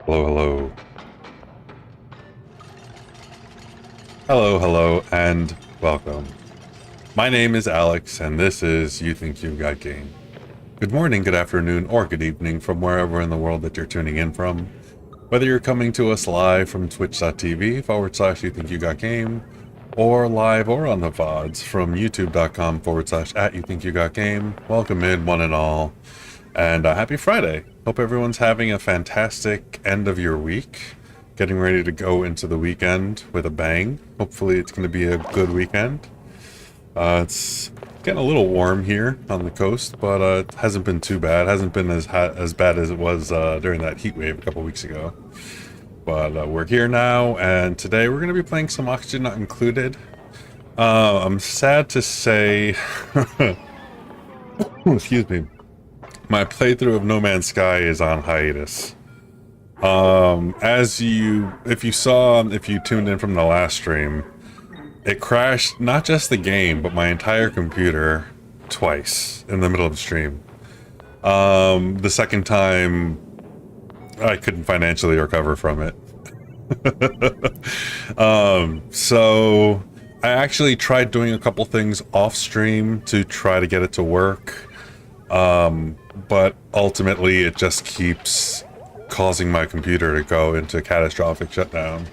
Hello, hello. Hello, and welcome. My name is Alex, and this is You Think You Got Game. Good morning, good afternoon, or good evening from wherever in the world that you're tuning in from. Whether you're coming to us live from twitch.tv/ You Think You Got Game, or live or on the VODs from youtube.com/ You Think You Got Game, welcome in one and all. And happy Friday. Hope everyone's having a fantastic end of your week. Getting ready to go into the weekend with a bang. Hopefully it's going to be a good weekend. It's getting a little warm here on the coast, but it hasn't been too bad. It hasn't been as bad as it was during that heat wave a couple weeks ago. But we're here now, and today we're going to be playing some Oxygen Not Included. I'm sad to say... excuse me. My playthrough of No Man's Sky is on hiatus. If you tuned in from the last stream, it crashed not just the game, but my entire computer twice in the middle of the stream. The second time, I couldn't financially recover from it. So I actually tried doing a couple things off stream to try to get it to work. But ultimately it just keeps causing my computer to go into catastrophic shutdown.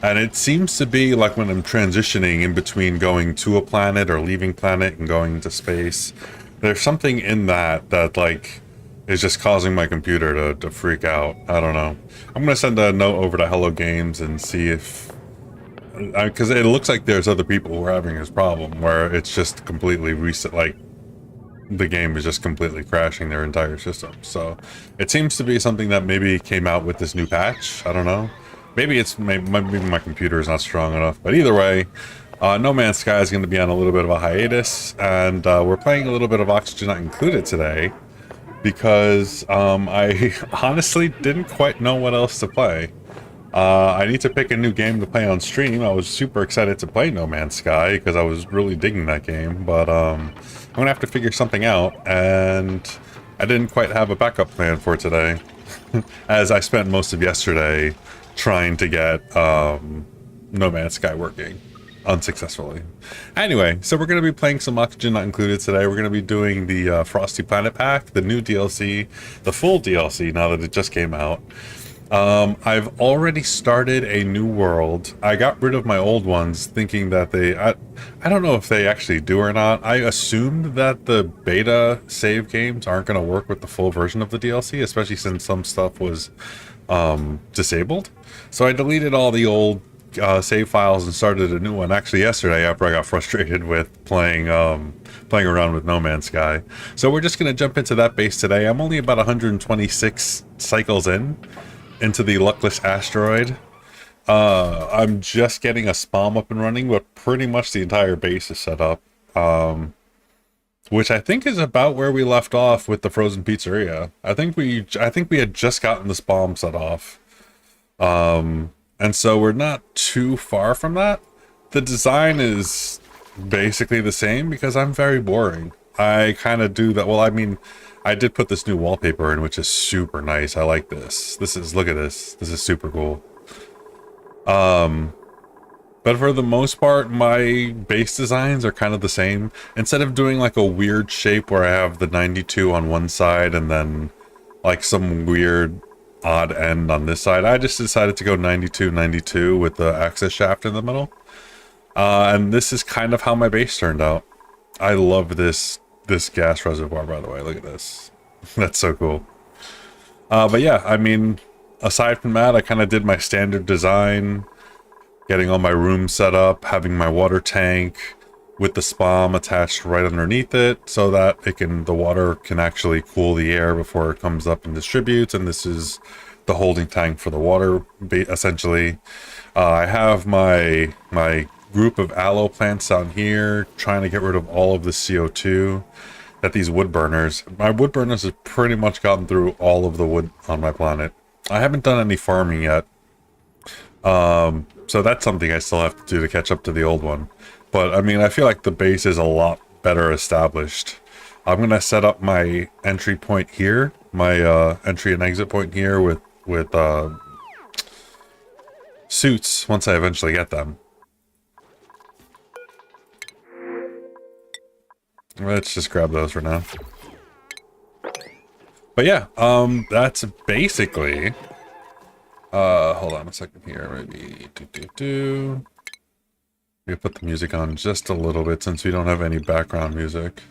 And it seems to be like when I'm transitioning in between going to a planet or leaving planet and going into space, there's something in that like is just causing my computer to freak out. I don't know. I'm gonna send a note over to Hello Games and see if, because it looks like there's other people who are having this problem where it's just completely reset, like the game is just completely crashing their entire system. So it seems to be something that maybe came out with this new patch. I don't know. Maybe my computer is not strong enough. But either way, No Man's Sky is going to be on a little bit of a hiatus, and we're playing a little bit of Oxygen Not Included today because I honestly didn't quite know what else to play. I need to pick a new game to play on stream. I was super excited to play No Man's Sky because I was really digging that game, but I'm gonna have to figure something out, and I didn't quite have a backup plan for today, as I spent most of yesterday trying to get No Man's Sky working unsuccessfully. Anyway, so we're going to be playing some Oxygen Not Included today. We're going to be doing the Frosty Planet Pack, the new DLC, the full DLC now that it just came out. I've already started a new world. I got rid of my old ones thinking that I don't know if they actually do or not. I assumed that the beta save games aren't going to work with the full version of the DLC, especially since some stuff was disabled. So I deleted all the old save files and started a new one actually yesterday after I got frustrated with playing around with No Man's Sky. So we're just going to jump into that base today. I'm only about 126 cycles into the Luckless Asteroid. I'm just getting a spawn up and running, but pretty much the entire base is set up, which I think is about where we left off with the frozen pizzeria. I think we had just gotten the spawn set off, and so we're not too far from that. The design is basically the same because I'm very boring. I kind of do that. Well, I mean, I did put this new wallpaper in, which is super nice. I like this. Look at this. This is super cool. But for the most part, my base designs are kind of the same. Instead of doing like a weird shape where I have the 92 on one side and then like some weird odd end on this side, I just decided to go 92 with the access shaft in the middle. And this is kind of how my base turned out. I love this gas reservoir, by the way. Look at this. That's so cool. But yeah, I mean, aside from that, I kind of did my standard design, getting all my rooms set up, having my water tank with the spam attached right underneath it so that the water can actually cool the air before it comes up and distributes. And this is the holding tank for the water, essentially. I have my group of aloe plants down here, trying to get rid of all of the CO2 that these wood burners. My wood burners have pretty much gotten through all of the wood on my planet. I haven't done any farming yet, so that's something I still have to do to catch up to the old one. But I mean, I feel like the base is a lot better established. I'm gonna set up my entry point here, my entry and exit point here with suits once I eventually get them. Let's just grab those for now. But yeah, that's basically... hold on a second here, maybe... We put the music on just a little bit since we don't have any background music.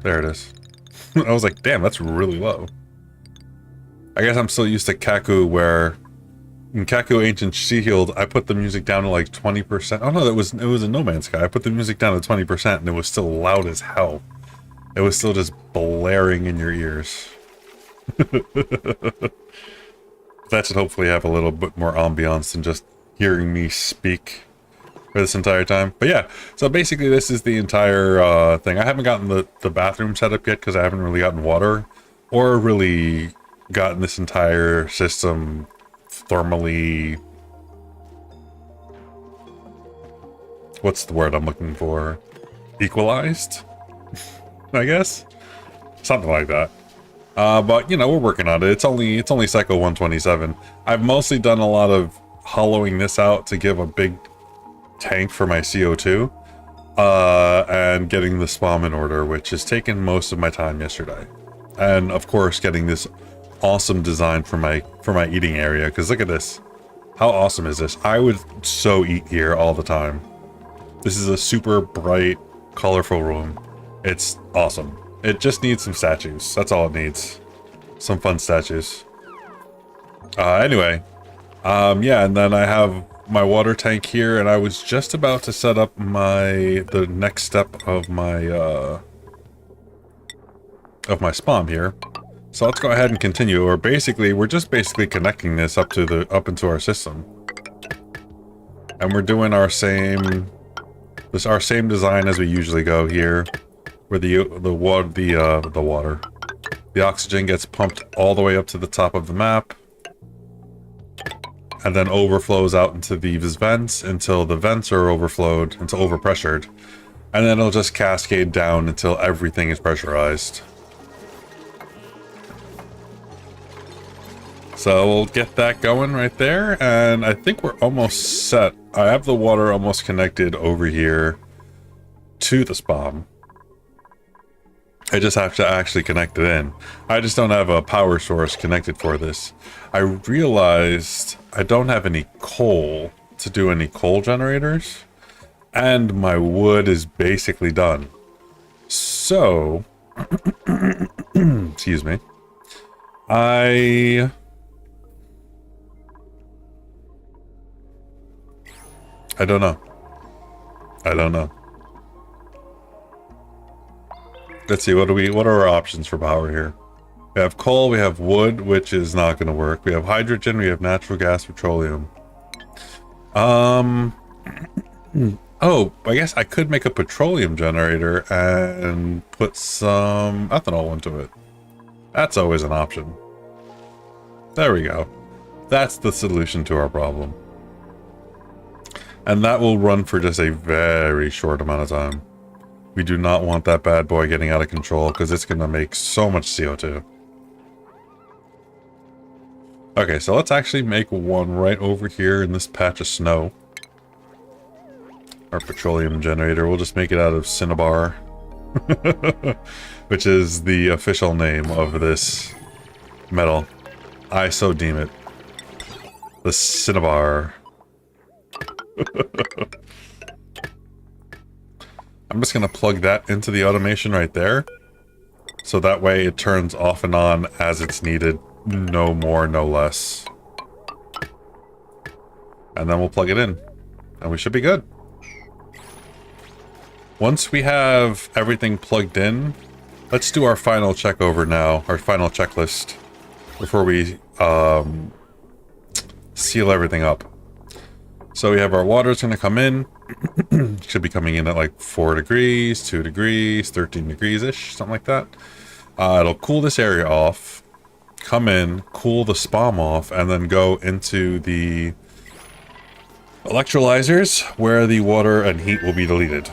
There it is. I was like, damn, that's really low. I guess I'm still used to Kaku, where in Kaku Ancient Shield, I put the music down to like 20%. Oh no, it was in No Man's Sky. I put the music down to 20% and it was still loud as hell. It was still just blaring in your ears. That should hopefully have a little bit more ambiance than just hearing me speak for this entire time. But yeah, so basically this is the entire thing. I haven't gotten the bathroom set up yet because I haven't really gotten water or really gotten this entire system thermally... What's the word I'm looking for? Equalized? I guess? Something like that. But, you know, we're working on it. It's only Cycle 127. I've mostly done a lot of hollowing this out to give a big tank for my CO2. And getting the spawn in order, which has taken most of my time yesterday. And, of course, getting this awesome design for my eating area. Because look at this. How awesome is this? I would so eat here all the time. This is a super bright, colorful room. It's awesome. It just needs some statues. That's all it needs. Some fun statues. Anyway. Yeah, and then I have my water tank here, and I was just about to set up the next step of my spawn here. So let's go ahead and continue. Or basically, we're just connecting this up into our system. And we're doing our same design as we usually go here. Where the oxygen gets pumped all the way up to the top of the map, and then overflows out into these vents until the vents are overpressured, and then it'll just cascade down until everything is pressurized. So we'll get that going right there, and I think we're almost set. I have the water almost connected over here to the spawn. I just have to actually connect it in. I just don't have a power source connected for this. I realized I don't have any coal to do any coal generators, and my wood is basically done. So, excuse me. I don't know. Let's see, what are our options for power here? We have coal, we have wood, which is not going to work. We have hydrogen, we have natural gas, petroleum. Oh, I guess I could make a petroleum generator and put some ethanol into it. That's always an option. There we go. That's the solution to our problem. And that will run for just a very short amount of time. We do not want that bad boy getting out of control because it's going to make so much CO2. Okay, so let's actually make one right over here in this patch of snow. Our petroleum generator. We'll just make it out of cinnabar. Which is the official name of this metal. I so deem it. The cinnabar. I'm just going to plug that into the automation right there. So that way it turns off and on as it's needed. No more, no less. And then we'll plug it in. And we should be good. Once we have everything plugged in, let's do our final check over now. Our final checklist. Before we seal everything up. So we have our water's going to come in. Should be coming in at like 4 degrees, 2 degrees, 13 degrees-ish, something like that. It'll cool this area off, come in, cool the spawn off, and then go into the electrolyzers where the water and heat will be deleted.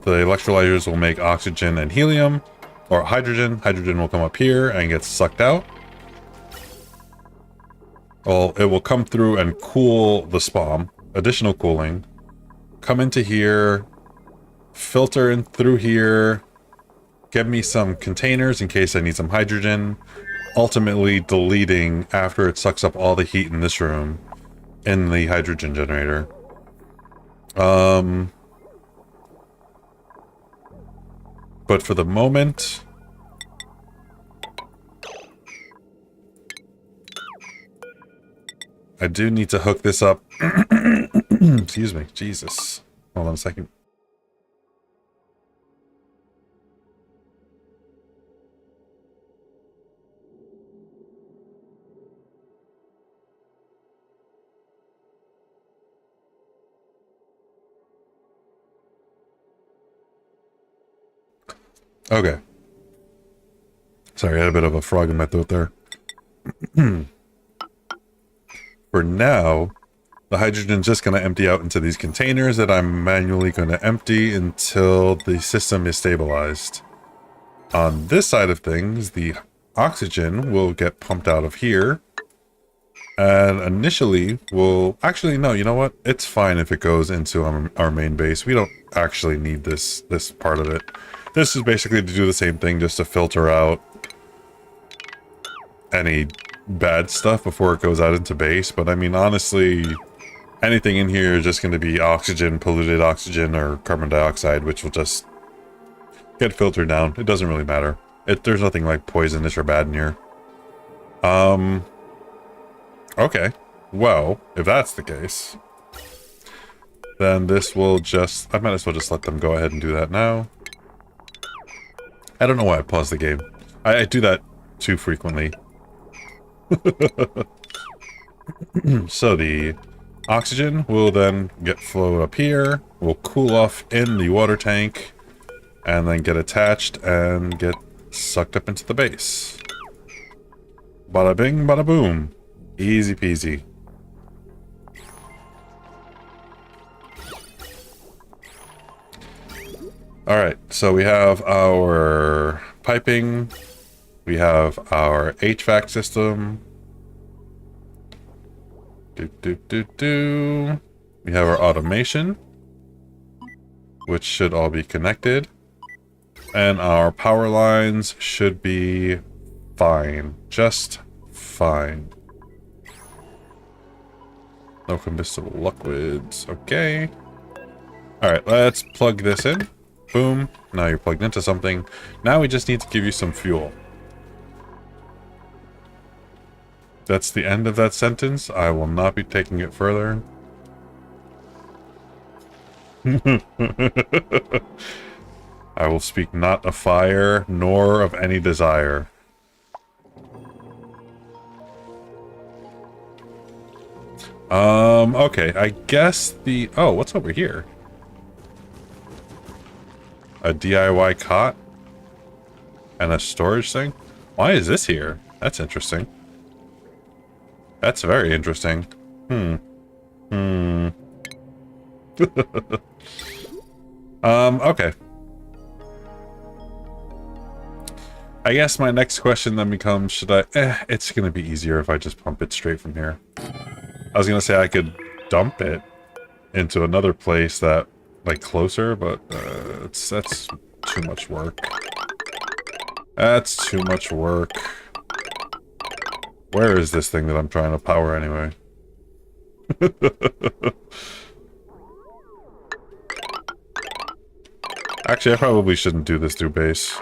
The electrolyzers will make oxygen and helium, or hydrogen. Hydrogen will come up here and get sucked out. Well, it will come through and cool the spawn, additional cooling, come into here, filter in through here, get me some containers in case I need some hydrogen, ultimately deleting after it sucks up all the heat in this room in the hydrogen generator. But for the moment, I do need to hook this up. Excuse me, Jesus. Hold on a second. Okay. Sorry, I had a bit of a frog in my throat there. For now, the hydrogen's just going to empty out into these containers that I'm manually going to empty until the system is stabilized. On this side of things, the oxygen will get pumped out of here. And initially, we'll... Actually, no, you know what? It's fine if it goes into our main base. We don't actually need this part of it. This is basically to do the same thing, just to filter out any bad stuff before it goes out into base. But I mean, honestly, anything in here is just going to be oxygen, polluted oxygen, or carbon dioxide, which will just get filtered down. It doesn't really matter. There's nothing like poisonous or bad in here. Okay. Well, if that's the case, then this will just... I might as well just let them go ahead and do that now. I don't know why I paused the game. I do that too frequently. So the oxygen will then get flowed up here. We'll cool off in the water tank. And then get attached and get sucked up into the base. Bada bing, bada boom. Easy peasy. Alright, so we have our piping. We have our HVAC system. We have our automation, which should all be connected. And our power lines should be fine. Just fine. No combustible liquids. Okay. Alright, let's plug this in. Boom. Now you're plugged into something. Now we just need to give you some fuel. That's the end of that sentence. I will not be taking it further. I will speak not of fire, nor of any desire. Okay, I guess the... Oh, what's over here? A DIY cot? And a storage thing? Why is this here? That's interesting. That's very interesting. Okay. I guess my next question then becomes, should I... it's gonna be easier if I just pump it straight from here. I was gonna say I could dump it into another place that, like, closer, but that's too much work. That's too much work. Where is this thing that I'm trying to power anyway? Actually, I probably shouldn't do this through base.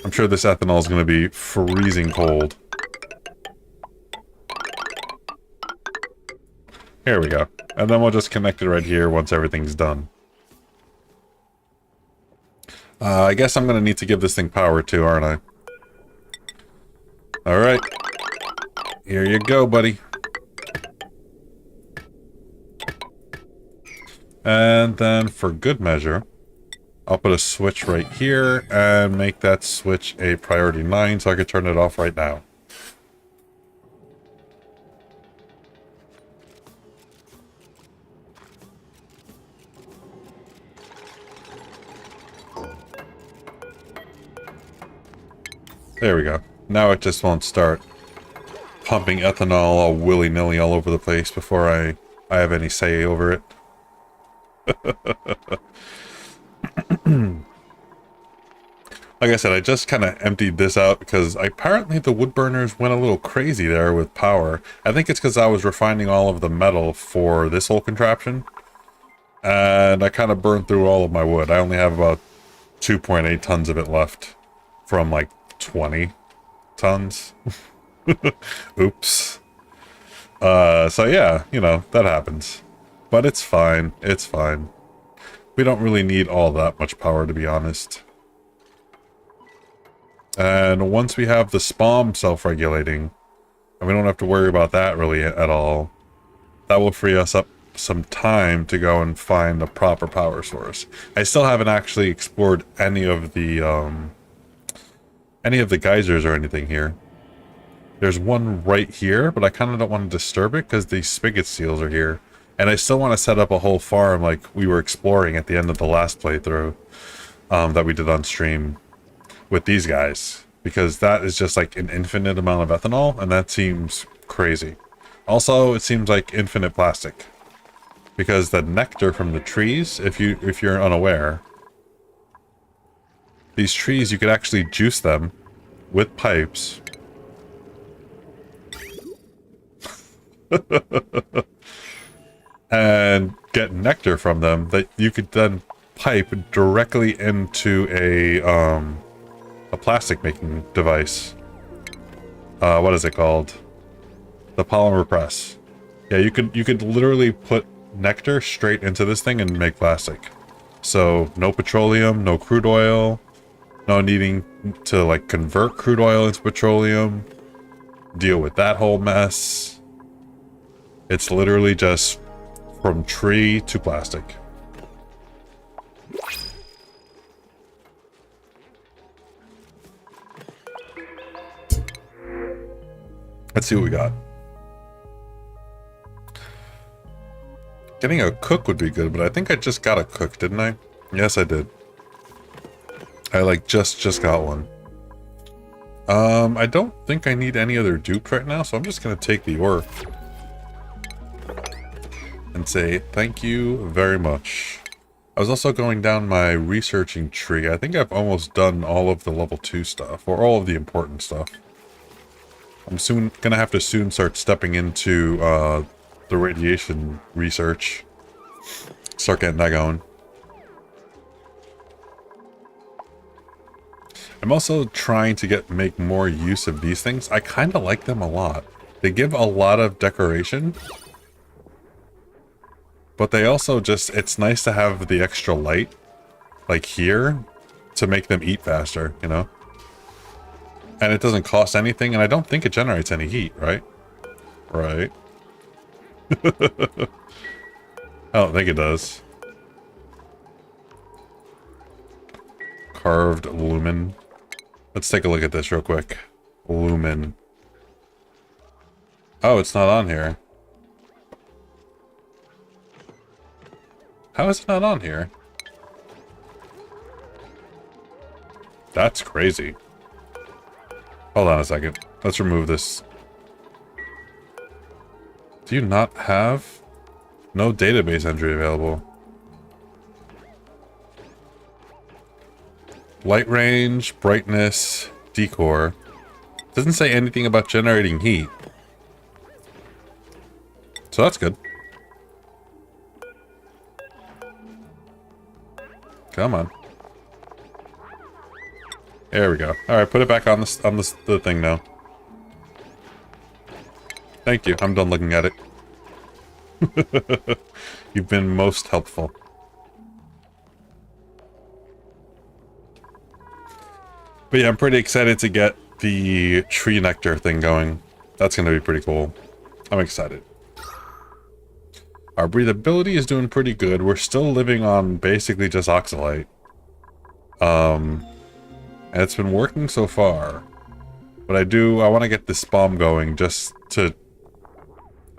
I'm sure this ethanol is going to be freezing cold. Here we go. And then we'll just connect it right here once everything's done. I guess I'm going to need to give this thing power too, aren't I? Alright. Here you go, buddy. And then for good measure, I'll put a switch right here and make that switch a priority 9 so I can turn it off right now. There we go. Now it just won't start. pumping ethanol all willy-nilly all over the place before I have any say over it. Like I said, I just kind of emptied this out because apparently the wood burners went a little crazy there with power. I think it's because I was refining all of the metal for this whole contraption. And I kind of burned through all of my wood. I only have about 2.8 tons of it left from like 20 tons. Oops. So yeah, you know, that happens. But it's fine. It's fine. We don't really need all that much power, to be honest. And once we have the spawn self-regulating, and we don't have to worry about that really at all, that will free us up some time to go and find a proper power source. I still haven't actually explored any of the geysers or anything here. There's one right here, but I kind of don't want to disturb it because the spigot seals are here. And I still want to set up a whole farm like we were exploring at the end of the last playthrough that we did on stream with these guys. Because that is just like an infinite amount of ethanol, and that seems crazy. Also, it seems like infinite plastic. Because the nectar from the trees, if you're unaware, these trees, you could actually juice them with pipes. And get nectar from them that you could then pipe directly into a plastic making device. What is it called? The polymer press. Yeah, you could literally put nectar straight into this thing and make plastic. So no petroleum, no crude oil, no needing to like convert crude oil into petroleum, deal with that whole mess. It's literally just from tree to plastic. Let's see what we got. Getting a cook would be good, but I think I just got a cook, didn't I? Yes, I did. I like just got one. I don't think I need any other dupes right now, so I'm just gonna take the ore and say thank you very much. I was also going down my researching tree. I think I've almost done all of the level 2 stuff, or all of the important stuff. I'm soon gonna have to start stepping into the radiation research. Start getting that going. I'm also trying to make more use of these things. I kind of like them a lot. They give a lot of decoration. But they also just, it's nice to have the extra light, like here, to make them eat faster, you know? And it doesn't cost anything, and I don't think it generates any heat, right? Right. I don't think it does. Carved lumen. Let's take a look at this real quick. Lumen. Oh, it's not on here. How is it not on here? That's crazy. Hold on a second. Let's remove this. Do you not have? No database entry available. Light range, brightness, decor. Doesn't say anything about generating heat. So that's good. Come on. There we go. Alright, put it back on the thing now. Thank you. I'm done looking at it. You've been most helpful. But yeah, I'm pretty excited to get the tree nectar thing going. That's going to be pretty cool. I'm excited. Our breathability is doing pretty good. We're still living on basically just oxalate. And it's been working so far. But I want to get this bomb going just to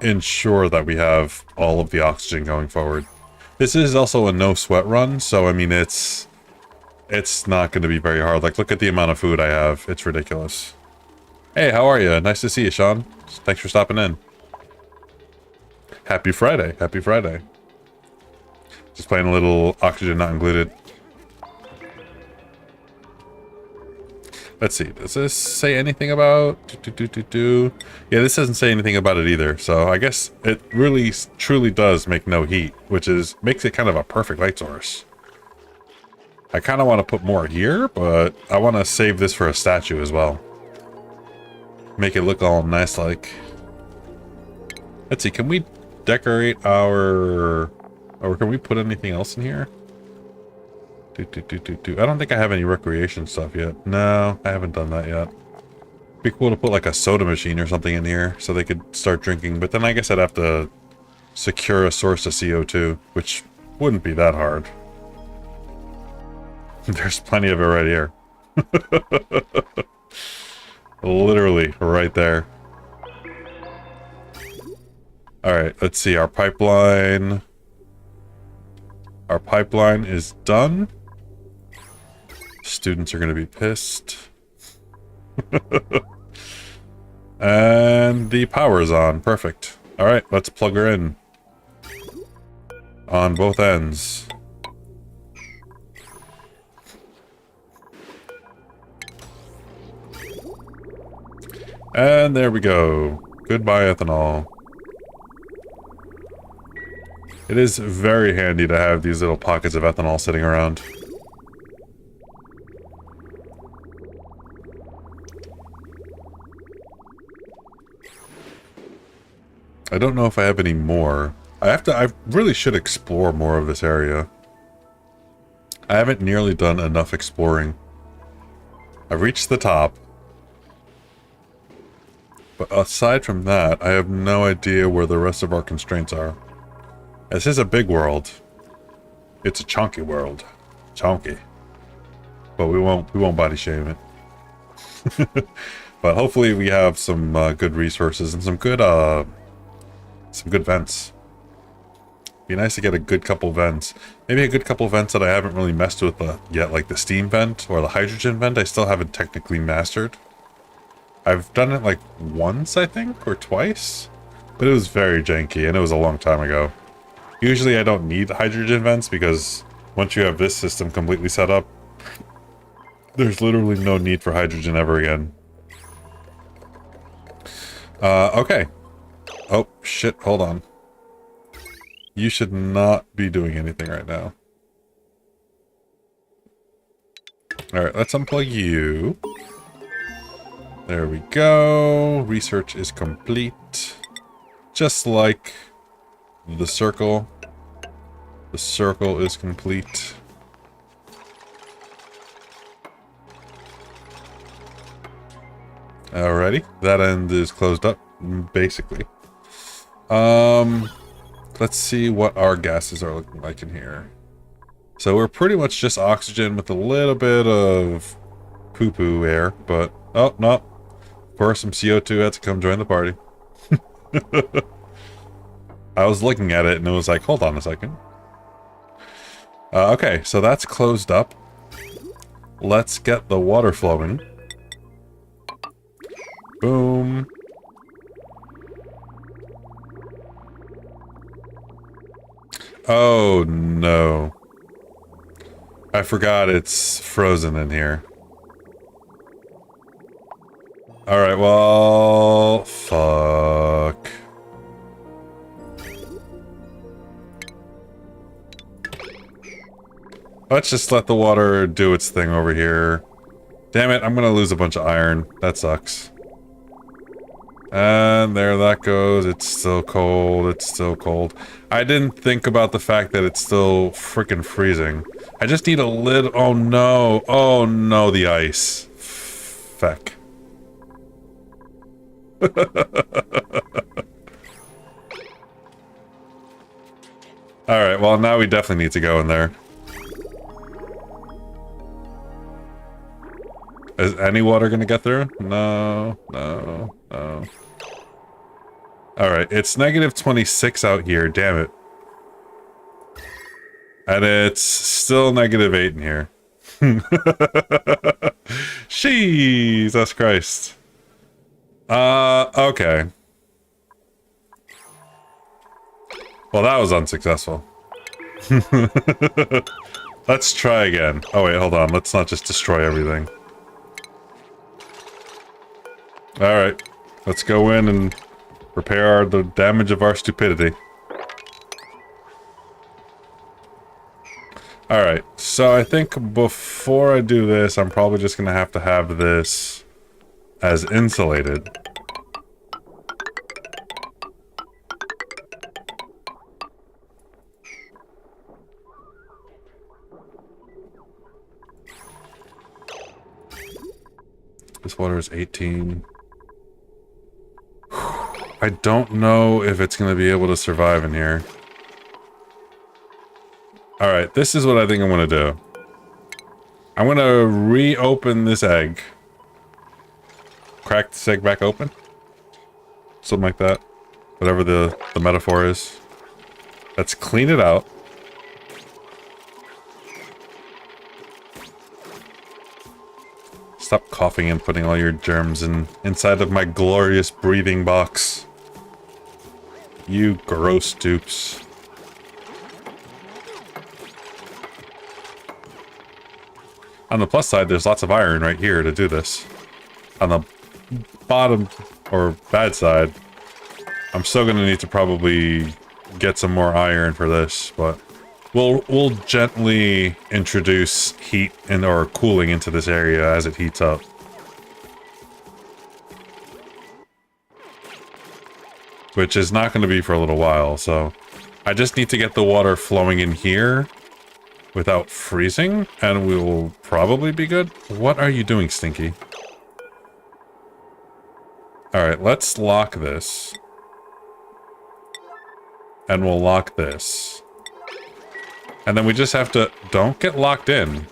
ensure that we have all of the oxygen going forward. This is also a no sweat run, so I mean it's not going to be very hard. Like, look at the amount of food I have. It's ridiculous. Hey, how are you? Nice to see you, Sean. Thanks for stopping in. Happy Friday. Happy Friday. Just playing a little Oxygen Not Included. Let's see. Does this say anything about... Yeah, this doesn't say anything about it either. So I guess it really, truly does make no heat, which makes it kind of a perfect light source. I kind of want to put more here, but I want to save this for a statue as well. Make it look all nice like. Let's see, can we decorate our... Or can we put anything else in here? I don't think I have any recreation stuff yet. No, I haven't done that yet. Be cool to put like a soda machine or something in here so they could start drinking, but then I guess I'd have to secure a source of CO2, which wouldn't be that hard. There's plenty of it right here. Literally right there. Alright, let's see. Our pipeline is done. Students are going to be pissed. And the power is on. Perfect. Alright, let's plug her in. On both ends. And there we go. Goodbye, ethanol. It is very handy to have these little pockets of ethanol sitting around. I don't know if I have any more. I really should explore more of this area. I haven't nearly done enough exploring. I've reached the top. But aside from that, I have no idea where the rest of our constraints are. This is a big world. It's a chunky world. Chunky. But we won't body shame it. But hopefully we have some good resources and some good vents. Be nice to get a good couple vents. Maybe a good couple vents that I haven't really messed with yet, like the steam vent or the hydrogen vent. I still haven't technically mastered. I've done it like once, I think, or twice, but it was very janky and it was a long time ago. Usually I don't need hydrogen vents because once you have this system completely set up, there's literally no need for hydrogen ever again. Okay. Oh, shit, hold on. You should not be doing anything right now. Alright, let's unplug you. There we go. Research is complete. Just like the circle. The circle is complete. Alrighty. That end is closed up, basically. Let's see what our gases are looking like in here. So we're pretty much just oxygen with a little bit of poo-poo air, but... Oh, no. Of course, some CO2 had to come join the party. I was looking at it and it was like, hold on a second. Okay, so that's closed up. Let's get the water flowing. Boom. Oh, no. I forgot it's frozen in here. Alright, well... Fuck. Let's just let the water do its thing over here. Damn it, I'm gonna lose a bunch of iron. That sucks. And there that goes. It's still cold. It's still cold. I didn't think about the fact that it's still freaking freezing. I just need a little... Oh no. Oh no, the ice. Feck. Alright, well now we definitely need to go in there. Is any water gonna get through? No, no, no. Alright, it's negative 26 out here, damn it. And it's still negative 8 in here. Jesus Christ. Okay. Well, that was unsuccessful. Let's try again. Oh wait, hold on. Let's not just destroy everything. Alright. Let's go in and repair the damage of our stupidity. Alright, so I think before I do this, I'm probably just gonna have to have this as insulated. This water is 18. I don't know if it's gonna be able to survive in here. Alright, this is what I think I'm gonna do. I'm gonna reopen this egg. Crack this egg back open. Something like that. Whatever the metaphor is. Let's clean it out. Stop coughing and putting all your germs inside of my glorious breathing box. You gross dupes. On the plus side, there's lots of iron right here to do this. On the bottom, or bad side, I'm still gonna need to probably get some more iron for this, but we'll gently introduce heat or cooling into this area as it heats up. Which is not going to be for a little while, so I just need to get the water flowing in here without freezing, and we will probably be good. What are you doing, Stinky? Alright, let's lock this. And we'll lock this. And then we just have to... Don't get locked in.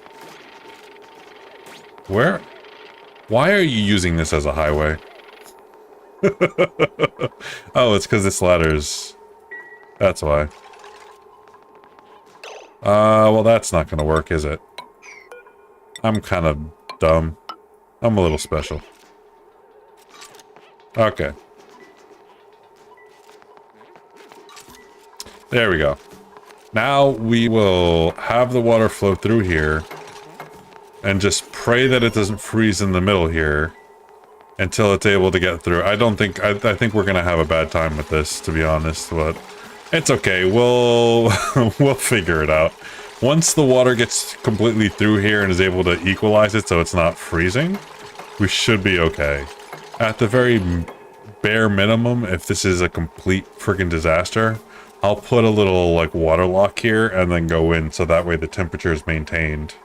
Where? Why are you using this as a highway? Oh, it's because this ladder's... That's why. Well, that's not gonna work, is it? I'm kind of dumb. I'm a little special. Okay. There we go. Now we will have the water flow through here and just pray that it doesn't freeze in the middle here until it's able to get through. I think we're gonna have a bad time with this, to be honest, but it's okay. We'll we'll figure it out. Once the water gets completely through here and is able to equalize it so it's not freezing, we should be okay. At the very bare minimum, if this is a complete freaking disaster, I'll put a little, like, water lock here and then go in so that way the temperature is maintained.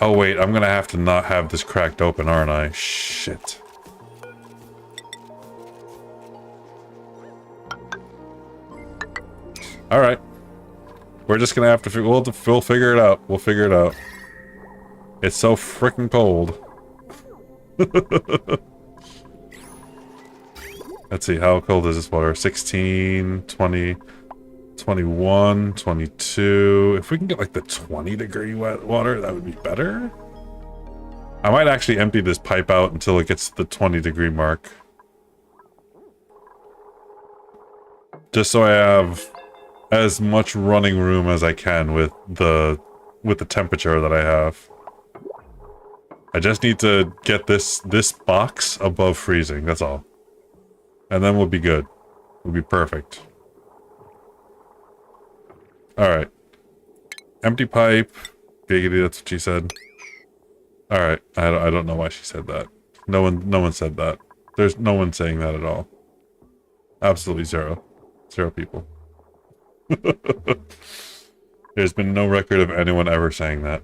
Oh, wait, I'm gonna have to not have this cracked open, aren't I? Shit. Alright. We're just gonna have to... We'll figure it out. We'll figure it out. It's so freaking cold. Let's see, how cold is this water? 16, 20, 21, 22. If we can get like the 20-degree wet water, that would be better. I might actually empty this pipe out until it gets to the 20-degree mark. Just so I have as much running room as I can with the temperature that I have. I just need to get this box above freezing, that's all. And then we'll be good. We'll be perfect. Alright. Empty pipe. Giggity, that's what she said. Alright. I don't know why she said that. No one said that. There's no one saying that at all. Absolutely zero. Zero people. There's been no record of anyone ever saying that.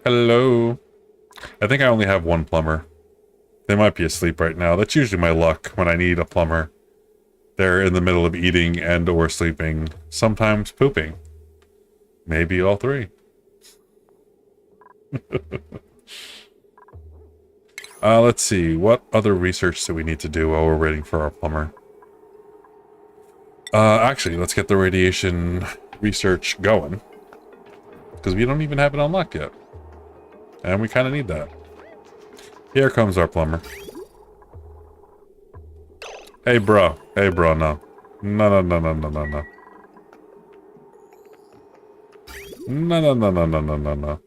Hello. I think I only have one plumber. They might be asleep right now. That's usually my luck when I need a plumber. They're in the middle of eating and or sleeping, sometimes pooping. Maybe all three. Let's see. What other research do we need to do while we're waiting for our plumber? Actually, let's get the radiation research going. Because we don't even have it unlocked yet. And we kind of need that. Here comes our plumber. Hey, bro. Hey, bro, no. No, no, no, no, no, no, no. No, no, no, no, no, no, no, no.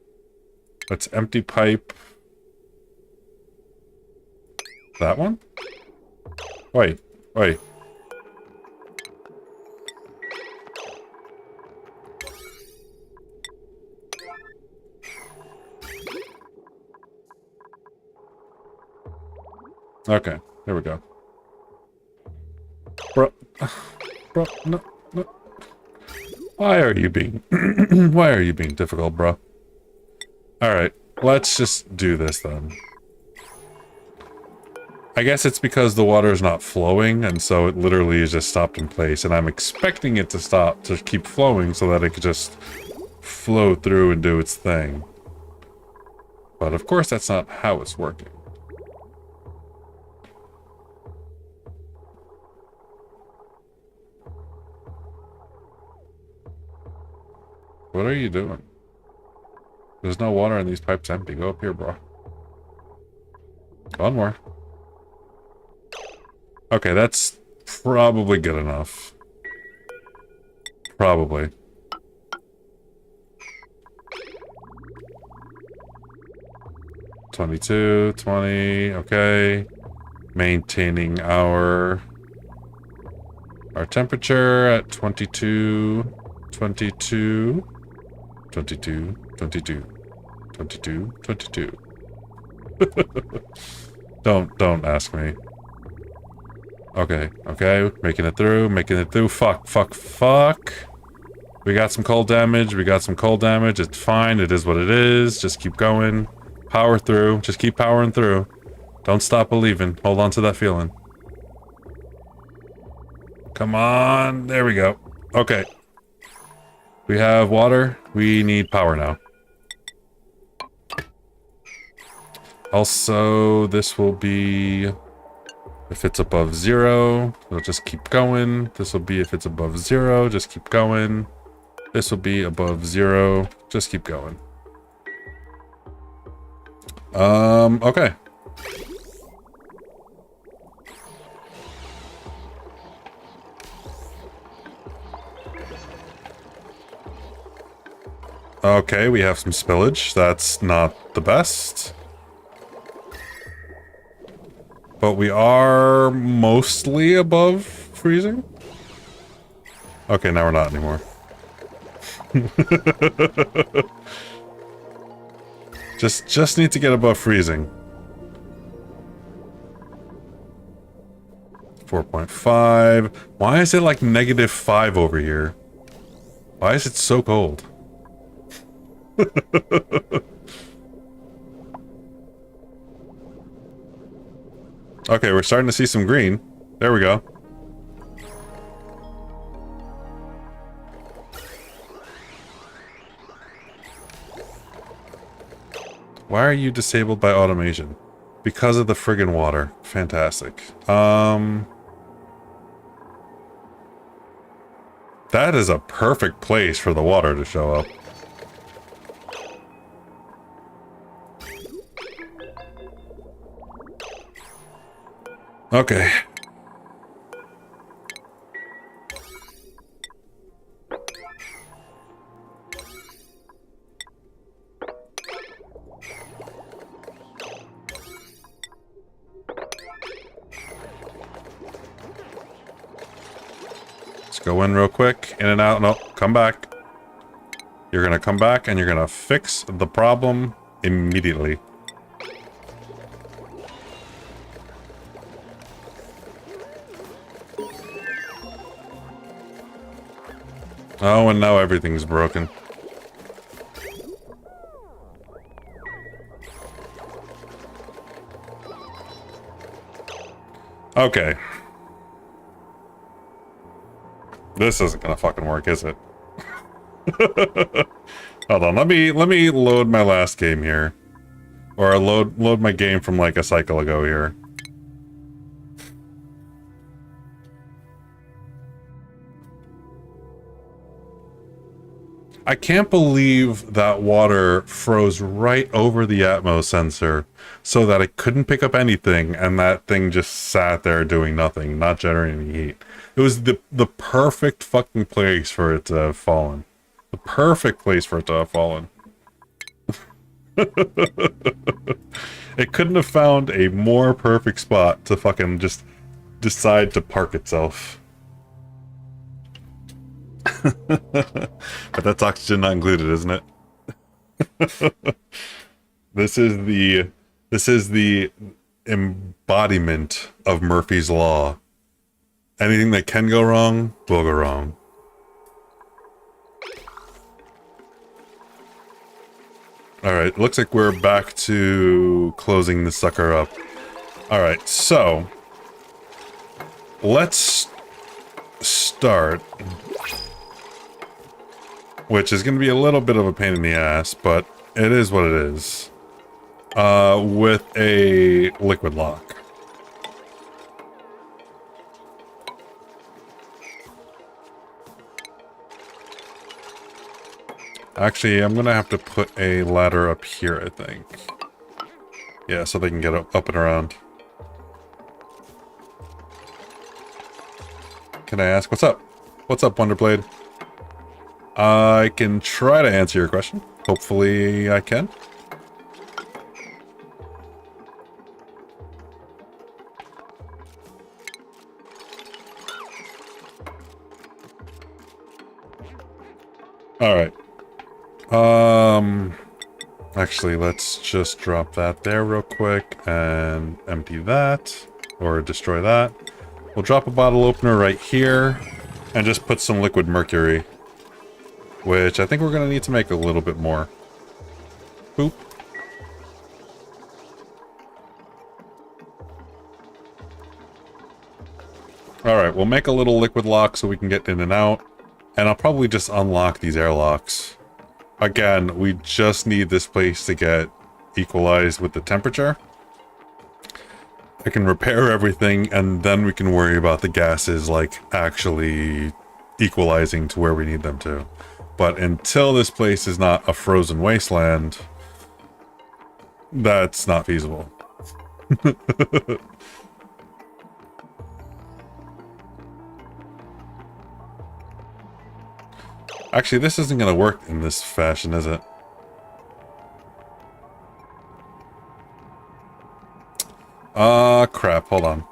Let's empty pipe. That one? Wait, wait. Okay, there we go. Bro, bro, no, no. Why are you being, why are you being difficult, bro? Alright, let's just do this then. I guess it's because the water is not flowing, and so it literally is just stopped in place, and I'm expecting it to stop, to keep flowing so that it could just flow through and do its thing. But of course that's not how it's working. What are you doing? There's no water in these pipes empty. Go up here, bro. One more. Okay, that's probably good enough. Probably. $22, $20, okay. Maintaining our temperature at 22, 22, 22, 22, 22, 22. Don't ask me. Okay, okay, making it through, fuck, fuck, fuck. We got some cold damage, it's fine, it is what it is, just keep going. Power through, just keep powering through. Don't stop believing, hold on to that feeling. Come on, there we go. Okay. We have water, we need power now. Also, this will be... if it's above 0, we'll just keep going. This will be if it's above 0, just keep going. This will be above 0, just keep going. Okay. Okay, we have some spillage. That's not the best. But we are mostly above freezing? Okay, now we're not anymore. Just need to get above freezing. 4.5. Why is it like -5 over here? Why is it so cold? Okay, we're starting to see some green. There we go. Why are you disabled by automation? Because of the friggin' water. Fantastic. That is a perfect place for the water to show up. Okay. Let's go in real quick. In and out. No, come back. You're gonna come back and you're gonna fix the problem immediately. Oh, and now everything's broken. Okay. This isn't gonna fucking work, is it? Hold on, let me load my last game here. Or load my game from like a cycle ago here. I can't believe that water froze right over the Atmos sensor so that it couldn't pick up anything, and that thing just sat there doing nothing, not generating heat. It was the perfect fucking place for it to have fallen. The perfect place for it to have fallen. It couldn't have found a more perfect spot to fucking just decide to park itself. But that's oxygen not included, isn't it? This is the embodiment of Murphy's Law. Anything that can go wrong will go wrong. Alright, looks like we're back to closing the sucker up. Alright, so let's start, which is going to be a little bit of a pain in the ass, but it is what it is, with a liquid lock. Actually, I'm going to have to put a ladder up here, I think. Yeah, so they can get up and around. Can I ask, what's up? What's up, Wonderblade? I can try to answer your question. Hopefully I can. Alright. Actually, let's just drop that there real quick and empty that, or destroy that. We'll drop a bottle opener right here, and just put some liquid mercury, which I think we're going to need to make a little bit more. Boop. Alright, we'll make a little liquid lock so we can get in and out, and I'll probably just unlock these airlocks. Again, we just need this place to get equalized with the temperature. I can repair everything, and then we can worry about the gases, like, actually equalizing to where we need them to. But until this place is not a frozen wasteland, that's not feasible. Actually, this isn't going to work in this fashion, is it? Crap, hold on.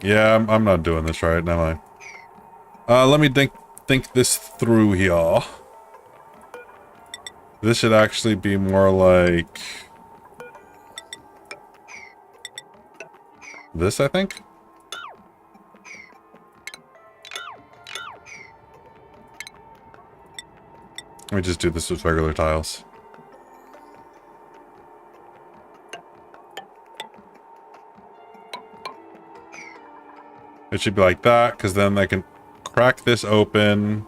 Yeah, I'm not doing this right, am I? Let me think this through here. This should actually be more like this, I think. Let me just do this with regular tiles. It should be like that, because then I can crack this open,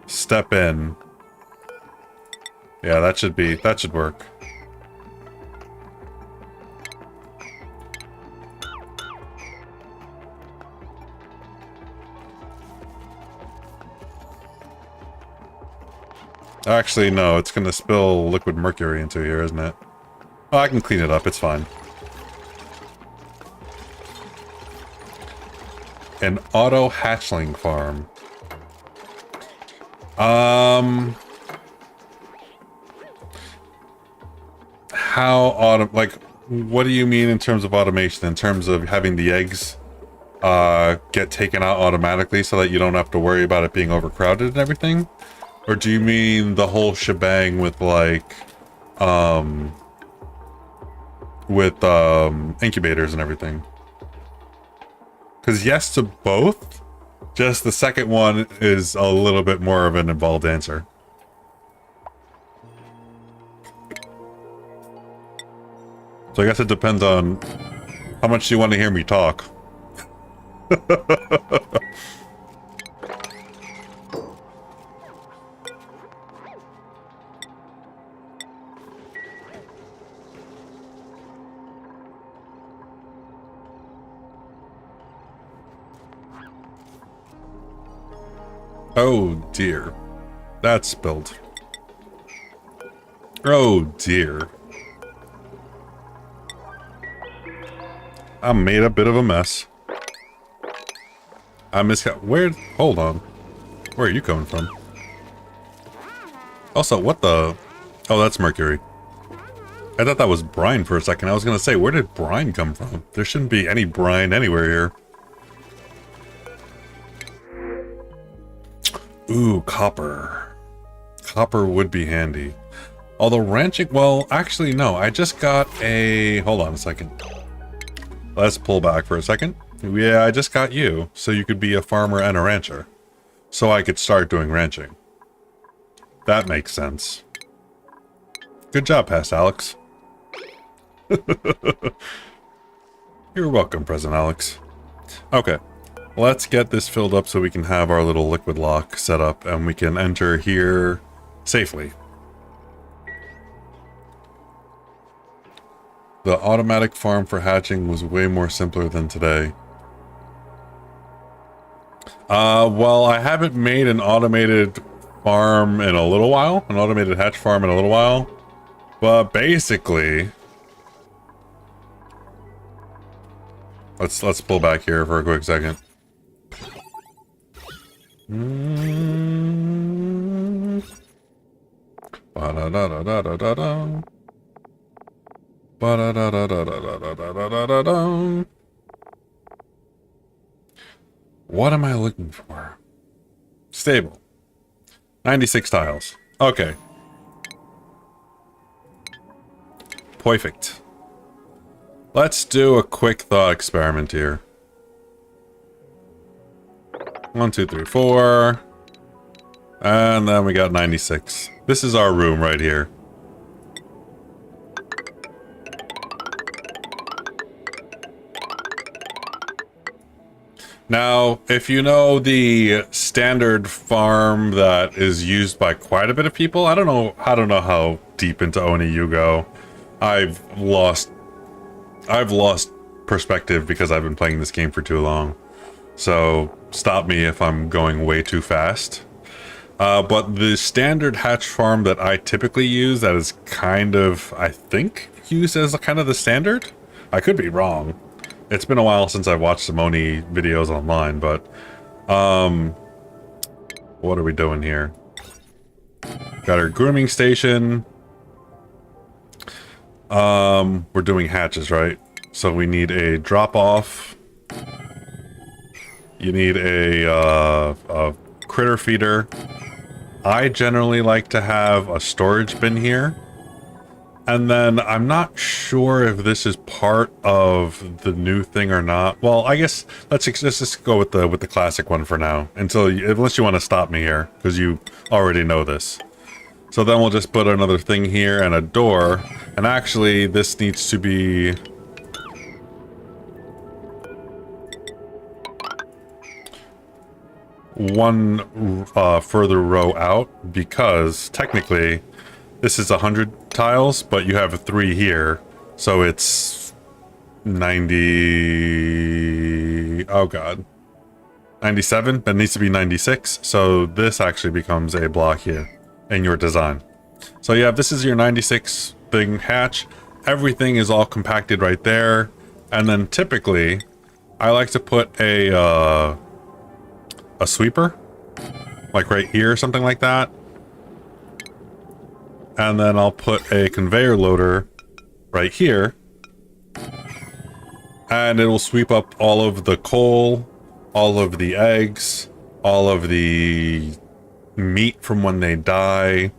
step in. Yeah, that should work. Actually, no, it's gonna spill liquid mercury into here, isn't it? Oh, I can clean it up, it's fine. An auto hatchling farm. Like, what do you mean in terms of automation? In terms of having the eggs get taken out automatically so that you don't have to worry about it being overcrowded and everything? Or do you mean the whole shebang with, like, incubators and everything? Because yes to both, just the second one is a little bit more of an involved answer. So I guess it depends on how much you want to hear me talk. Oh dear. That's spilled. Oh dear. I made a bit of a mess. I where? Hold on. Where are you coming from? Also, what the? Oh, that's Mercury. I thought that was brine for a second. I was gonna say, where did brine come from? There shouldn't be any brine anywhere here. Ooh, copper. Copper would be handy. Although ranching, well, actually, no. I just got a... Hold on a second. Let's pull back for a second. Yeah, I just got you, so you could be a farmer and a rancher. So I could start doing ranching. That makes sense. Good job, past Alex. You're welcome, present Alex. Okay, let's get this filled up so we can have our little liquid lock set up and we can enter here safely. The automatic farm for hatching was way more simpler than today. Well, I haven't made an automated farm in a little while, an automated hatch farm in a little while, but basically, let's pull back here for a quick second. Ba-da-da-da-da-da-da-da. Ba-da-da-da-da-da-da-da-da-da. What am I looking for? Stable. 96 tiles. Okay. Perfect. Let's do a quick thought experiment here. 1, 2, 3, 4. And then we got 96. This is our room right here. Now, if you know the standard farm that is used by quite a bit of people, I don't know how deep into ONI you go. I've lost perspective because I've been playing this game for too long. So stop me if I'm going way too fast. But the standard hatch farm that I typically use, that is kind of, I think, used as kind of the standard. I could be wrong. It's been a while since I've watched some ONI videos online, but what are we doing here? Got our grooming station. We're doing hatches, right? So we need a drop off. You need a critter feeder. I generally like to have a storage bin here. And then I'm not sure if this is part of the new thing or not. Well, I guess let's just go with the classic one for now, unless you want to stop me here, because you already know this. So then we'll just put another thing here and a door. And actually, this needs to be one further row out, because technically this is 100 tiles, but you have 3 here, so it's 90... oh god. 97? That needs to be 96, so this actually becomes a block here in your design. So yeah, this is your 96 thing hatch. Everything is all compacted right there, and then typically I like to put a sweeper, like right here or something like that. And then I'll put a conveyor loader right here. And it will sweep up all of the coal, all of the eggs, all of the meat from when they die.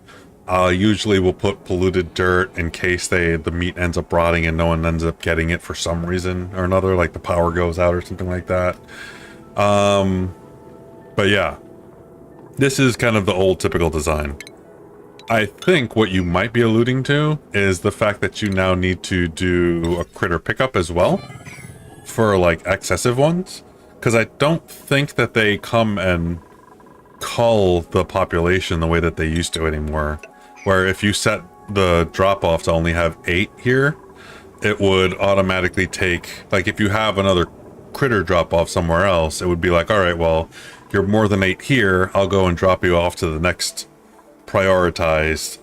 Usually we'll put polluted dirt in case the meat ends up rotting and no one ends up getting it for some reason or another, like the power goes out or something like that. But yeah, this is kind of the old typical design. I think what you might be alluding to is the fact that you now need to do a critter pickup as well for like excessive ones, because I don't think that they come and cull the population the way that they used to anymore, where if you set the drop off to only have 8 here, it would automatically take, like if you have another critter drop off somewhere else, it would be like, all right, well, you're more than 8 here, I'll go and drop you off to the next prioritized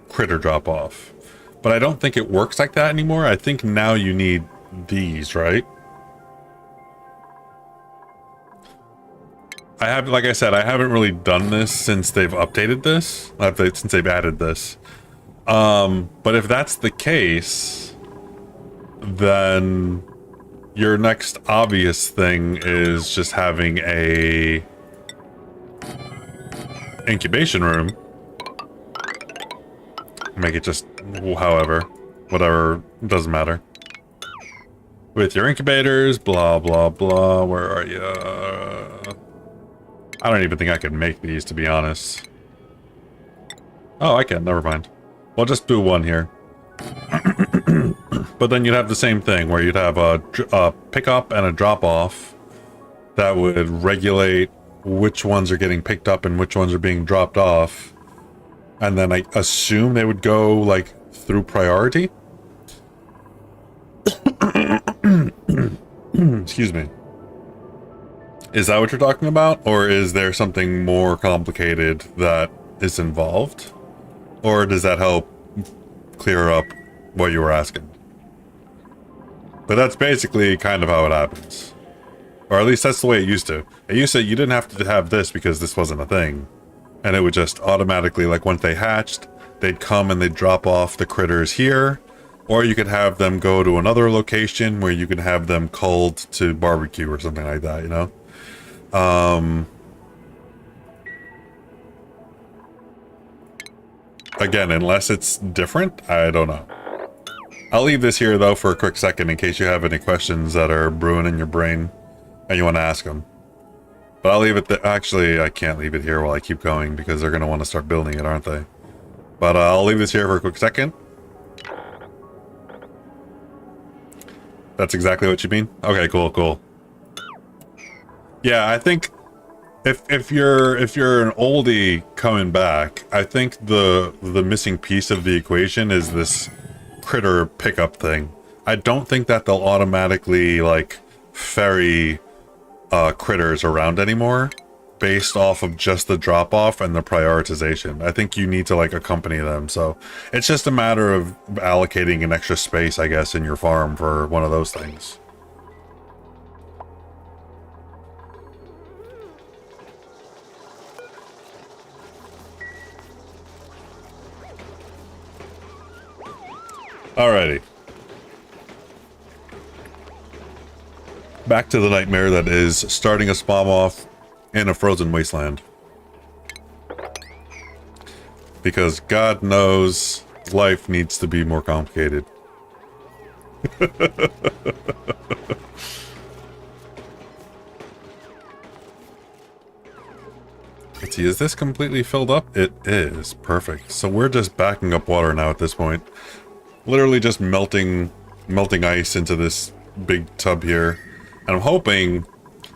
critter drop off. But I don't think it works like that anymore. I think now you need these, right? Like I said, I haven't really done this since they've updated this, since they've added this. But if that's the case, then your next obvious thing is just having a incubation room. Make it just, however, whatever, doesn't matter. With your incubators, blah, blah, blah. Where are you? I don't even think I could make these, to be honest. Oh, I can. Never mind. We'll just do one here. But then you'd have the same thing, where you'd have a pick-up and a drop-off that would regulate which ones are getting picked up and which ones are being dropped off. And then I assume they would go, like, through priority? Excuse me. Is that what you're talking about? Or is there something more complicated that is involved? Or does that help clear up what you were asking? But that's basically kind of how it happens. Or at least that's the way it used to. It used to, you didn't have to have this because this wasn't a thing. And it would just automatically, like once they hatched, they'd come and they'd drop off the critters here. Or you could have them go to another location where you could have them culled to barbecue or something like that, you know? Again, unless it's different, I don't know. I'll leave this here, though, for a quick second in case you have any questions that are brewing in your brain and you want to ask them. But I'll leave it there. Actually, I can't leave it here while I keep going because they're going to want to start building it, aren't they? But I'll leave this here for a quick second. That's exactly what you mean? Okay, cool, cool. Yeah, I think if you're an oldie coming back, I think the missing piece of the equation is this critter pickup thing. I don't think that they'll automatically like ferry critters around anymore based off of just the drop off and the prioritization. I think you need to like accompany them, so it's just a matter of allocating an extra space, I guess, in your farm for one of those things. Alrighty. Back to the nightmare that is starting a spawn off in a frozen wasteland. Because God knows life needs to be more complicated. Let's see, is this completely filled up? It is. Perfect. So we're just backing up water now at this point. Literally just melting ice into this big tub here. And I'm hoping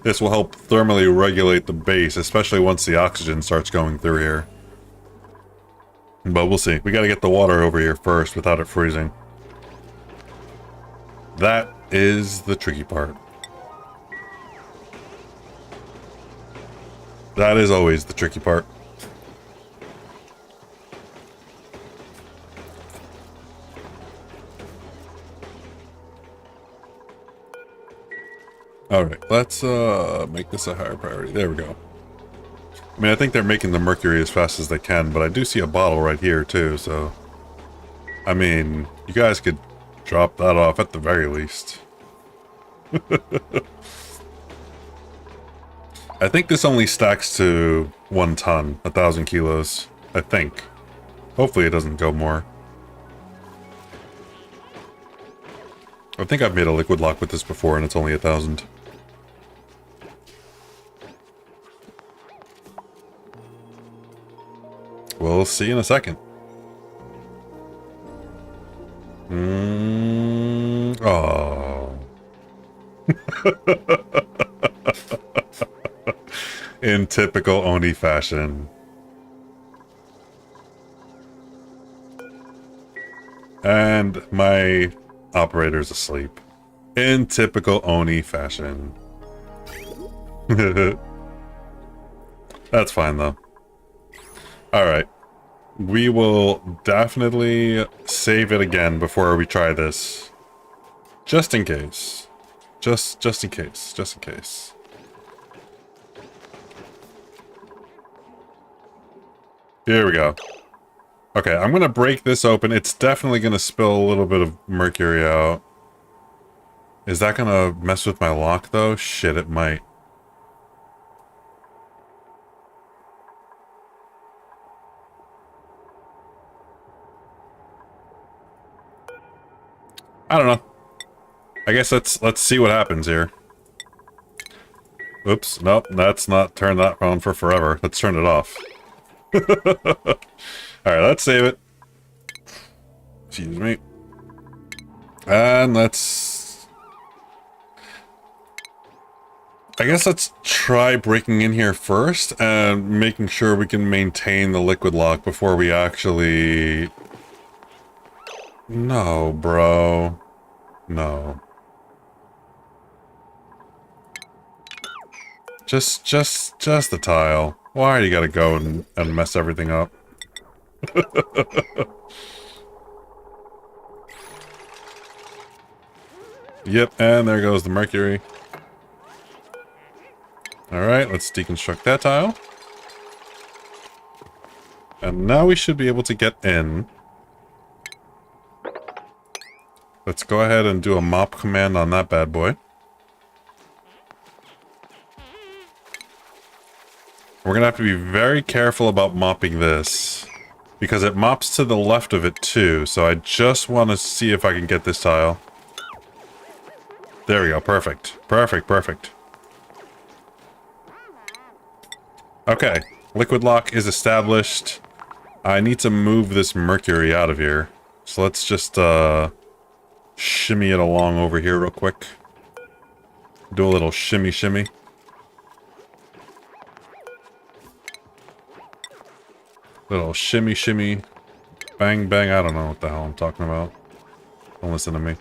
this will help thermally regulate the base, especially once the oxygen starts going through here. But we'll see. We gotta get the water over here first without it freezing. That is the tricky part. That is always the tricky part. Alright, let's make this a higher priority. There we go. I mean, I think they're making the mercury as fast as they can, but I do see a bottle right here too, so... I mean, you guys could drop that off at the very least. I think this only stacks to 1 ton, 1,000 kilos. I think. Hopefully it doesn't go more. I think I've made a liquid lock with this before and it's only 1,000. We'll see in a second. Oh. In typical Oni fashion. And my operator's asleep. In typical Oni fashion. That's fine though. Alright. we will definitely save it again before we try this. Just in case. Just in case. Just in case. Here we go. Okay, I'm gonna break this open. It's definitely gonna spill a little bit of mercury out. Is that gonna mess with my lock, though? Shit, it might. I don't know. I guess let's see what happens here. Oops, nope, that's not turn that on for forever. Let's turn it off. Alright, let's save it. Excuse me. And let's... I guess let's try breaking in here first and making sure we can maintain the liquid lock before we actually... No, bro. No. Just the tile. Why do you gotta go and mess everything up? Yep, and there goes the mercury. Alright, let's deconstruct that tile. And now we should be able to get in. Let's go ahead and do a mop command on that bad boy. We're gonna have to be very careful about mopping this, because it mops to the left of it too, so I just want to see if I can get this tile. There we go, perfect. Perfect, perfect. Okay, liquid lock is established. I need to move this mercury out of here. So let's just shimmy it along over here real quick. Do a little shimmy shimmy. Little shimmy shimmy. Bang bang, I don't know what the hell I'm talking about. Don't listen to me.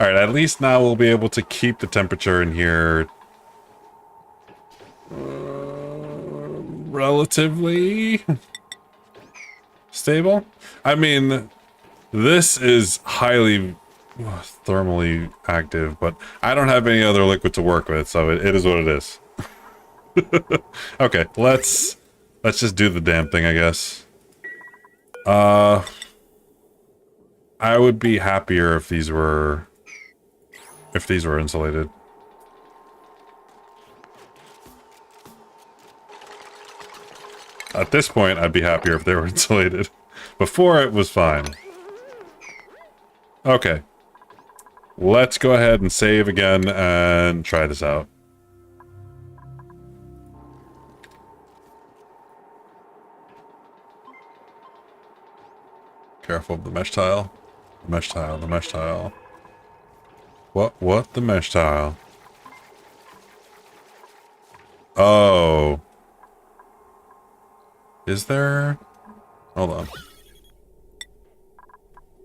Alright, at least now we'll be able to keep the temperature in here relatively stable. I mean, this is highly thermally active, but I don't have any other liquid to work with, so it is what it is. Okay, let's just do the damn thing, I guess. I would be happier if these were insulated. At this point, I'd be happier if they were insulated. Before, it was fine. Okay. Let's go ahead and save again and try this out. Careful of the mesh tile. The mesh tile, the mesh tile. What the mesh tile? Oh. Is there? Hold on.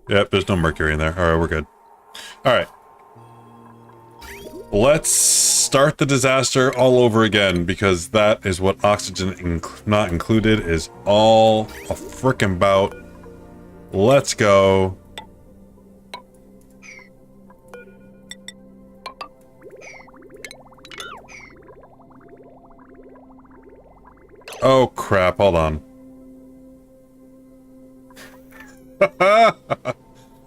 Yep, there's no mercury in there. Alright, we're good. Alright. Let's start the disaster all over again, because that is what oxygen not included is all a frickin' bout. Let's go. Oh crap, hold on. Alright,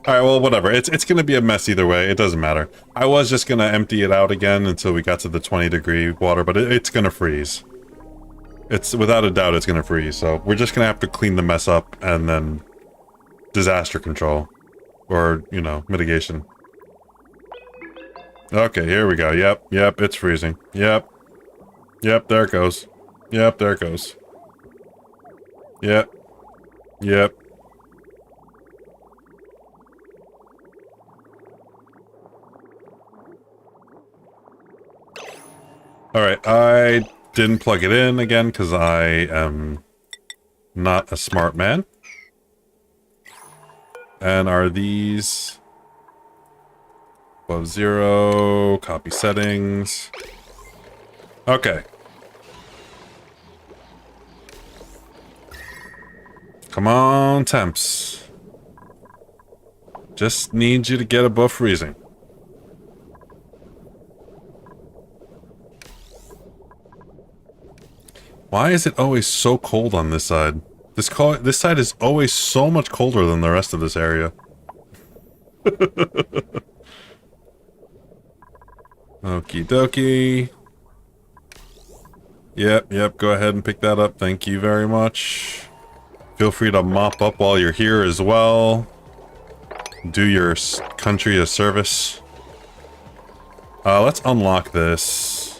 well, whatever. It's gonna be a mess either way. It doesn't matter. I was just gonna empty it out again until we got to the 20-degree water, but it's gonna freeze. It's, without a doubt, it's gonna freeze, so we're just gonna have to clean the mess up and then disaster control. Or, you know, mitigation. Okay, here we go. Yep, it's freezing. Yep, there it goes. Yep, there it goes. Yep. Alright, I didn't plug it in again because I am not a smart man. And are these above 0? Copy settings. Okay. Come on, temps. Just need you to get above freezing. Why is it always so cold on this side? This side is always so much colder than the rest of this area. Okie dokie. Yep, go ahead and pick that up. Thank you very much. Feel free to mop up while you're here as well. Do your country a service. Let's unlock this.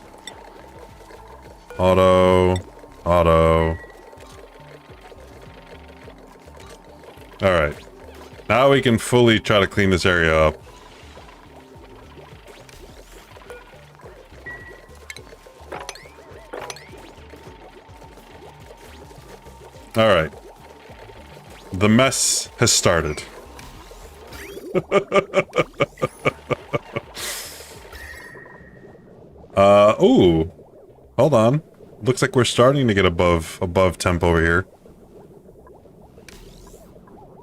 Auto. Alright. Now we can fully try to clean this area up. Alright. The mess has started. Ooh. Hold on. Looks like we're starting to get above temp over here.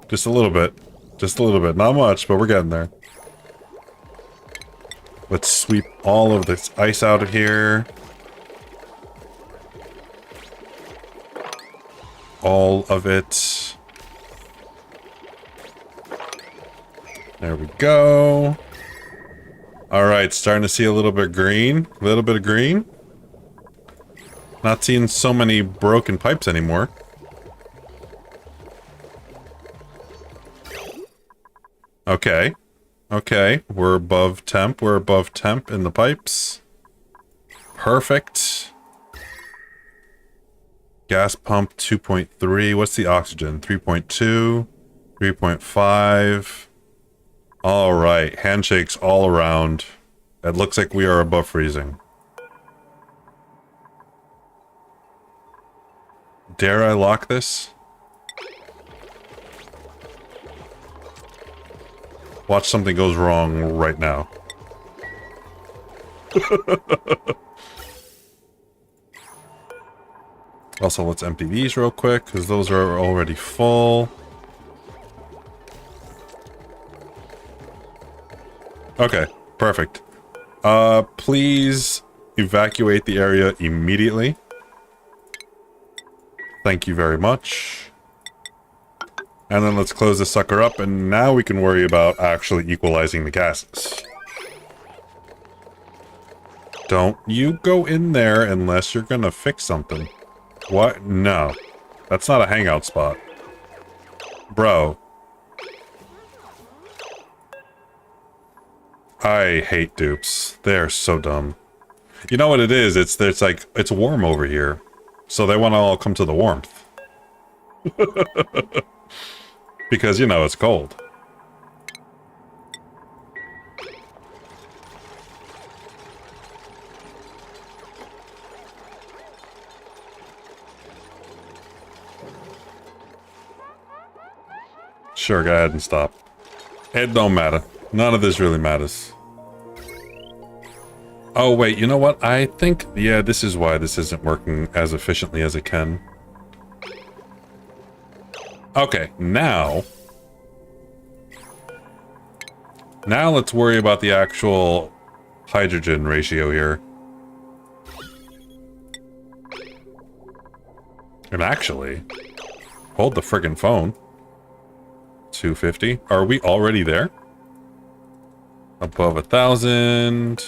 Just a little bit. Just a little bit. Not much, but we're getting there. Let's sweep all of this ice out of here. All of it. There we go. Alright, starting to see a little bit of green. A little bit of green. Not seeing so many broken pipes anymore. Okay. Okay, we're above temp. We're above temp in the pipes. Perfect. Gas pump 2.3. What's the oxygen? 3.2. 3.5. Alright, handshakes all around. It looks like we are above freezing. Dare I lock this? Watch something goes wrong right now. Also, let's empty these real quick, because those are already full. Okay, perfect. Please evacuate the area immediately. Thank you very much. And then let's close this sucker up, and now we can worry about actually equalizing the gases. Don't you go in there unless you're gonna fix something. What? No. That's not a hangout spot. Bro. I hate dupes. They're so dumb. You know what it is? It's like, it's warm over here. So they want to all come to the warmth. Because, you know, it's cold. Sure, go ahead and stop. It don't matter. None of this really matters. Oh, wait, you know what? I think, yeah, this is why this isn't working as efficiently as it can. Okay, now let's worry about the actual hydrogen ratio here. And actually, hold the friggin' phone. 250. Are we already there? Above 1,000.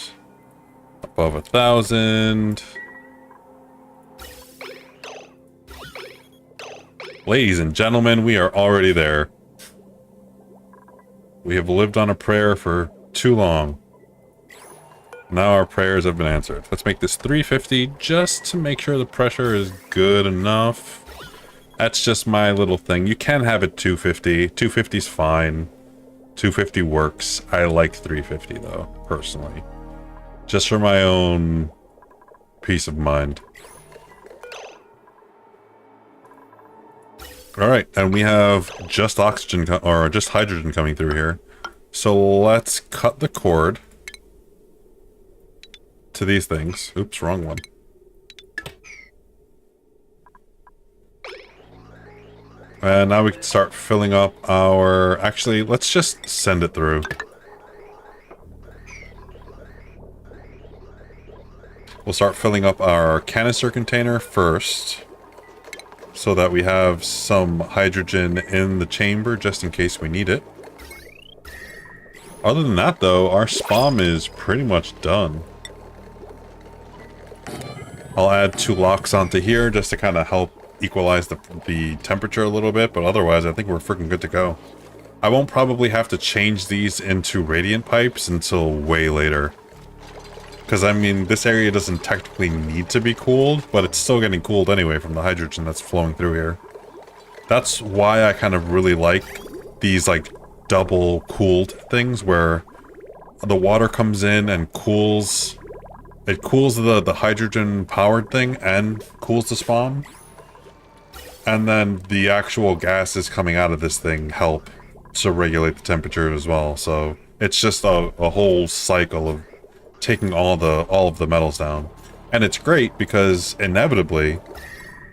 Above 1,000. Ladies and gentlemen, we are already there. We have lived on a prayer for too long. Now our prayers have been answered. Let's make this 350 just to make sure the pressure is good enough. That's just my little thing. You can have it 250. 250 is fine. 250 works. I like 350 though, personally. Just for my own peace of mind. Alright, and we have just oxygen, or just hydrogen coming through here. So let's cut the cord to these things. Oops, wrong one. And now we can start filling up our... Actually, let's just send it through. We'll start filling up our canister container first, so that we have some hydrogen in the chamber just in case we need it. Other than that, though, our SPOM is pretty much done. I'll add 2 locks onto here just to kind of help equalize the temperature a little bit, but otherwise I think we're freaking good to go. I won't probably have to change these into radiant pipes until way later. Because, I mean, this area doesn't technically need to be cooled, but it's still getting cooled anyway from the hydrogen that's flowing through here. That's why I kind of really like these, like, double cooled things where the water comes in and cools... It cools the hydrogen-powered thing and cools the spawn. And then the actual gases coming out of this thing help to regulate the temperature as well. So it's just a whole cycle of taking all of the metals down. And it's great because inevitably,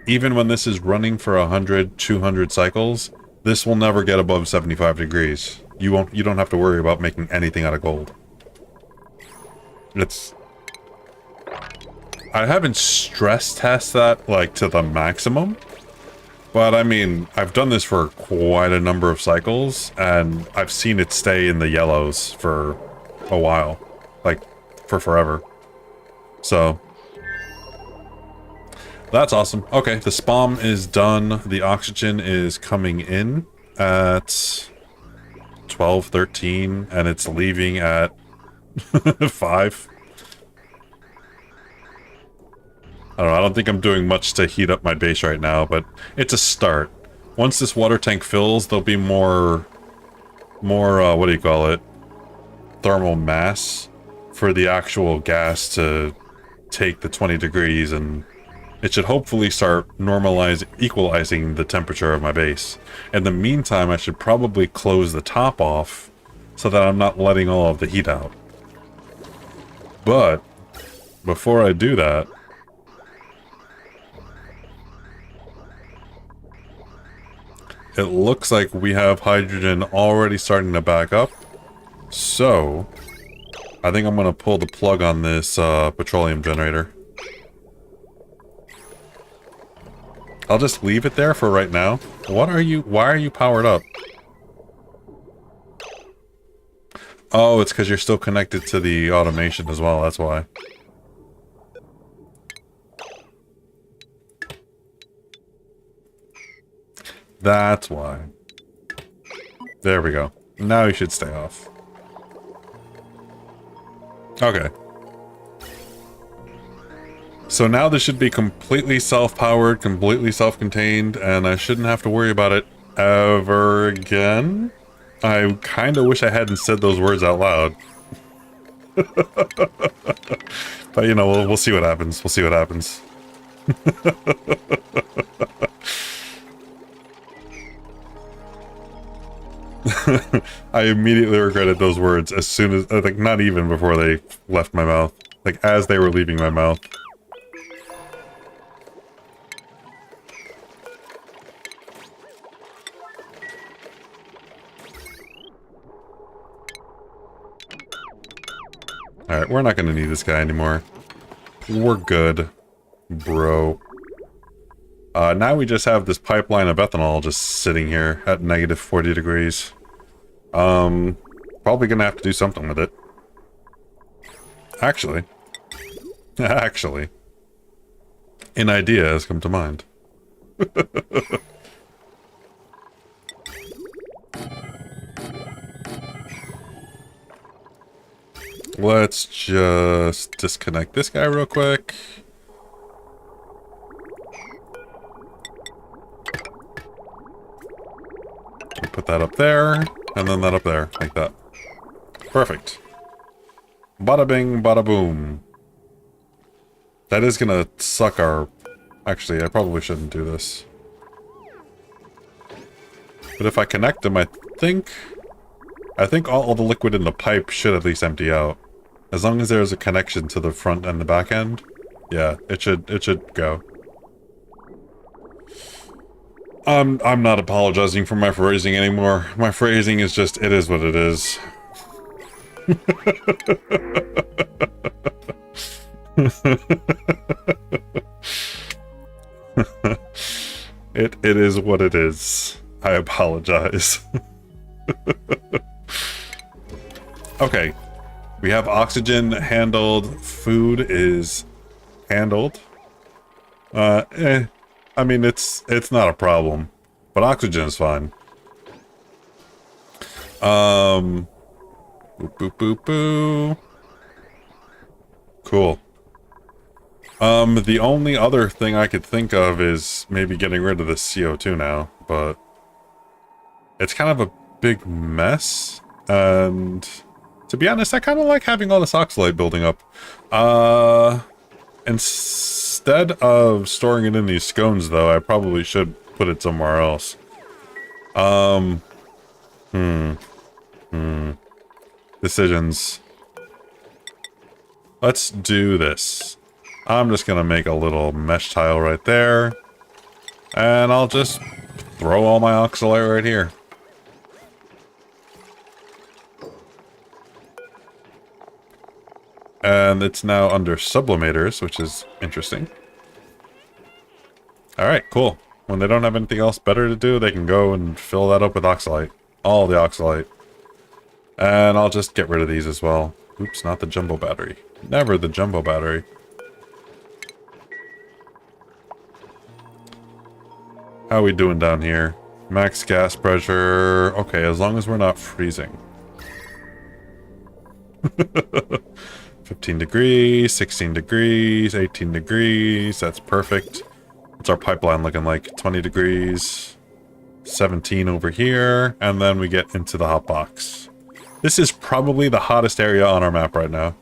even when this is running for 100, 200 cycles, this will never get above 75 degrees. You don't have to worry about making anything out of gold. I haven't stress tested that, like, to the maximum. But, I mean, I've done this for quite a number of cycles, and I've seen it stay in the yellows for a while. Like, for forever. So, that's awesome. Okay, the SPOM is done. The oxygen is coming in at 12:13, and it's leaving at 5. I don't know, I don't think I'm doing much to heat up my base right now, but it's a start. Once this water tank fills, there'll be more, what do you call it? Thermal mass for the actual gas to take the 20 degrees, and it should hopefully start equalizing the temperature of my base. In the meantime, I should probably close the top off so that I'm not letting all of the heat out. But before I do that, it looks like we have hydrogen already starting to back up. So, I think I'm going to pull the plug on this petroleum generator. I'll just leave it there for right now. Why are you powered up? Oh, it's because you're still connected to the automation as well, that's why. That's why. There we go. Now you should stay off. Okay. So now this should be completely self-powered, completely self-contained, and I shouldn't have to worry about it ever again. I kind of wish I hadn't said those words out loud. But, you know, we'll see what happens. We'll see what happens. I immediately regretted those words as soon as, like, not even before they left my mouth. Like, as they were leaving my mouth. Alright, we're not gonna need this guy anymore. We're good, bro. Now we just have this pipeline of ethanol just sitting here at negative 40 degrees. Probably gonna have to do something with it. Actually, an idea has come to mind. Let's just disconnect this guy real quick. Put that up there, and then that up there, like that. Perfect. Bada bing, bada boom. That is gonna suck our... Actually, I probably shouldn't do this. But if I connect them, I think all the liquid in the pipe should at least empty out. As long as there's a connection to the front and the back end, yeah, it should go. I'm not apologizing for my phrasing anymore. My phrasing is just, it is what it is. It is what it is. I apologize. Okay. We have oxygen handled. Food is handled. I mean, it's not a problem. But oxygen is fine. Boop, boop, boop, boo. Cool. The only other thing I could think of is maybe getting rid of the CO2 now, but it's kind of a big mess, and to be honest, I kind of like having all this oxalate building up. Instead of storing it in these scones, though, I probably should put it somewhere else. Decisions. Let's do this. I'm just gonna make a little mesh tile right there, and I'll just throw all my oxalate right here. And it's now under sublimators, which is interesting. Alright, cool. When they don't have anything else better to do, they can go and fill that up with oxalate. All the oxalate. And I'll just get rid of these as well. Oops, not the jumbo battery. Never the jumbo battery. How are we doing down here? Max gas pressure. Okay, as long as we're not freezing. 15 degrees, 16 degrees, 18 degrees. That's perfect. What's our pipeline looking like? 20 degrees, 17 over here, and then we get into the hot box. This is probably the hottest area on our map right now.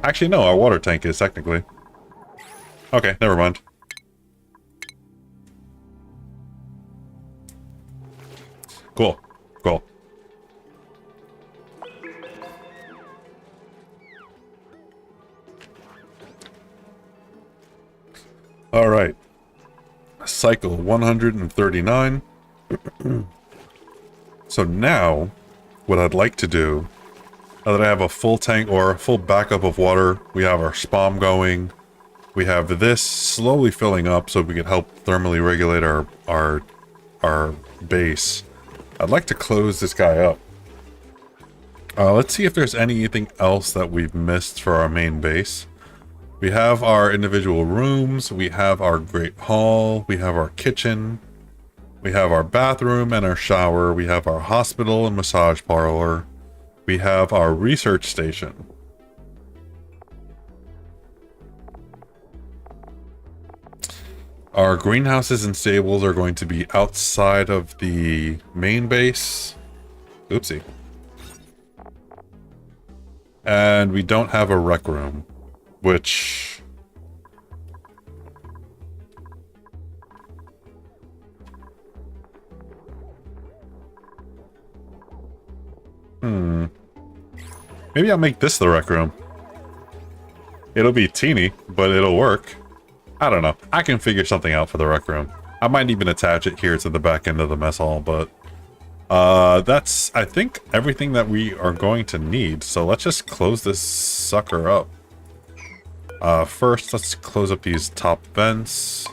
Actually, no, our water tank is technically. Okay, never mind. Cool, cool. All right. Cycle 139. So now, what I'd like to do, now that I have a full tank or a full backup of water, we have our spam going, we have this slowly filling up so we can help thermally regulate our base. I'd like to close this guy up. Let's see if there's anything else that we've missed for our main base. We have our individual rooms, we have our great hall, we have our kitchen, we have our bathroom and our shower, we have our hospital and massage parlor, we have our research station. Our greenhouses and stables are going to be outside of the main base. Oopsie. And we don't have a rec room, which... Maybe I'll make this the rec room. It'll be teeny, but it'll work. I don't know. I can figure something out for the rec room. I might even attach it here to the back end of the mess hall, but... that's, I think, everything that we are going to need. So let's just close this sucker up. First, let's close up these top vents.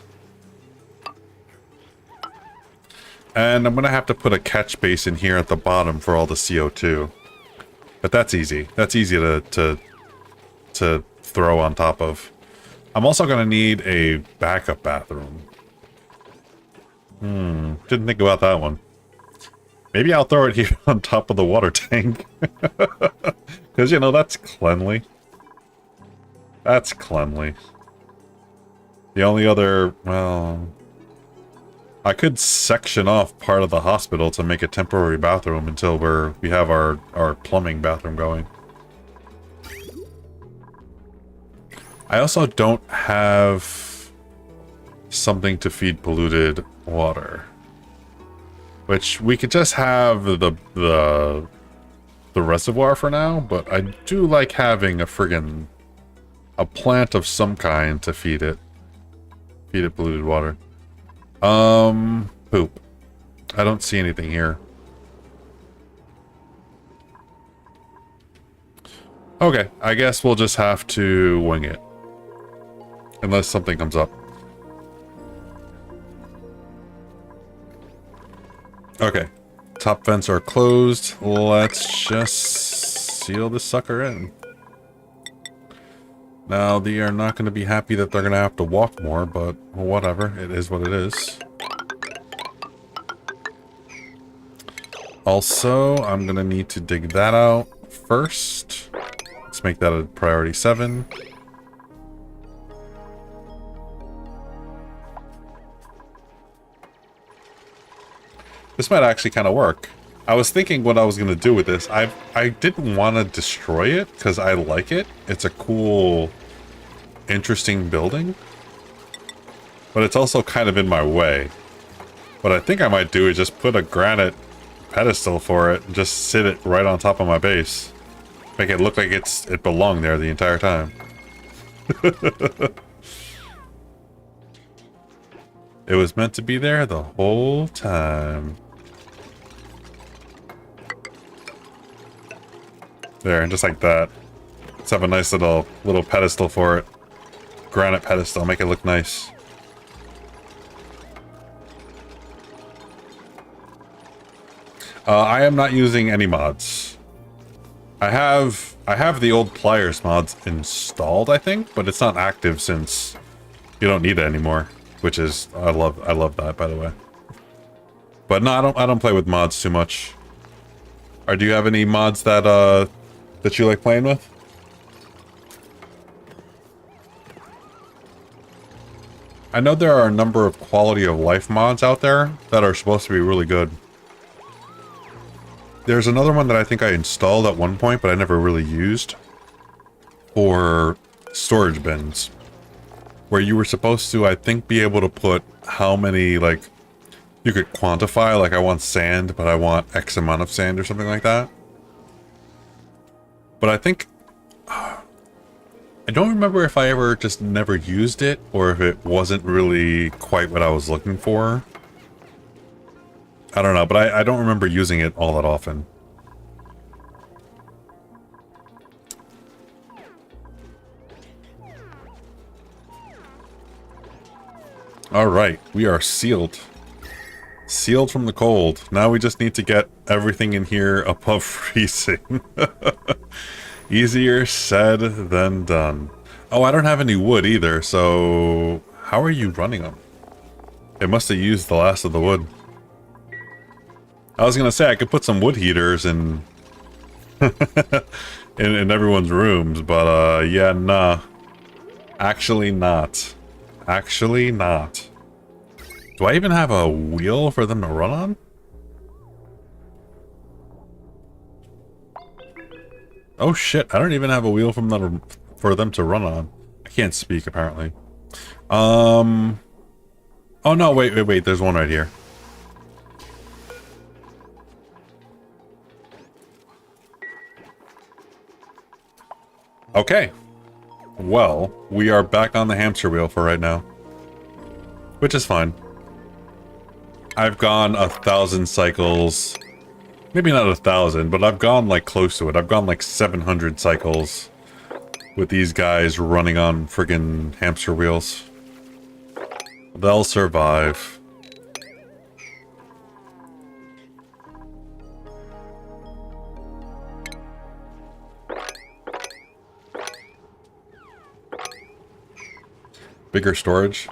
And I'm going to have to put a catch basin here at the bottom for all the CO2. But that's easy. That's easy to throw on top of. I'm also going to need a backup bathroom. Didn't think about that one. Maybe I'll throw it here on top of the water tank. Because, you know, that's cleanly. That's cleanly. The only other, well... I could section off part of the hospital to make a temporary bathroom until we have our plumbing bathroom going. I also don't have something to feed polluted water. Which we could just have the reservoir for now, but I do like having a plant of some kind to feed it. Feed it polluted water. Poop. I don't see anything here. Okay, I guess we'll just have to wing it. Unless something comes up. Okay. Top vents are closed. Let's just seal this sucker in. Now, they are not going to be happy that they're going to have to walk more, but whatever. It is what it is. Also, I'm going to need to dig that out first. Let's make that a priority 7. This might actually kind of work. I was thinking what I was going to do with this. I didn't want to destroy it because I like it. It's a cool, interesting building. But it's also kind of in my way. What I think I might do is just put a granite pedestal for it and just sit it right on top of my base. Make it look like it belonged there the entire time. It was meant to be there the whole time. There, and just like that. Let's have a nice little pedestal for it. Granite pedestal, make it look nice. I am not using any mods. I have the old Pliers mods installed, I think, but it's not active since you don't need it anymore. Which is I love that, by the way. But no, I don't play with mods too much. Or do you have any mods that you like playing with? I know there are a number of quality of life mods out there that are supposed to be really good. There's another one that I think I installed at one point, but I never really used. For storage bins. Where you were supposed to, I think, be able to put how many, like, you could quantify, like I want sand, but I want X amount of sand or something like that. But I think, I don't remember if I ever just never used it, or if it wasn't really quite what I was looking for. I don't know, but I don't remember using it all that often. Alright, we are sealed. Sealed from the cold. Now we just need to get everything in here above freezing. Easier said than done. Oh, I don't have any wood either, so how are you running them? It must have used the last of the wood. I was gonna say I could put some wood heaters in in everyone's rooms, but yeah, nah. Actually not. Actually not. Do I even have a wheel for them to run on? Oh shit, I don't even have a wheel for them to run on. I can't speak apparently. Oh no, wait, there's one right here. Okay. Well, we are back on the hamster wheel for right now. Which is fine. I've gone 1,000 cycles. Maybe not 1,000, but I've gone like close to it. I've gone like 700 cycles with these guys running on friggin' hamster wheels. They'll survive. Bigger storage.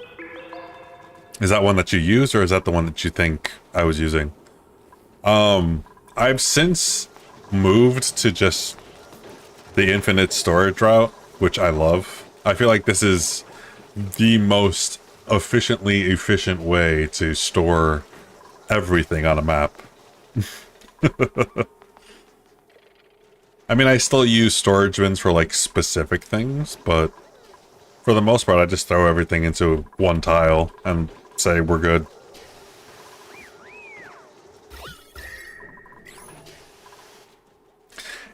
Is that one that you use, or is that the one that you think I was using? I've since moved to just the infinite storage route, which I love. I feel like this is the most efficient way to store everything on a map. I mean, I still use storage bins for like specific things, but for the most part, I just throw everything into one tile and say we're good.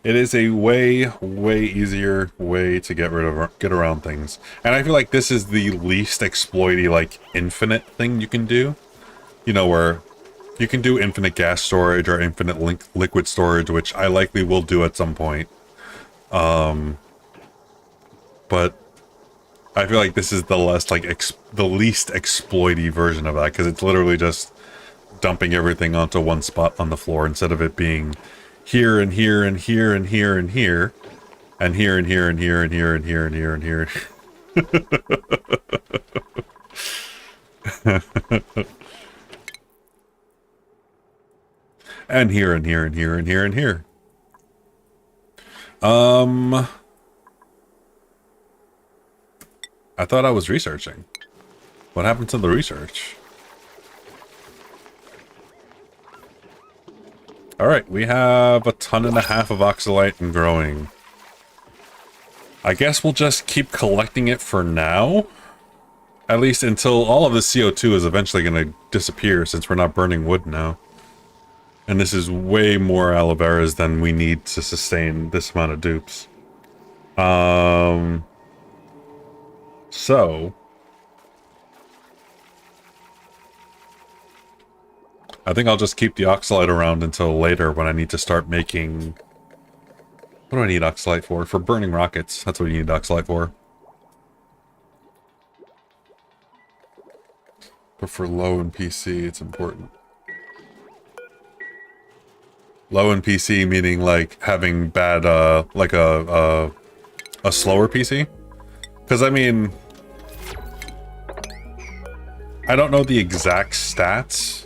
It is a way easier way to get around things. And I feel like this is the least exploity, like, infinite thing you can do. You know, where you can do infinite gas storage or infinite liquid storage, which I likely will do at some point. But I feel like this is the less, like, the least exploity version of that, because it's literally just dumping everything onto one spot on the floor instead of it being here and here and here and here and here and here and here and here and here and here and here and here. And here and here and here and here and here. I thought I was researching. What happened to the research? Alright, we have 1.5 tons of oxalite and growing. I guess we'll just keep collecting it for now. At least until all of the CO2 is eventually going to disappear, since we're not burning wood now. And this is way more aloe veras than we need to sustain this amount of dupes. So I think I'll just keep the oxalite around until later when I need to start making... What do I need oxalite for? For burning rockets. That's what you need oxalite for. But for low in PC, it's important. Low in PC meaning like having bad, like a slower PC? Because I mean... I don't know the exact stats.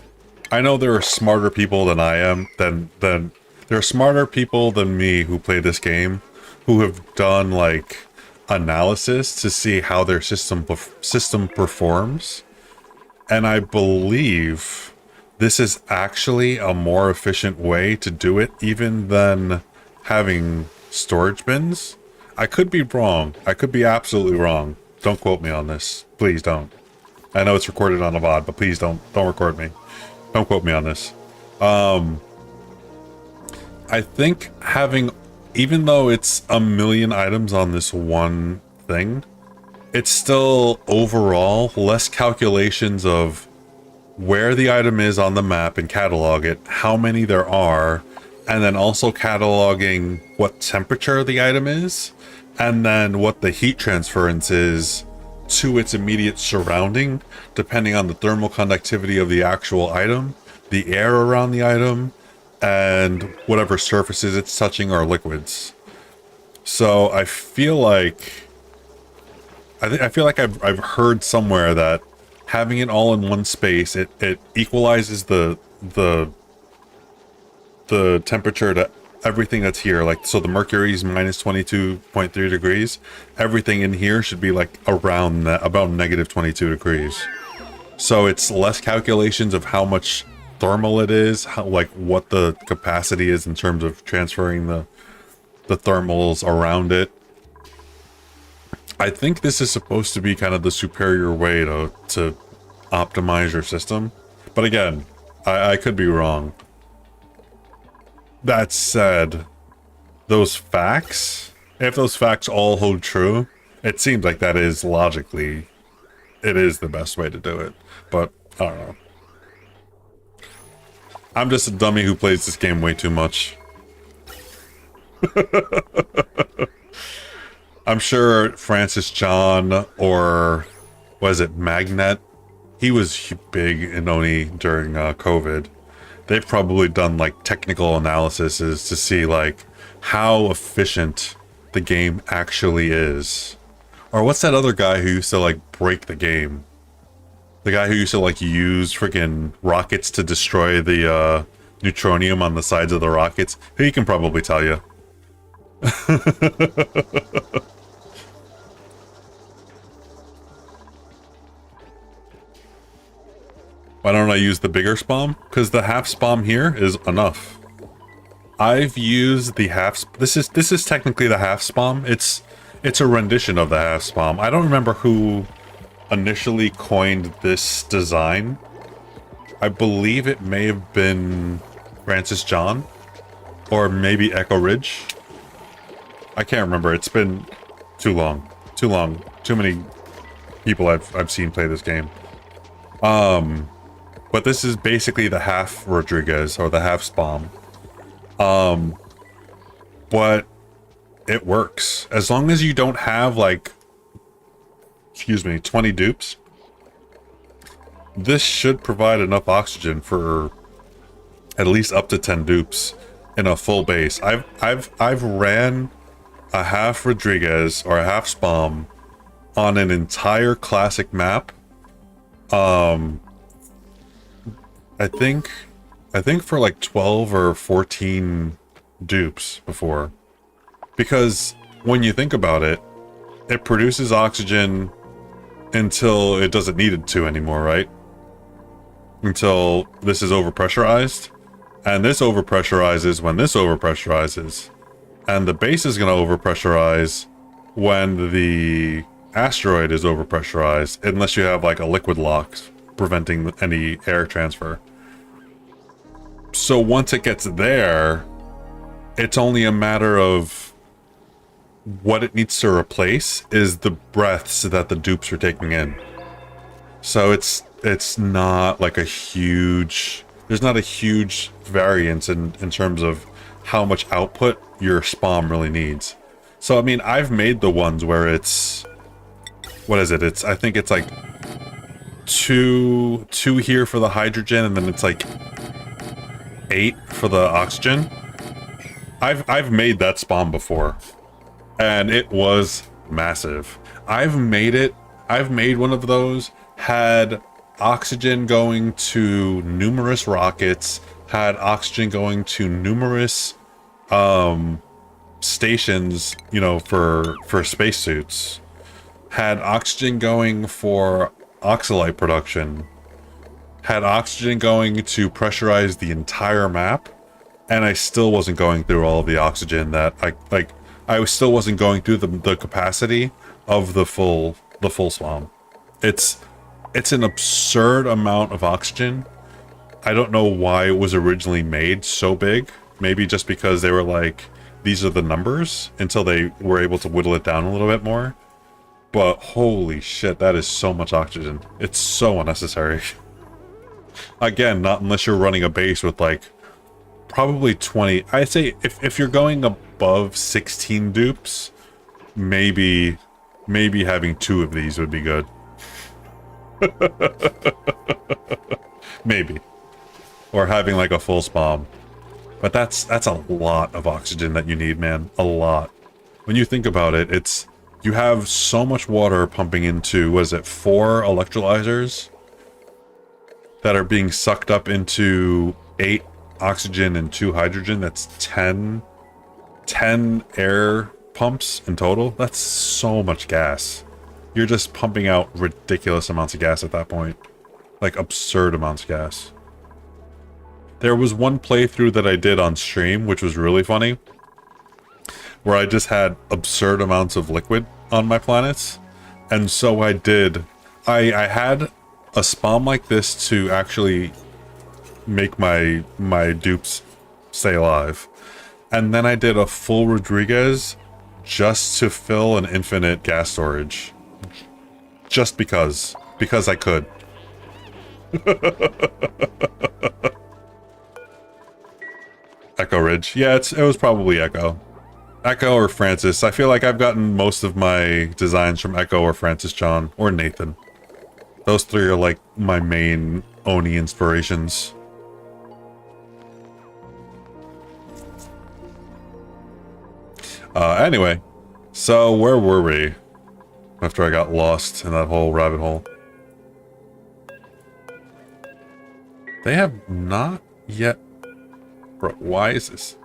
I know there are smarter people than I am, there are smarter people than me who play this game, who have done, like, analysis to see how their system performs. And I believe this is actually a more efficient way to do it, even than having storage bins. I could be wrong. I could be absolutely wrong. Don't quote me on this. Please don't. I know it's recorded on a VOD, but please don't record me. Don't quote me on this. I think having, even though it's 1 million items on this one thing, it's still overall less calculations of where the item is on the map and catalog it, how many there are, and then also cataloging what temperature the item is, and then what the heat transference is to its immediate surrounding, depending on the thermal conductivity of the actual item, the air around the item, and whatever surfaces it's touching are liquids. So I feel like I've heard somewhere that having it all in one space, it equalizes the temperature to everything that's here. Like, so the mercury's minus 22.3 degrees. Everything in here should be like around about negative 22 degrees. So it's less calculations of how much thermal it is, how, like, what the capacity is in terms of transferring the thermals around it. I think this is supposed to be kind of the superior way to optimize your system. But again, I could be wrong. That said, those facts, if those facts all hold true, it seems like that is logically, it is the best way to do it. But, I don't know. I'm just a dummy who plays this game way too much. I'm sure Francis John, or was it Magnet? He was big in ONI during COVID. They've probably done like technical analyses to see like how efficient the game actually is. Or what's that other guy who used to like break the game? The guy who used to like use freaking rockets to destroy the neutronium on the sides of the rockets. He can probably tell you. Why don't I use the bigger spam? Because the half spam here is enough. I've used the half. This is technically the half spam. It's a rendition of the half spam. I don't remember who initially coined this design. I believe it may have been Francis John, or maybe Echo Ridge. I can't remember. It's been too long. Too long. Too many people I've seen play this game. But this is basically the half Rodriguez, or the half Spam. But it works. As long as you don't have, like, excuse me, 20 dupes, this should provide enough oxygen for at least up to 10 dupes in a full base. I've ran a half Rodriguez or a half Spam on an entire classic map. I think for like 12 or 14 dupes before. Because when you think about it, it produces oxygen until it doesn't need it to anymore, right? Until this is overpressurized. And this overpressurizes when this overpressurizes. And the base is going to overpressurize when the asteroid is overpressurized, unless you have like a liquid lock preventing any air transfer. So once it gets there, it's only a matter of what it needs to replace is the breaths that the dupes are taking in. So it's not like a huge... There's not a huge variance in terms of how much output your Spam really needs. So, I mean, I've made the ones where it's... What is it? I think it's like two here for the hydrogen, and then it's like 8 for the oxygen. I've made that Spam before, and it was massive. I've made one of those, had oxygen going to numerous rockets, had oxygen going to numerous stations, you know, for spacesuits, had oxygen going for oxalite production, had oxygen going to pressurize the entire map, and I still wasn't going through all of the oxygen that I still wasn't going through the capacity of the full Spam. It's an absurd amount of oxygen. I don't know why it was originally made so big. Maybe just because they were like, these are the numbers, until they were able to whittle it down a little bit more. But holy shit, that is so much oxygen. It's so unnecessary. Again, not unless you're running a base with like probably 20. I'd say if you're going above 16 dupes, maybe having 2 of these would be good. Maybe. Or having like a full Spam. But that's a lot of oxygen that you need, man. A lot. When you think about it, you have so much water pumping into, what is it, 4 electrolyzers that are being sucked up into 8 oxygen and 2 hydrogen. That's 10 air pumps in total. That's so much gas. You're just pumping out ridiculous amounts of gas at that point. Like absurd amounts of gas. There was one playthrough that I did on stream, which was really funny, where I just had absurd amounts of liquid on my planets. And so I had a Spam like this to actually make my dupes stay alive. And then I did a full Rodriguez just to fill an infinite gas storage. Just because I could. Echo Ridge. Yeah, it was probably Echo. Echo or Francis. I feel like I've gotten most of my designs from Echo or Francis John or Nathan. Those 3 are like my main Oni inspirations. Anyway, so where were we after I got lost in that whole rabbit hole? They have not yet... Bro, why is this?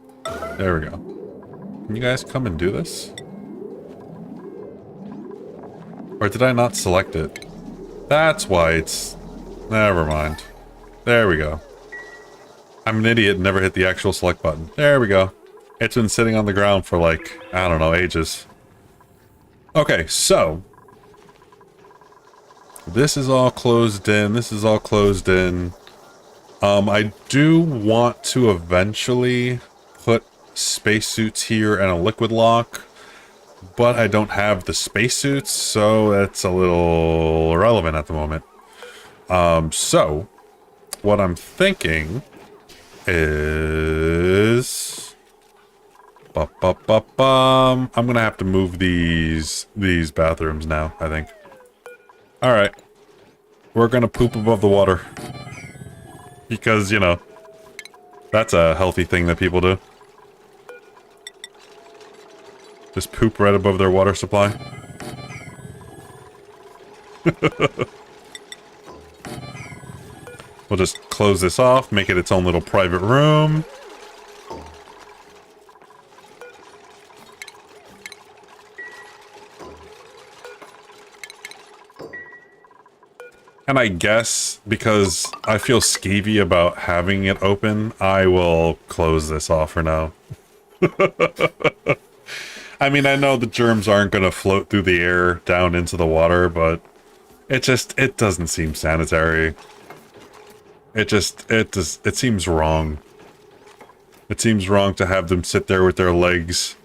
There we go. Can you guys come and do this? Or did I not select it? That's why it's... Never mind. There we go. I'm an idiot and never hit the actual select button. There we go. It's been sitting on the ground for like, I don't know, ages. Okay, so... This is all closed in. This is all closed in. I do want to eventually put spacesuits here and a liquid lock. but I don't have the spacesuits, so that's a little irrelevant at the moment. So what I'm thinking is, I'm gonna have to move these bathrooms now, I think. All right, we're gonna poop above the water because, you know, that's a healthy thing that people do. Just poop right above their water supply. We'll just close this off, make it its own little private room. And I guess, because I feel skeevy about having it open, I will close this off for now. I mean, I know the germs aren't going to float through the air down into the water, but it doesn't seem sanitary. It seems wrong. It seems wrong to have them sit there with their legs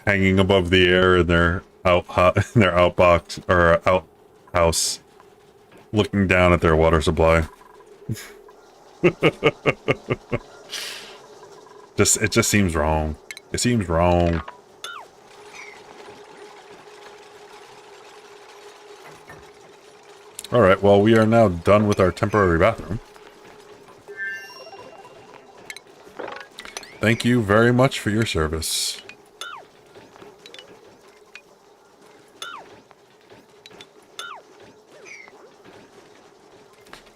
hanging above the air in their outbox or outhouse, looking down at their water supply. It just seems wrong. It seems wrong. Alright, well, we are now done with our temporary bathroom. Thank you very much for your service.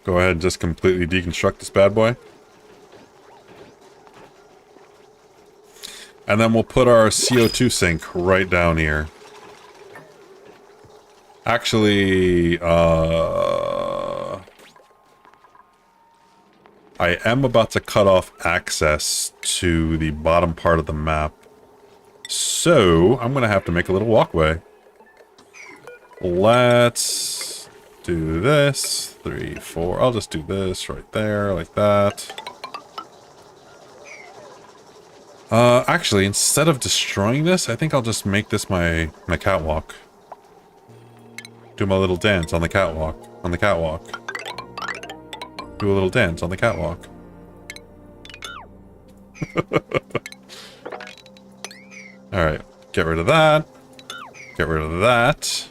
Go ahead and just completely deconstruct this bad boy. And then we'll put our CO2 sink right down here. Actually, I am about to cut off access to the bottom part of the map. So, I'm going to have to make a little walkway. Let's do this. 3, 4. I'll just do this right there, like that. Actually, instead of destroying this, I think I'll just make this my catwalk. Do my little dance on the catwalk. On the catwalk. Do a little dance on the catwalk. Alright, get rid of that. Get rid of that.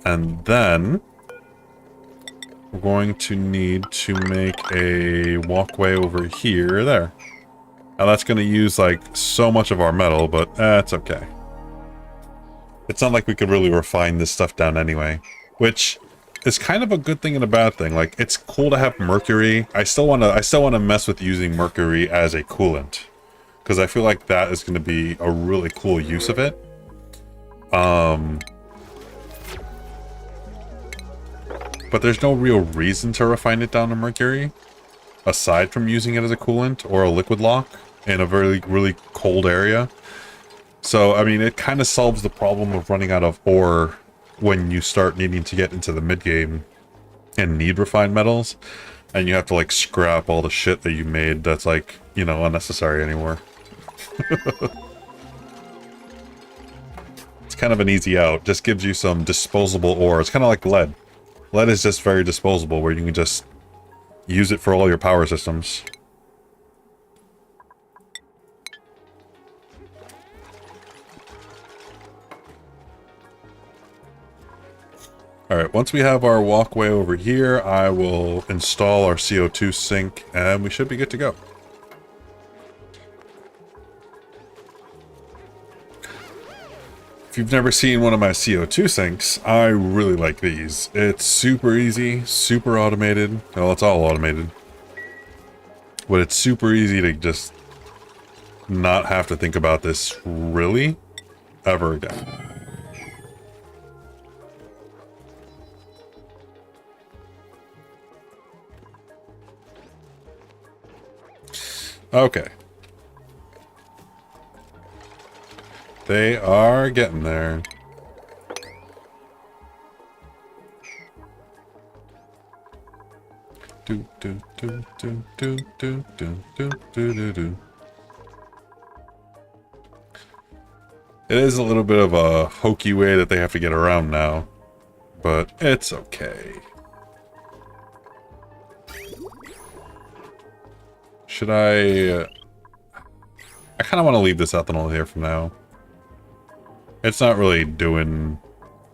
And then we're going to need to make a walkway over here, there. Now that's going to use like so much of our metal, but that's okay. It's not like we could really refine this stuff down anyway, which is kind of a good thing and a bad thing. Like, it's cool to have mercury. I still want to mess with using mercury as a coolant, because I feel like that is going to be a really cool use of it. But there's no real reason to refine it down to mercury, aside from using it as a coolant or a liquid lock in a really cold area. So, I mean, it kind of solves the problem of running out of ore when you start needing to get into the mid-game and need refined metals, and you have to, like, scrap all the shit that you made that's, like, you know, unnecessary anymore. It's kind of an easy out. Just gives you some disposable ore. It's kind of like lead. Lead is just very disposable, where you can just use it for all your power systems. Alright, once we have our walkway over here, I will install our CO2 sink, and we should be good to go. If you've never seen one of my CO2 sinks, I really like these. It's super easy, super automated. Well, it's all automated. But it's super easy to just not have to think about this really ever again. Okay. They are getting there. Do do do do do do do do do do do. It is a little bit of a hokey way that they have to get around now, but it's okay. Should I kind of want to leave this ethanol here for now. It's not really doing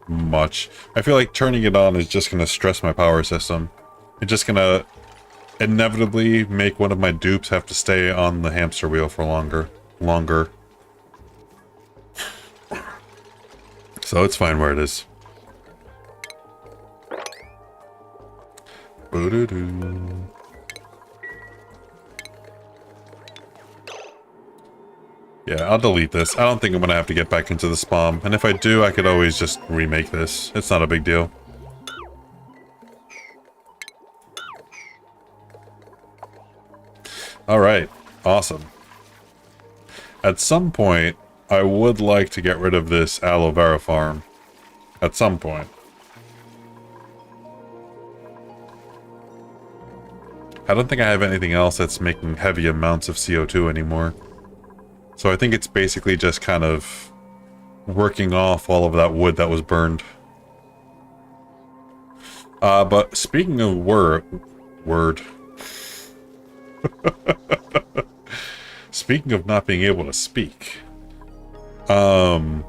much. I feel like turning it on is just going to stress my power system. It's just going to inevitably make one of my dupes have to stay on the hamster wheel for longer. So it's fine where it is. Boo-doo-doo. Yeah, I'll delete this. I don't think I'm gonna have to get back into the spawn. And if I do, I could always just remake this. It's not a big deal. Alright, awesome. At some point, I would like to get rid of this aloe vera farm. At some point. I don't think I have anything else that's making heavy amounts of CO2 anymore. So I think it's basically just kind of working off all of that wood that was burned. But speaking of word. Speaking of not being able to speak. I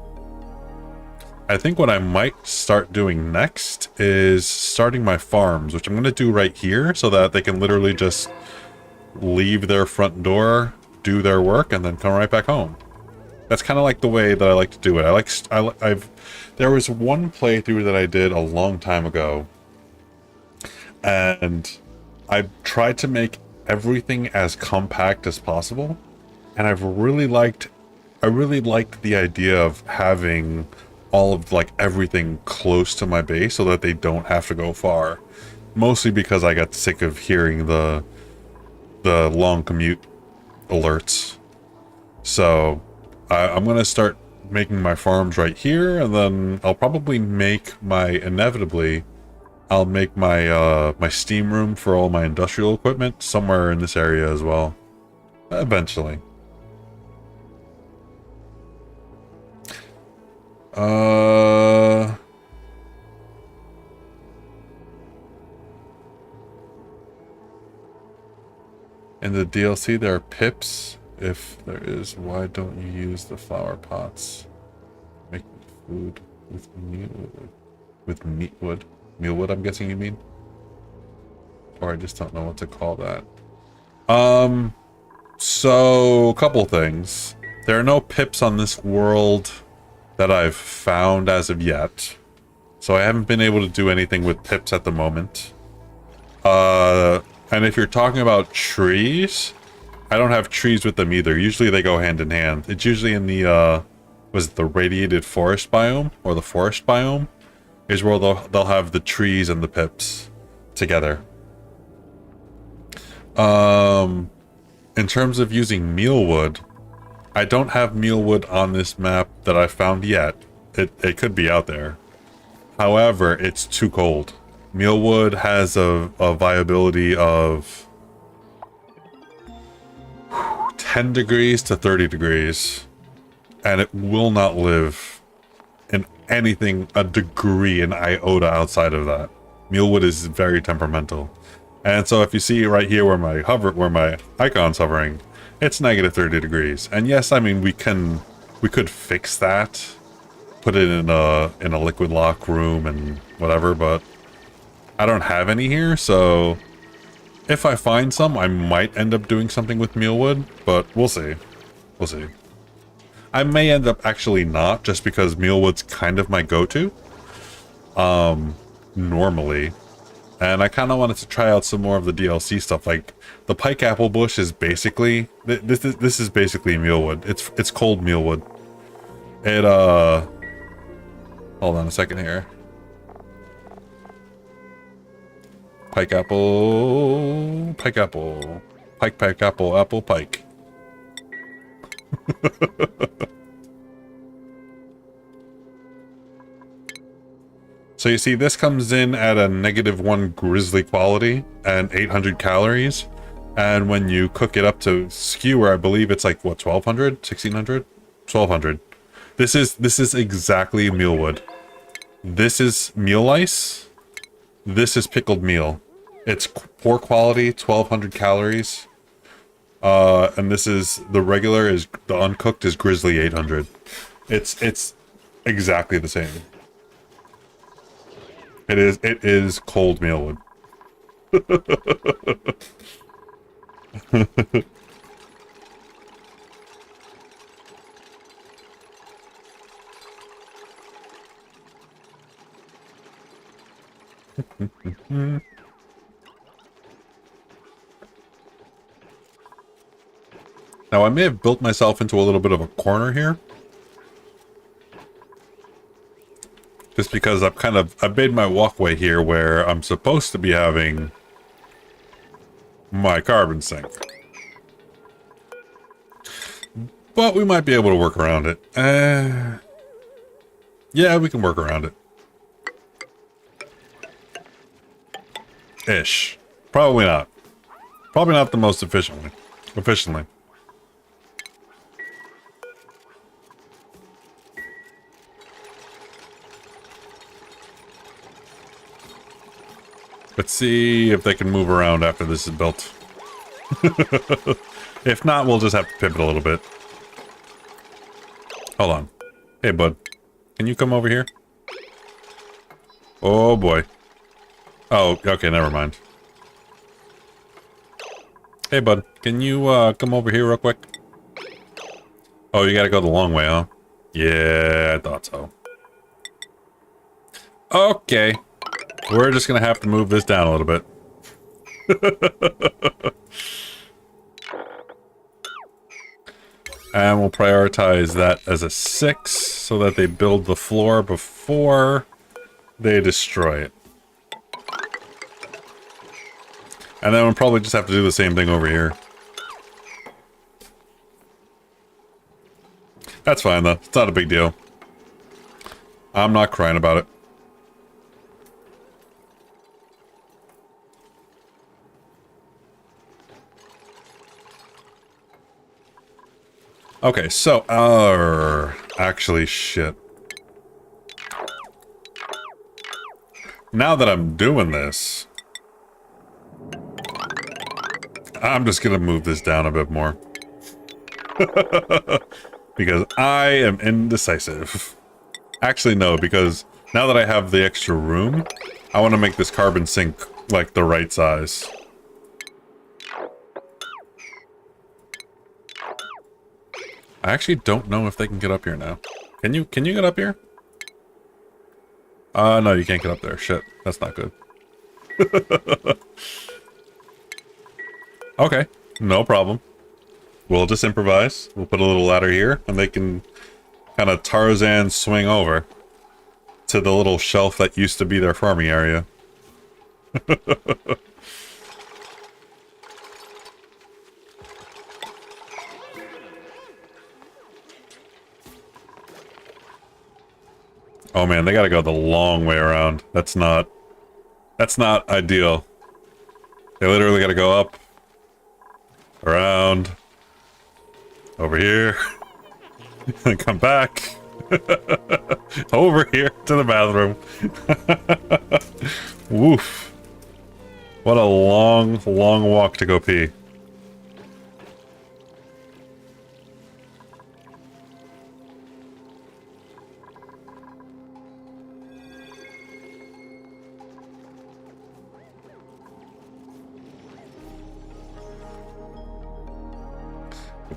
think what I might start doing next is starting my farms, which I'm going to do right here so that they can literally just leave their front door, do their work, and then come right back home. That's kind of like the way that I like to do it. There was one playthrough that I did a long time ago, and I tried to make everything as compact as possible, and I really liked the idea of having all of like everything close to my base so that they don't have to go far. Mostly because I got sick of hearing the long commute alerts. So I'm gonna start making my farms right here, and then I'll probably make I'll make my my steam room for all my industrial equipment somewhere in this area as well. Eventually. In the DLC there are pips. If there is, why don't you use the flower pots? Make food with meatwood. Mealwood, I'm guessing you mean? Or I just don't know what to call that. So a couple things. There are no pips on this world that I've found as of yet. So I haven't been able to do anything with pips at the moment. And if you're talking about trees, I don't have trees with them either. Usually they go hand in hand. It's usually in the, was it the radiated forest biome? Or the forest biome? Is where they'll have the trees and the pips together. In terms of using mealwood, I don't have mealwood on this map that I found yet. It could be out there. However, it's too cold. Mealwood has a viability of 10 degrees to 30 degrees. And it will not live in anything a degree in iota outside of that. Mealwood is very temperamental. And so if you see right here where my icon's hovering, it's negative 30 degrees. And yes, I mean we could fix that, put it in a liquid lock room and whatever, but I don't have any here, so if I find some, I might end up doing something with mealwood, but we'll see. We'll see. I may end up actually not, just because mealwood's kind of my go-to. Normally. And I kind of wanted to try out some more of the DLC stuff. Like, the pike apple bush is basically... This is basically mealwood. It's cold mealwood. It, hold on a second here. Pike apple... Pike apple... Pike apple, apple pike. So you see, this comes in at a -1 grizzly quality and 800 calories. And when you cook it up to skewer, I believe it's like, what, 1200? 1600? 1200. This is exactly mealwood. This is meal ice. This is pickled meal. It's poor quality, 1,200 calories. And this is the regular is the uncooked is grizzly 800. It's exactly the same. It is cold mealwood. Now, I may have built myself into a little bit of a corner here. Just because I've made my walkway here where I'm supposed to be having my carbon sink. But we might be able to work around it. Yeah, we can work around it. Ish. Probably not. Probably not the most efficiently. Let's see if they can move around after this is built. If not, we'll just have to pivot a little bit. Hold on. Hey, bud. Can you come over here? Oh, boy. Oh, okay, never mind. Hey, bud. Can you, come over here real quick? Oh, you gotta go the long way, huh? Yeah, I thought so. Okay. We're just gonna have to move this down a little bit. And we'll prioritize that as a 6 so that they build the floor before they destroy it. And then we'll probably just have to do the same thing over here. That's fine though. It's not a big deal. I'm not crying about it. Okay, so, actually, shit. Now that I'm doing this, I'm just gonna move this down a bit more. Because I am indecisive. Actually, no, because now that I have the extra room, I want to make this carbon sink, like, the right size. I actually don't know if they can get up here now. Can you get up here? No, you can't get up there. Shit, that's not good. Okay, no problem. We'll just improvise. We'll put a little ladder here, and they can kind of Tarzan swing over to the little shelf that used to be their farming area. Oh man, they gotta go the long way around. That's not ideal. They literally gotta go up, around, over here, and come back, over here to the bathroom. Woof. What a long, long walk to go pee.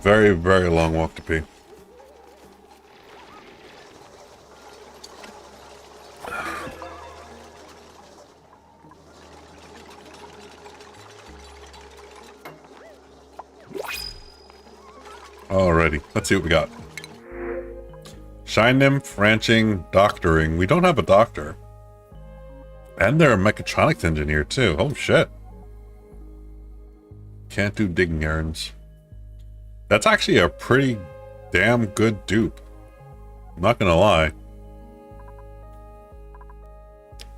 Very, very long walk to pee. Alrighty, let's see what we got. Shine nymph, ranching, doctoring. We don't have a doctor. And they're a mechatronics engineer too. Oh shit. Can't do digging errands. That's actually a pretty damn good dupe. I'm not gonna lie.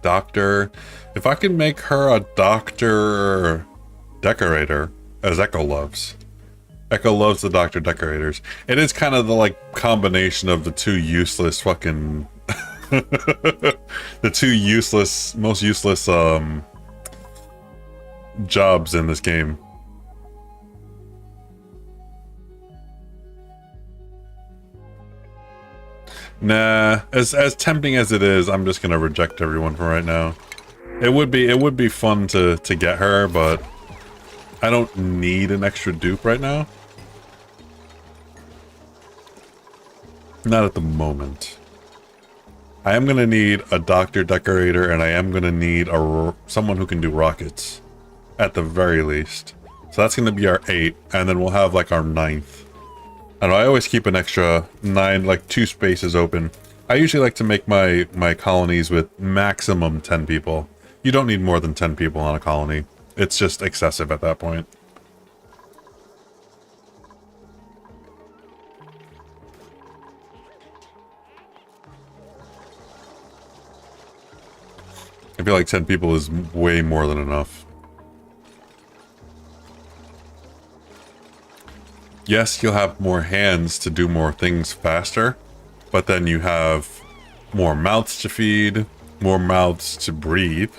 Doctor. If I can make her a doctor decorator, as Echo loves, Echo loves the Dr. Decorators. It is kind of the, like, combination of the two useless fucking... the two useless, most useless, jobs in this game. Nah, as tempting as it is, I'm just gonna reject everyone for right now. It would be fun to get her, but I don't need an extra dupe right now. Not at the moment. I am gonna need a Doctor Decorator, and I am gonna need someone who can do rockets, at the very least. So that's gonna be our 8, and then we'll have like our 9th. I don't know, I always keep an extra 9, like 2 spaces open. I usually like to make my colonies with maximum 10 people. You don't need more than 10 people on a colony. It's just excessive at that point. I feel like 10 people is way more than enough. Yes, you'll have more hands to do more things faster, but then you have more mouths to feed, more mouths to breathe,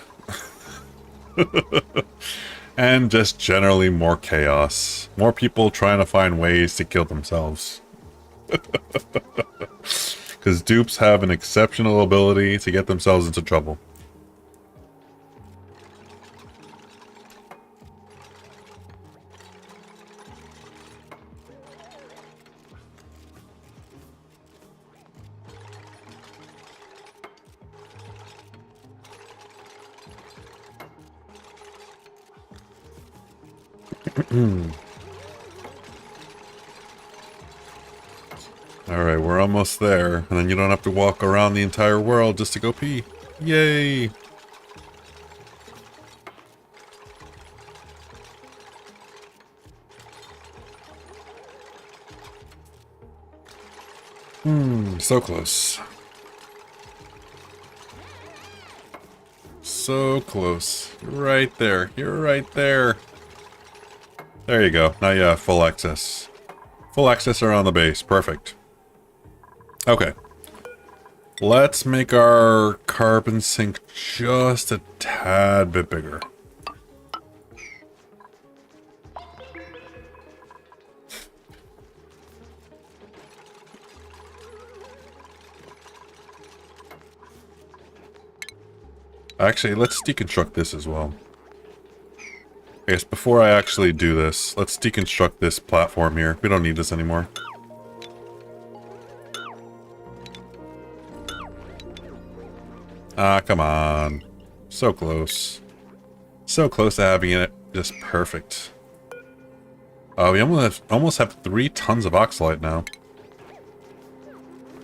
and just generally more chaos. More people trying to find ways to kill themselves. Because dupes have an exceptional ability to get themselves into trouble. Alright, we're almost there, and then you don't have to walk around the entire world just to go pee. Yay! So close. So close. You're right there. You're right there. There you go. Now you have full access. Full access around the base. Perfect. Okay. Let's make our carbon sink just a tad bit bigger. Actually, let's deconstruct this as well. I guess before I actually do this, let's deconstruct this platform here. We don't need this anymore. Ah, come on. So close. So close to having it just perfect. We almost have 3 tons of oxalite now.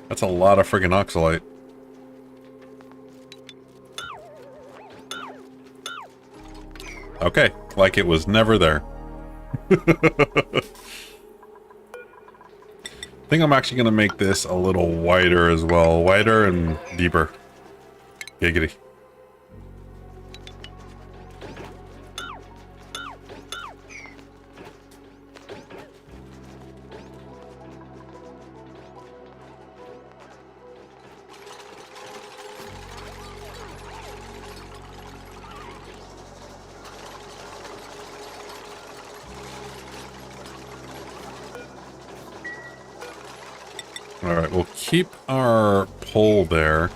That's a lot of friggin' oxalite. Okay, like it was never there. I think I'm actually going to make this a little wider as well. Wider and deeper. Giggity. Alright, we'll keep our pole there.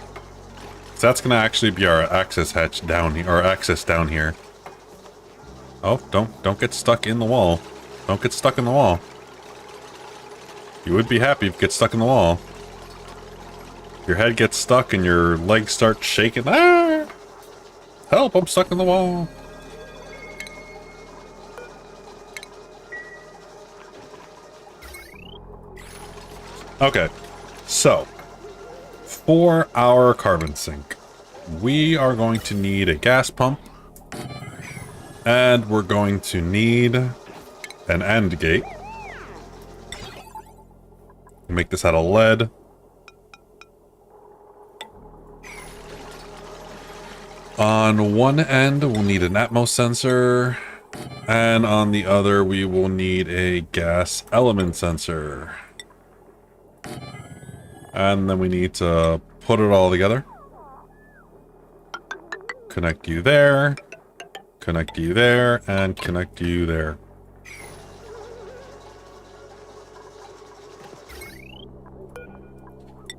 So that's gonna actually be our access hatch down here, or access down here. Oh, don't get stuck in the wall. Don't get stuck in the wall. You would be happy if you get stuck in the wall. Your head gets stuck and your legs start shaking. Ah! Help, I'm stuck in the wall. Okay, so for our carbon sink, we are going to need a gas pump, and we're going to need an end gate. Make this out of lead. On one end, we'll need an Atmos sensor. And on the other, we will need a gas element sensor. And then we need to put it all together. Connect you there. Connect you there. And connect you there.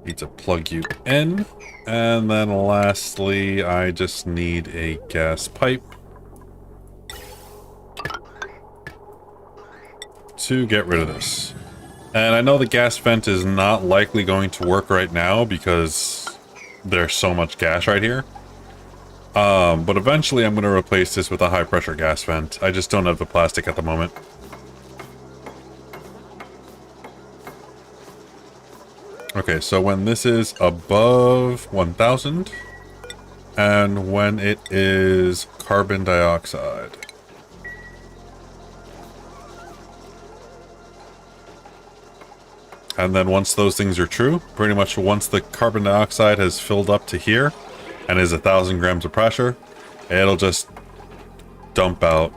Need to plug you in. And then lastly, I just need a gas pipe to get rid of this. And I know the gas vent is not likely going to work right now because there's so much gas right here. But eventually I'm going to replace this with a high pressure gas vent. I just don't have the plastic at the moment. Okay, so when this is above 1000 and when it is carbon dioxide. And then once those things are true, pretty much once the carbon dioxide has filled up to here and is 1000 grams of pressure, it'll just dump out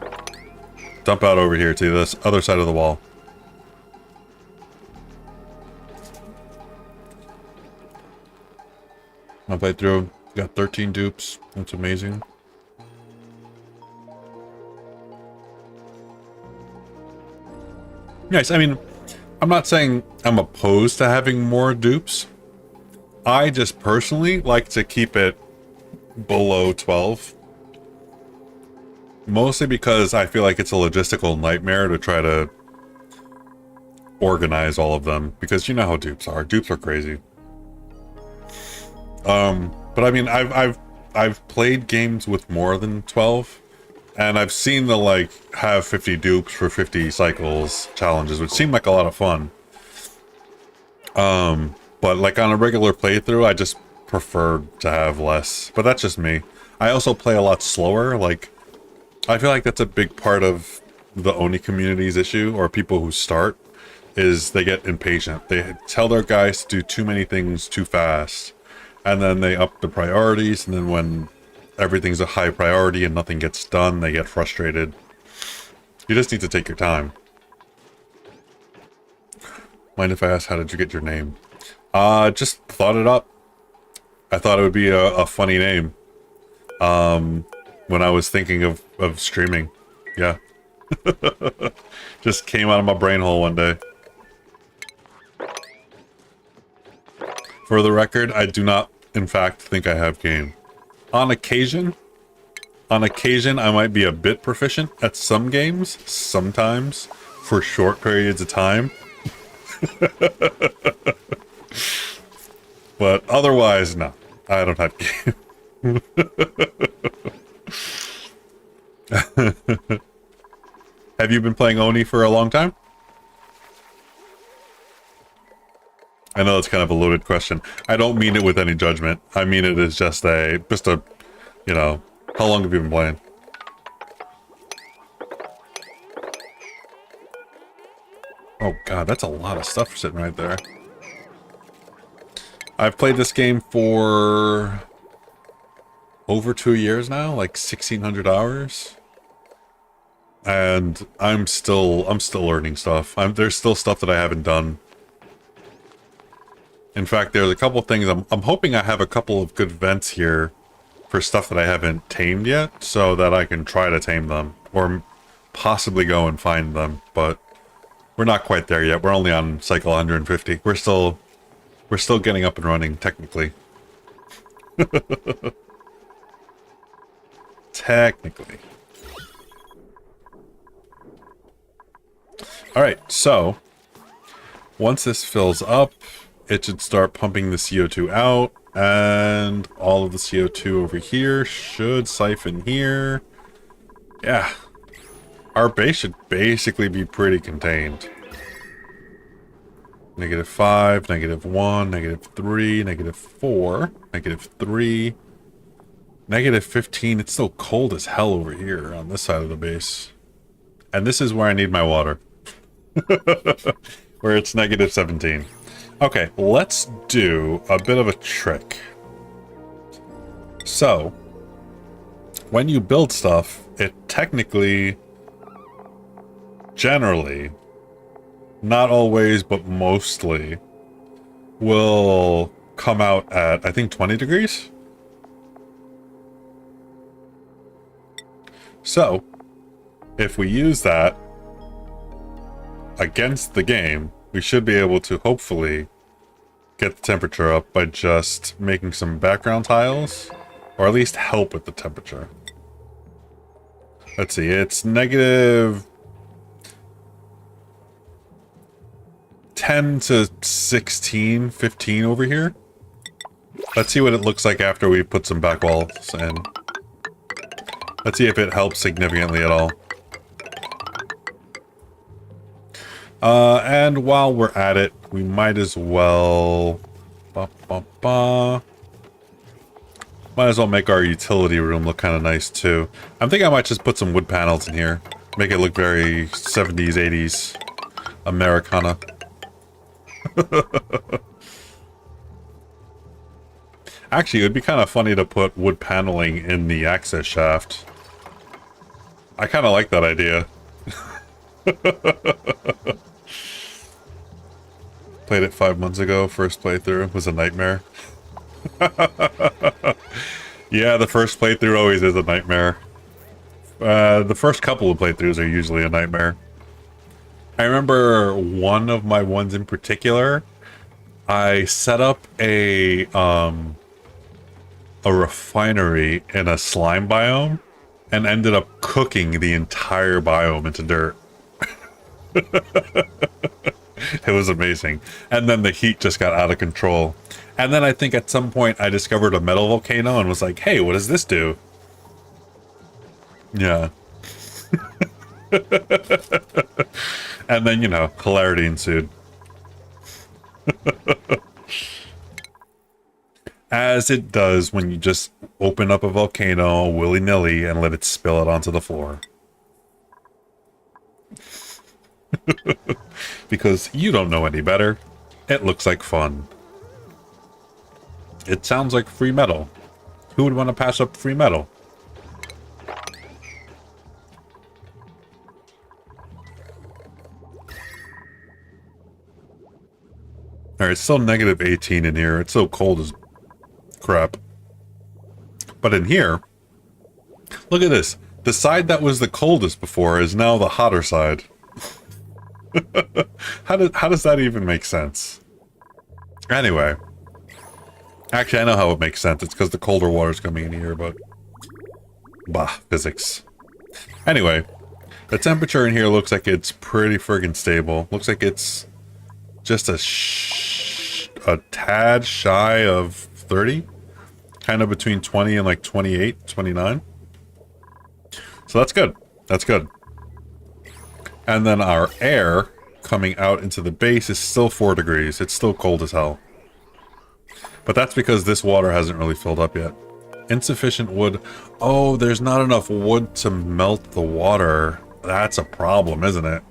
over here to this other side of the wall. I played through, got 13 dupes. That's amazing. Nice. I mean, I'm not saying I'm opposed to having more dupes. I just personally like to keep it below 12. Mostly because I feel like it's a logistical nightmare to try to organize all of them. Because you know how dupes are. Dupes are crazy. But I mean, I've played games with more than 12. And I've seen the, like, have 50 dupes for 50 cycles challenges, which seemed like a lot of fun. But, like, on a regular playthrough, I just prefer to have less. But that's just me. I also play a lot slower. Like, I feel like that's a big part of the ONI community's issue, or people who start, is they get impatient. They tell their guys to do too many things too fast. And then they up the priorities, and then when everything's a high priority and nothing gets done, they get frustrated. You just need to take your time. Mind if I ask, how did you get your name? Just thought it up. I thought it would be a funny name. When I was thinking of streaming. Yeah. Just came out of my brain hole one day. For the record, I do not, in fact, think I have game. On occasion, I might be a bit proficient at some games, sometimes, for short periods of time. But otherwise, no, I don't have game. Have you been playing ONI for a long time? I know it's kind of a loaded question. I don't mean it with any judgment. I mean it as just a, you know, how long have you been playing? Oh god, that's a lot of stuff sitting right there. I've played this game for over 2 years now, like 1600 hours. And I'm still learning stuff. There's still stuff that I haven't done. In fact, there's a couple things. I'm hoping I have a couple of good vents here for stuff that I haven't tamed yet, so that I can try to tame them, or possibly go and find them. But we're not quite there yet. We're only on cycle 150. We're still getting up and running, technically. Technically. Alright, so once this fills up, it should start pumping the CO2 out, and all of the CO2 over here should siphon here. Yeah. Our base should basically be pretty contained. -5, -1, -3, -4, -3, -15. It's still cold as hell over here on this side of the base. And this is where I need my water. Where it's -17. Okay, let's do a bit of a trick. So, when you build stuff, it technically generally, not always, but mostly, will come out at, I think, 20 degrees? So, if we use that against the game, we should be able to hopefully get the temperature up by just making some background tiles, or at least help with the temperature. Let's see, it's negative 10 to 16, 15 over here. Let's see what it looks like after we put some back walls in. Let's see if it helps significantly at all. And while we're at it, we might as well... Might as well make our utility room look kind of nice, too. I'm thinking I might just put some wood panels in here. Make it look very 70s, 80s Americana. Actually, it would be kind of funny to put wood paneling in the access shaft. I kind of like that idea. Played it 5 months ago. First playthrough was a nightmare. Yeah, the first playthrough always is a nightmare. The first couple of playthroughs are usually a nightmare. I remember one of my ones in particular. I set up a refinery in a slime biome and ended up cooking the entire biome into dirt. It was amazing. And then the heat just got out of control. And then I think at some point I discovered a metal volcano and was like, hey, what does this do? Yeah. And then, you know, hilarity ensued. As it does when you just open up a volcano willy-nilly and let it spill it onto the floor. Because you don't know any better. It looks like fun. It sounds like free metal. Who would want to pass up free metal? Alright, it's still negative 18 in here. It's so cold as crap. But in here, look at this. The side that was the coldest before is now the hotter side. How does that even make sense? Anyway. Actually, I know how it makes sense. It's because the colder water's coming in here, but... Bah, physics. Anyway, the temperature in here looks like it's pretty friggin' stable. Looks like it's just a tad shy of 30. Kind of between 20 and like 28, 29. So that's good. That's good. And then our air coming out into the base is still 4 degrees. It's still cold as hell. But that's because this water hasn't really filled up yet. Insufficient wood. Oh, there's not enough wood to melt the water. That's a problem, isn't it?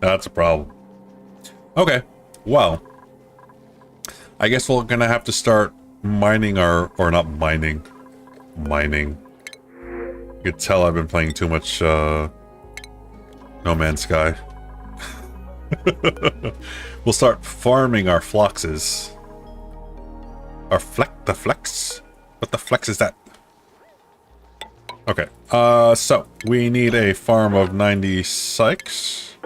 That's a problem. Okay, well, I guess we're gonna have to start mining our, or not mining, mining. You could tell I've been playing too much No Man's Sky. We'll start farming our floxes. The flex? What the flex is that? Okay, so we need a farm of 90 sykes.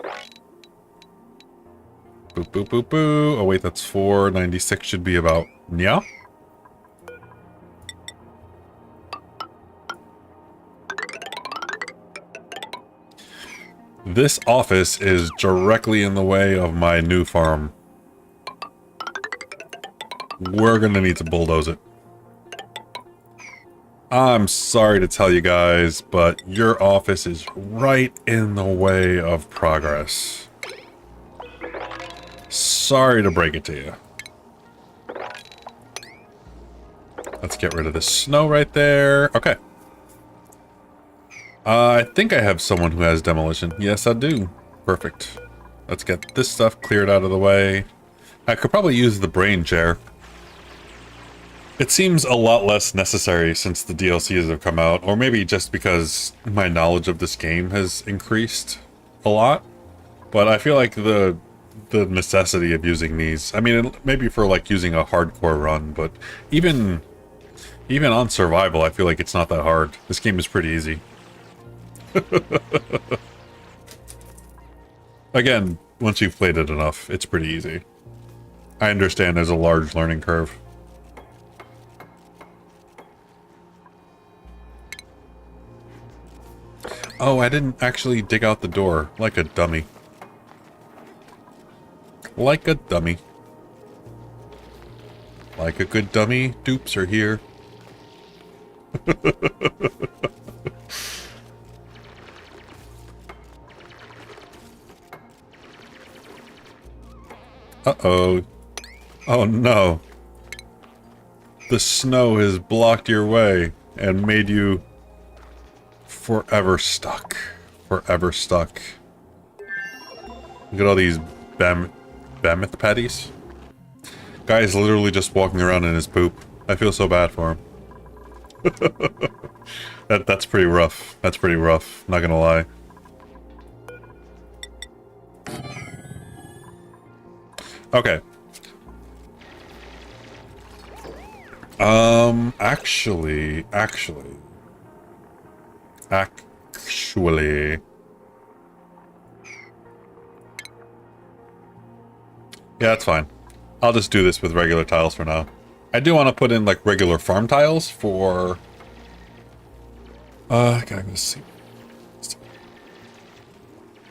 Boop, boop, boop, boo. Oh wait, that's 4. 96 should be about... Yeah? This office is directly in the way of my new farm. We're gonna need to bulldoze it. I'm sorry to tell you guys, but your office is right in the way of progress. Sorry to break it to you. Let's get rid of this snow right there. Okay. I think I have someone who has demolition. Yes, I do. Perfect. Let's get this stuff cleared out of the way. I could probably use the brain chair. It seems a lot less necessary since the DLCs have come out, or maybe just because my knowledge of this game has increased a lot. But I feel like the necessity of using these, I mean, maybe for like using a hardcore run, but even on survival, I feel like it's not that hard. This game is pretty easy. Again, once you've played it enough, it's pretty easy. I understand there's a large learning curve. Oh, I didn't actually dig out the door, like a dummy. Like a dummy. Like a good dummy, dupes are here. Uh-oh. Oh no. The snow has blocked your way and made you forever stuck. Forever stuck. Look at all these mammoth patties. Guy's literally just walking around in his poop. I feel so bad for him. That's pretty rough. That's pretty rough, not gonna lie. Okay. Actually. Yeah, that's fine. I'll just do this with regular tiles for now. I do want to put in like regular farm tiles for... gotta go see.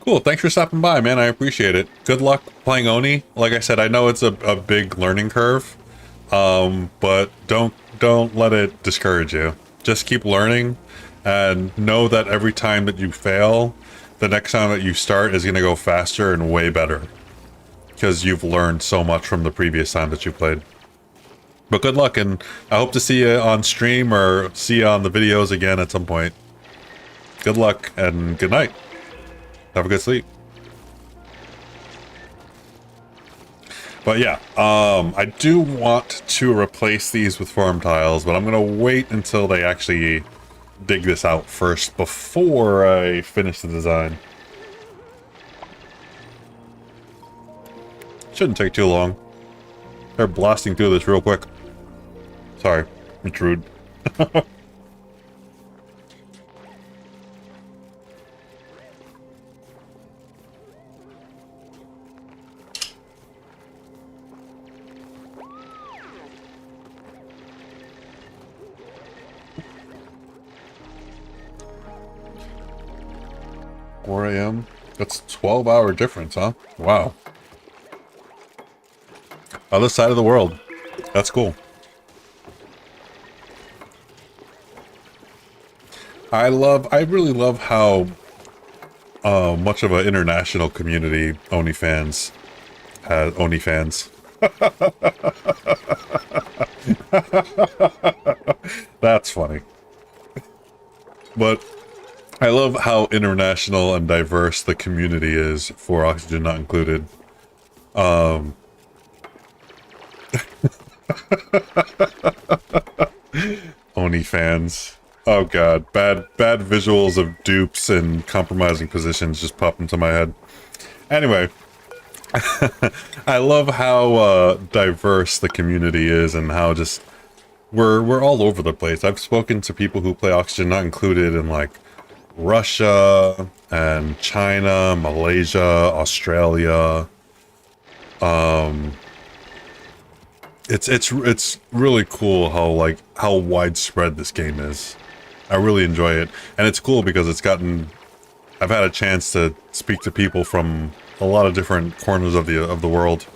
Cool, thanks for stopping by, man. I appreciate it. Good luck playing Oni. Like I said, I know it's a big learning curve, but don't let it discourage you. Just keep learning, and know that every time that you fail, the next time that you start is going to go faster and way better, because you've learned so much from the previous time that you played. But good luck, and I hope to see you on stream or see you on the videos again at some point. Good luck, and good night. Have a good sleep. But yeah, I do want to replace these with farm tiles, but I'm gonna wait until they actually dig this out first before I finish the design. Shouldn't take too long. They're blasting through this real quick. Sorry, it's rude. Four AM? That's a 12-hour difference, huh? Wow. Other side of the world. That's cool. I really love how much of an international community Oni fans has. Oni fans. That's funny. But I love how international and diverse the community is for Oxygen Not Included. Oni fans. Oh god, bad visuals of dupes and compromising positions just pop into my head. Anyway, I love how diverse the community is and how just we're all over the place. I've spoken to people who play Oxygen Not Included in like Russia and China, Malaysia, Australia. It's really cool how widespread this game is. I really enjoy it, and it's cool because I've had a chance to speak to people from a lot of different corners of the world.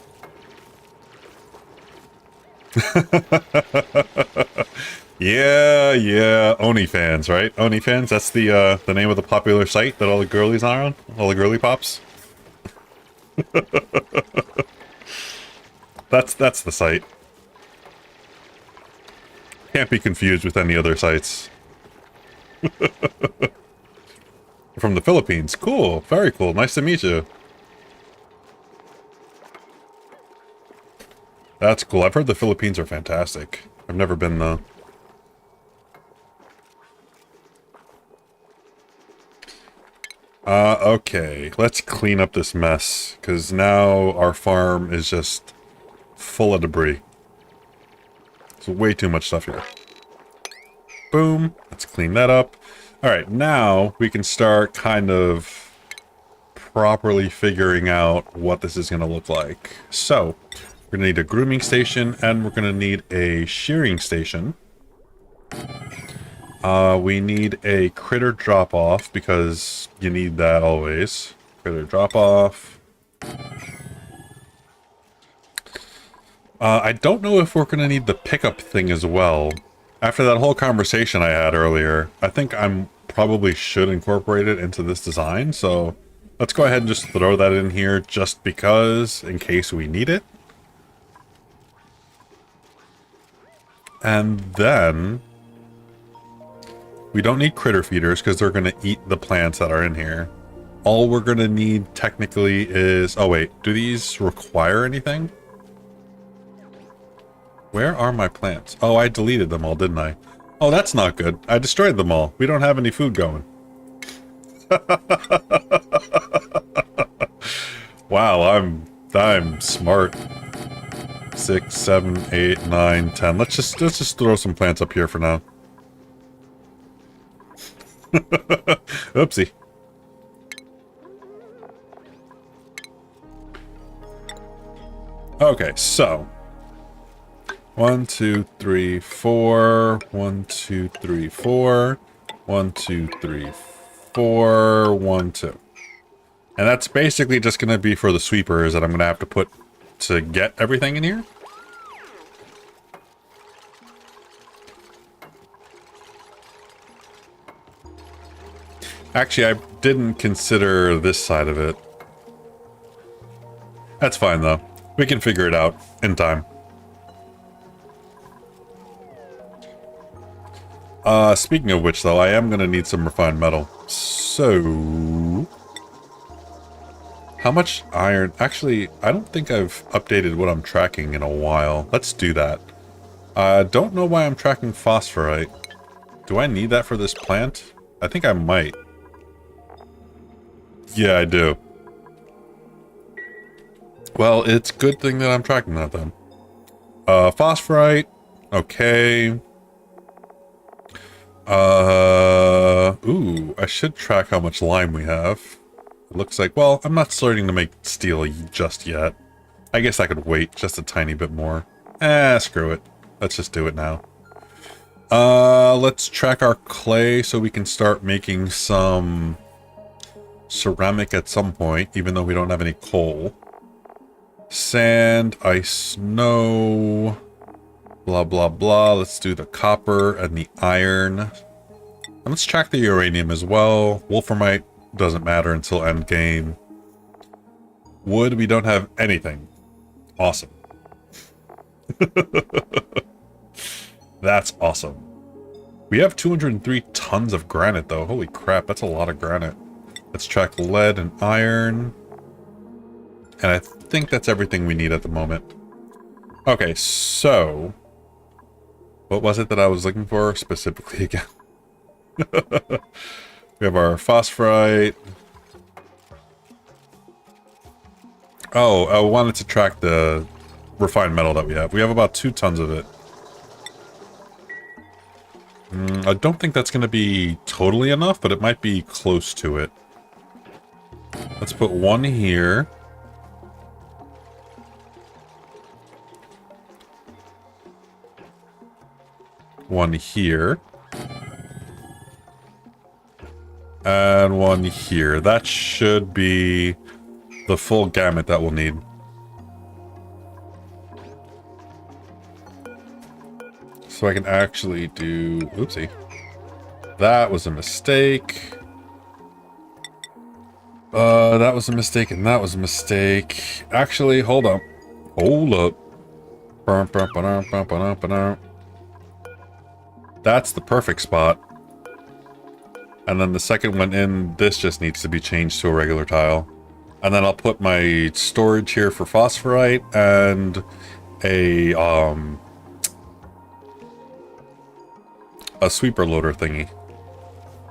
Yeah, Oni fans, right? Oni fans, that's the name of the popular site that all the girlies are on? All the girly pops? That's the site. Can't be confused with any other sites. From the Philippines. Cool, very cool. Nice to meet you. That's cool. I've heard the Philippines are fantastic. I've never been though. Okay. Let's clean up this mess, because now our farm is just full of debris. There's way too much stuff here. Boom. Let's clean that up. Alright, now we can start kind of properly figuring out what this is going to look like. So, we're going to need a grooming station, and we're going to need a shearing station. We need a critter drop-off, because you need that always. Critter drop-off. I don't know if we're going to need the pickup thing as well. After that whole conversation I had earlier, I think I'm probably should incorporate it into this design, so let's go ahead and just throw that in here just because, in case we need it. And then we don't need critter feeders because they're going to eat the plants that are in here. All we're going to need technically is... Oh wait, do these require anything? Where are my plants? Oh, I deleted them all, didn't I? Oh, that's not good. I destroyed them all. We don't have any food going. Wow, I'm smart. 6, 7, 8, 9, 10. Let's just throw some plants up here for now. Oopsie. Okay, so 1, 2, 3, 4. 1, 2, 3, 4. 1, 2, 3, 4. 1, 2. And that's basically just going to be for the sweepers that I'm going to have to put to get everything in here. Actually, I didn't consider this side of it. That's fine, though. We can figure it out in time. Speaking of which, though, I am going to need some refined metal. So... how much iron? Actually, I don't think I've updated what I'm tracking in a while. Let's do that. I don't know why I'm tracking phosphorite. Do I need that for this plant? I think I might. Yeah, I do. Well, it's a good thing that I'm tracking that then. Phosphorite. Okay. Ooh, I should track how much lime we have. It looks like, well, I'm not starting to make steel just yet. I guess I could wait just a tiny bit more. Screw it. Let's just do it now. Let's track our clay so we can start making some ceramic at some point, even though we don't have any coal. Sand, ice, snow, blah, blah, blah. Let's do the copper and the iron. And let's track the uranium as well. Wolframite doesn't matter until end game. Wood, we don't have anything. Awesome. That's awesome. We have 203 tons of granite, though. Holy crap, that's a lot of granite. Let's track lead and iron. And I think that's everything we need at the moment. Okay, so... what was it that I was looking for specifically again? We have our phosphorite. Oh, I wanted to track the refined metal that we have. We have about 2 tons of it. I don't think that's going to be totally enough, but it might be close to it. Let's put 1 here. One here. And 1 here. That should be the full gamut that we'll need. So I can actually do... oopsie. That was a mistake. That was a mistake, and that was a mistake. Actually, hold up. Hold up. That's the perfect spot. And then the second one in, this just needs to be changed to a regular tile. And then I'll put my storage here for phosphorite, and a sweeper loader thingy.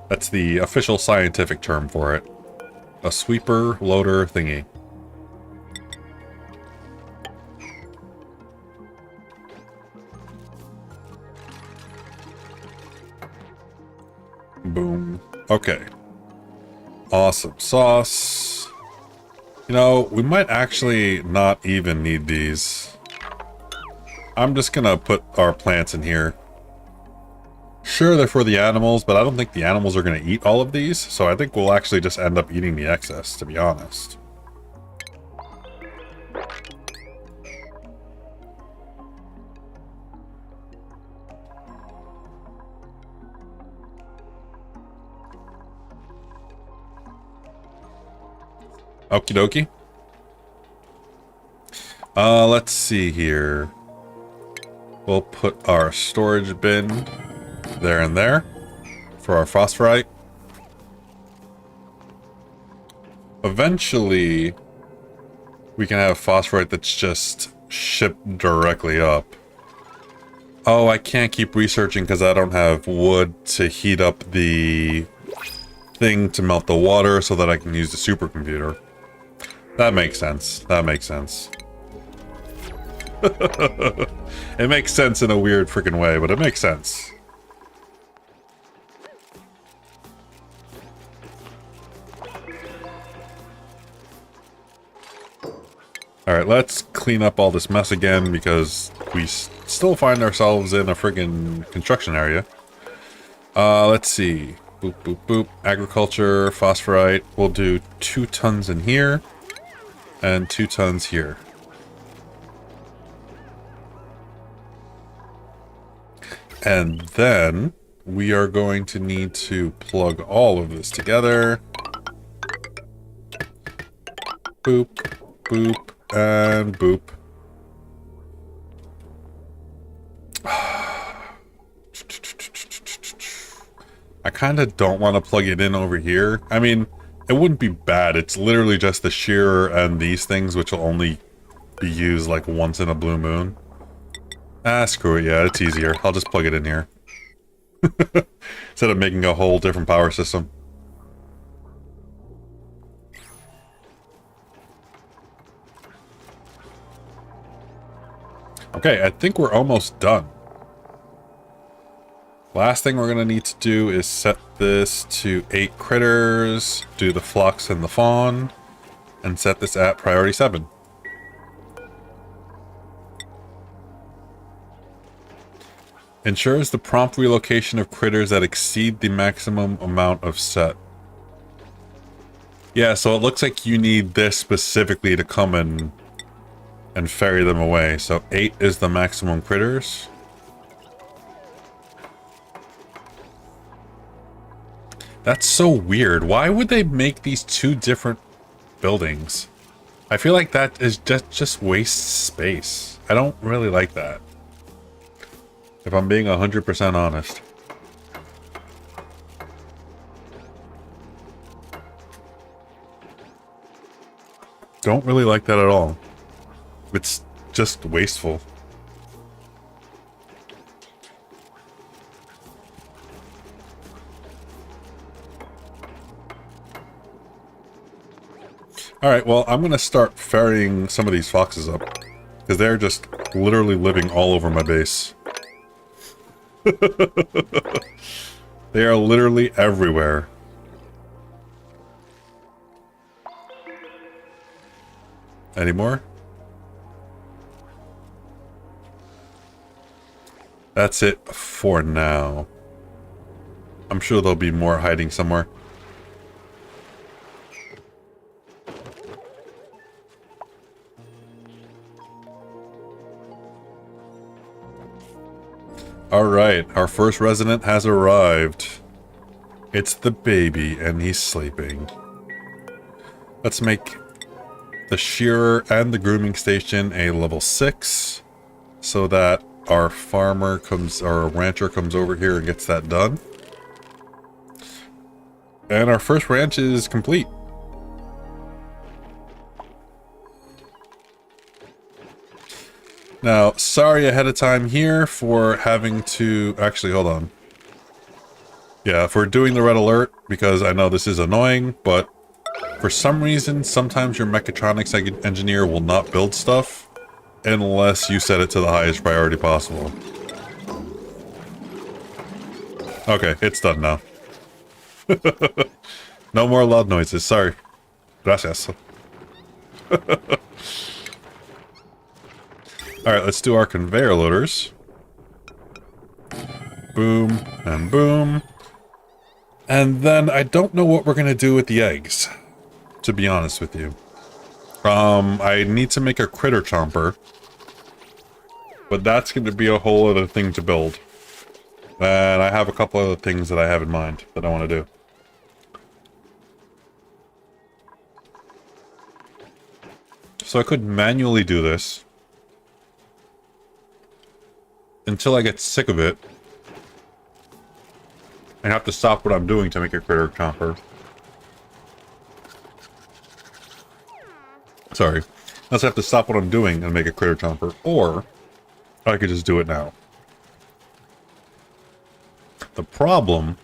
That's the official scientific term for it. A sweeper loader thingy. Boom. Okay. Awesome sauce. You know, we might actually not even need these. I'm just gonna put our plants in here. Sure, they're for the animals, but I don't think the animals are gonna eat all of these, so I think we'll actually just end up eating the excess, to be honest. Okie dokie. Let's see here. We'll put our storage bin there and there for our phosphorite. Eventually, we can have phosphorite that's just shipped directly up. Oh, I can't keep researching because I don't have wood to heat up the thing to melt the water so that I can use the supercomputer. That makes sense. That makes sense. It makes sense in a weird freaking way, but it makes sense. Alright, let's clean up all this mess again because we still find ourselves in a friggin' construction area. Let's see. Boop, boop, boop. Agriculture, phosphorite. We'll do 2 tons in here. And 2 tons here. And then we are going to need to plug all of this together. Boop, boop, and boop. I kind of don't want to plug it in over here. I mean, it wouldn't be bad. It's literally just the shearer and these things, which will only be used like once in a blue moon. Ah, screw it. Yeah, it's easier. I'll just plug it in here. Instead of making a whole different power system. Okay, I think we're almost done. Last thing we're going to need to do is set this to 8 critters, do the flux and the fawn, and set this at priority 7. Ensures the prompt relocation of critters that exceed the maximum amount of set. Yeah, so it looks like you need this specifically to come and ferry them away. So 8 is the maximum critters. That's so weird. Why would they make these 2 different buildings? I feel like that is just wastes space. I don't really like that. If I'm being 100% honest. Don't really like that at all. It's just wasteful. Alright, well, I'm gonna start ferrying some of these foxes up. Because they're just literally living all over my base. They are literally everywhere. Any more? That's it for now. I'm sure there'll be more hiding somewhere. Alright, our first resident has arrived. It's the baby, and he's sleeping. Let's make the shearer and the grooming station a level 6, so that our farmer comes, our rancher comes over here and gets that done. And our first ranch is complete. Now, sorry ahead of time here for having to... Actually, hold on. Yeah, for doing the red alert, because I know this is annoying, but for some reason, sometimes your mechatronics engineer will not build stuff unless you set it to the highest priority possible. Okay, it's done now. No more loud noises, sorry. Gracias. Alright, let's do our conveyor loaders. Boom, and boom. And then I don't know what we're going to do with the eggs, to be honest with you. I need to make a critter chomper. But that's going to be a whole other thing to build. And I have a couple other things that I have in mind that I want to do. So I could manually do this until I get sick of it and have to stop what I'm doing to make a critter chomper. Sorry. Unless I have to stop what I'm doing and make a critter chomper, or I could just do it now. The problem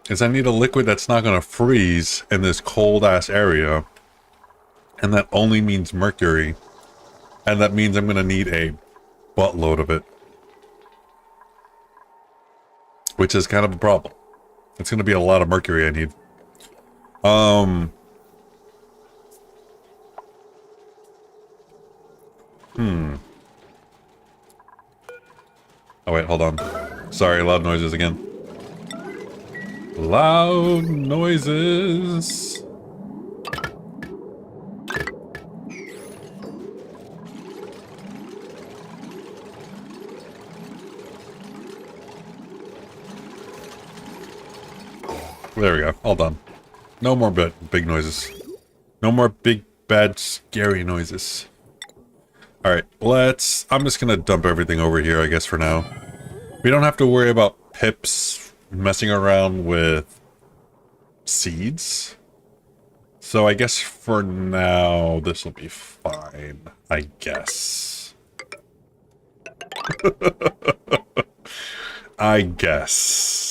is I need a liquid that's not going to freeze in this cold-ass area, and that only means mercury, and that means I'm going to need a buttload of it. Which is kind of a problem. It's going to be a lot of mercury I need. Oh wait, hold on. Sorry, loud noises again. Loud noises. There we go. All done. No more big noises. No more big, bad, scary noises. Alright, I'm just gonna dump everything over here, I guess, for now. We don't have to worry about pips messing around with seeds. So I guess for now, this will be fine. I guess. I guess.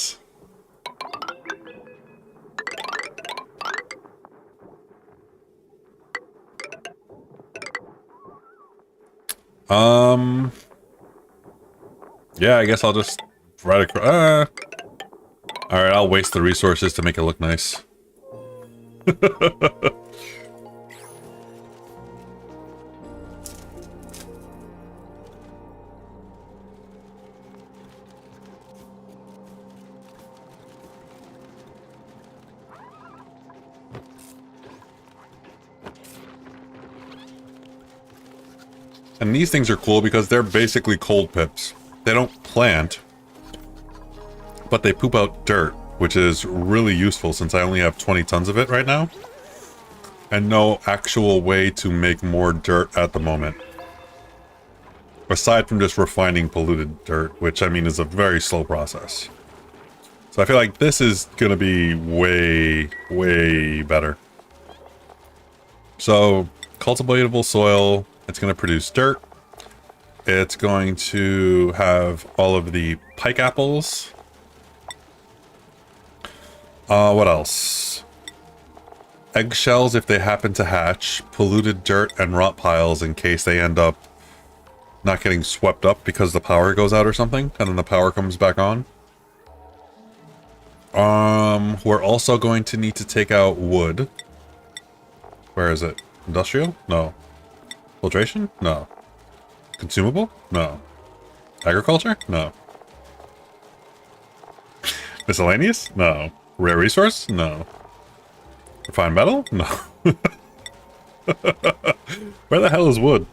Yeah, I guess I'll just right across. Alright, I'll waste the resources to make it look nice. And these things are cool because they're basically cold pips. They don't plant, but they poop out dirt, which is really useful since I only have 20 tons of it right now. And no actual way to make more dirt at the moment. Aside from just refining polluted dirt, which I mean is a very slow process. So I feel like this is going to be way, way better. So, cultivatable soil, it's going to produce dirt. It's going to have all of the pike apples. What else? Eggshells if they happen to hatch. Polluted dirt and rot piles in case they end up not getting swept up because the power goes out or something, and then the power comes back on. We're also going to need to take out wood. Where is it? Industrial? No. Filtration? No. Consumable? No. Agriculture? No. Miscellaneous? No. Rare resource? No. Refined metal? No. Where the hell is wood?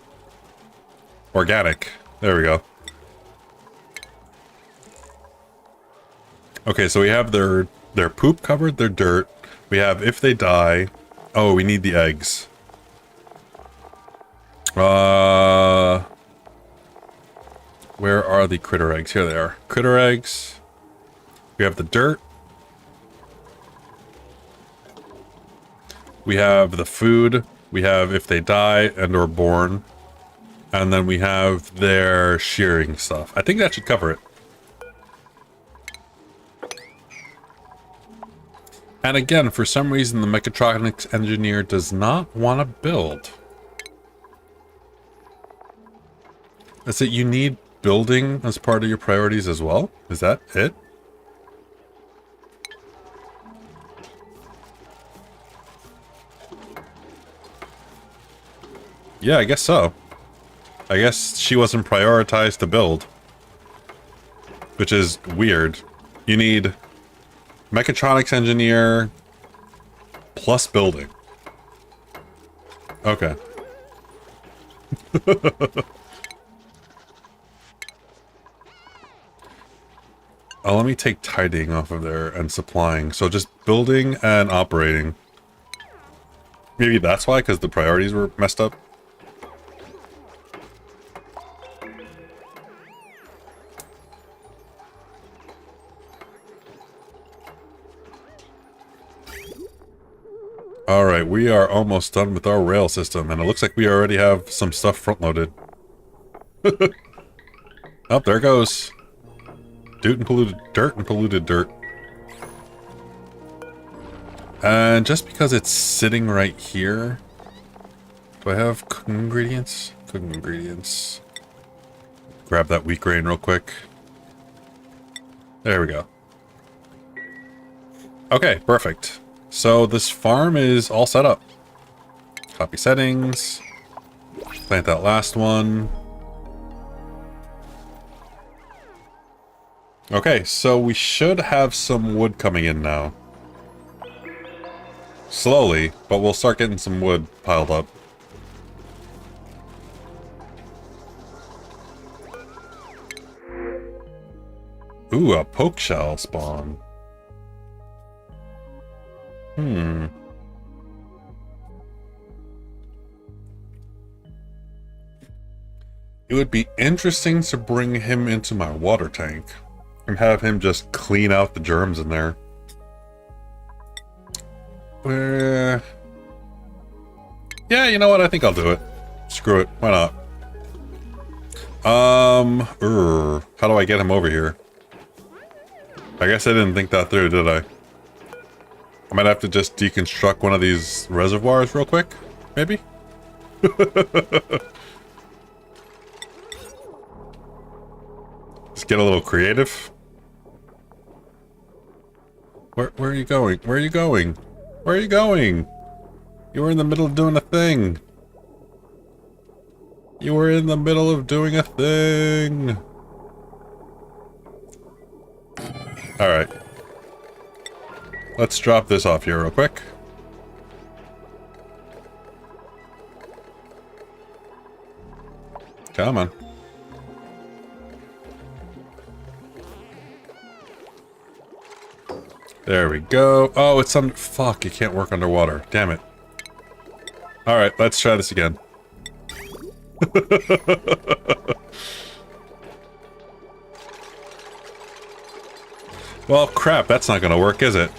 Organic. There we go. Okay, so we have their poop covered, their dirt. We have if they die. Oh, we need the eggs. Where are the critter eggs? Here they are. Critter eggs. We have the dirt. We have the food. We have if they die and or born. And then we have their shearing stuff. I think that should cover it. And again, for some reason, the mechatronics engineer does not want to build. Is it you need building as part of your priorities as well? Is that it? Yeah, I guess so. I guess she wasn't prioritized to build. Which is weird. You need mechatronics engineer plus building. Okay. Let me take tidying off of there and supplying. So just building and operating. Maybe that's why, because the priorities were messed up. Alright, we are almost done with our rail system, and it looks like we already have some stuff front-loaded. Oh, there it goes. Dirt and polluted dirt. And just because it's sitting right here... Do I have cooking ingredients? Cooking ingredients. Grab that wheat grain real quick. There we go. Okay, perfect. So this farm is all set up. Copy settings. Plant that last one. Okay, so we should have some wood coming in now. Slowly, but we'll start getting some wood piled up. Ooh, a poke shell spawn. It would be interesting to bring him into my water tank and have him just clean out the germs in there. Yeah, you know what? I think I'll do it. Screw it. Why not? How do I get him over here? I guess I didn't think that through, did I? I might have to just deconstruct one of these reservoirs real quick, maybe? Just get a little creative. Where are you going? Where are you going? Where are you going? You were in the middle of doing a thing. You were in the middle of doing a thing. Alright. Let's drop this off here real quick. Come on. There we go. Oh, it's some... Fuck, you can't work underwater. Damn it. Alright, let's try this again. Well, crap, that's not gonna work, is it?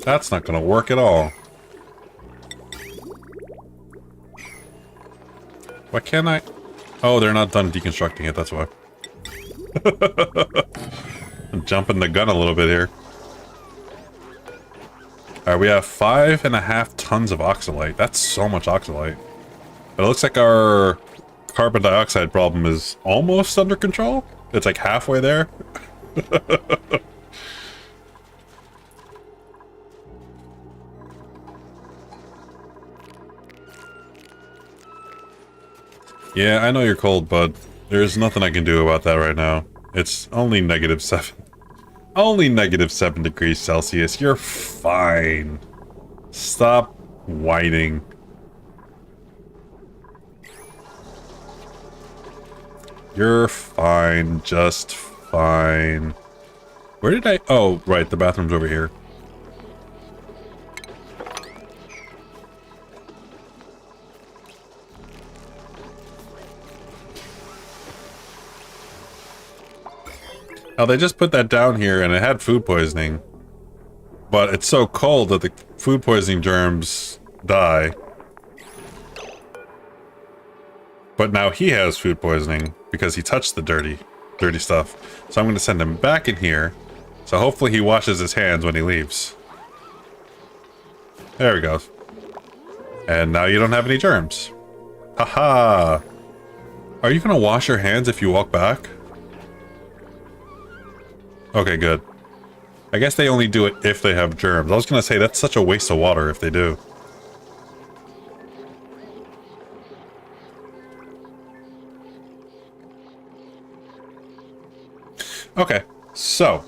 That's not gonna work at all. Why can't I? Oh, they're not done deconstructing it, that's why. I'm jumping the gun a little bit here. Alright, we have 5.5 tons of oxalate. That's so much oxalate. But it looks like our carbon dioxide problem is almost under control. It's like halfway there. Yeah, I know you're cold, bud. There's nothing I can do about that right now. It's only -7. Only -7 degrees Celsius. You're fine. Stop whining. You're fine. Just fine. Where did I... Oh, right. The bathroom's over here. Now, they just put that down here, and it had food poisoning. But it's so cold that the food poisoning germs die. But now he has food poisoning because he touched the dirty stuff. So I'm going to send him back in here. So hopefully he washes his hands when he leaves. There we go. And now you don't have any germs. Haha. Are you going to wash your hands if you walk back? Okay, good. I guess they only do it if they have germs. I was going to say that's such a waste of water if they do. Okay, so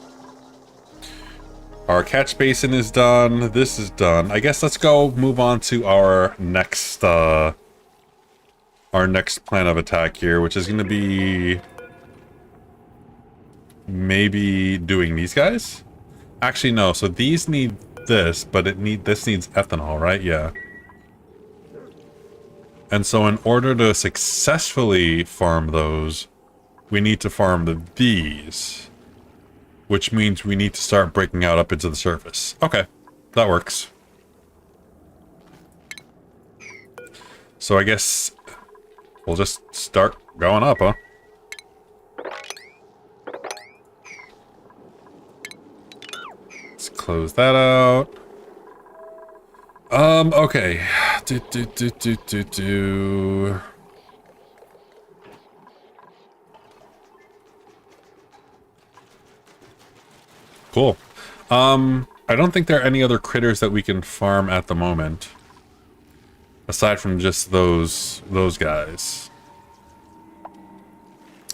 our catch basin is done. This is done. I guess let's go move on to our next plan of attack here, which is going to be maybe doing these guys. Actually, no. So these need this, but this needs ethanol, right? Yeah. And so in order to successfully farm those, we need to farm these, which means we need to start breaking out up into the surface. Okay, that works. So I guess we'll just start going up, huh? Let's close that out. Okay. Cool. I don't think there are any other critters that we can farm at the moment. Aside from just those guys.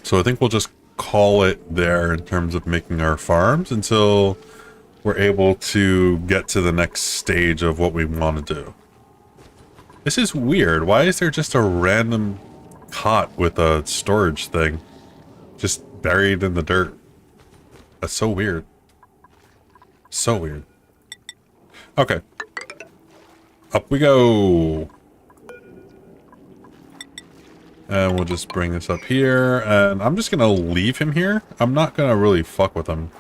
So I think we'll just call it there in terms of making our farms until we're able to get to the next stage of what we want to do. This is weird. Why is there just a random cot with a storage thing just buried in the dirt? That's so weird. So weird. Okay. Up we go. And we'll just bring this up here. And I'm just going to leave him here. I'm not going to really fuck with him.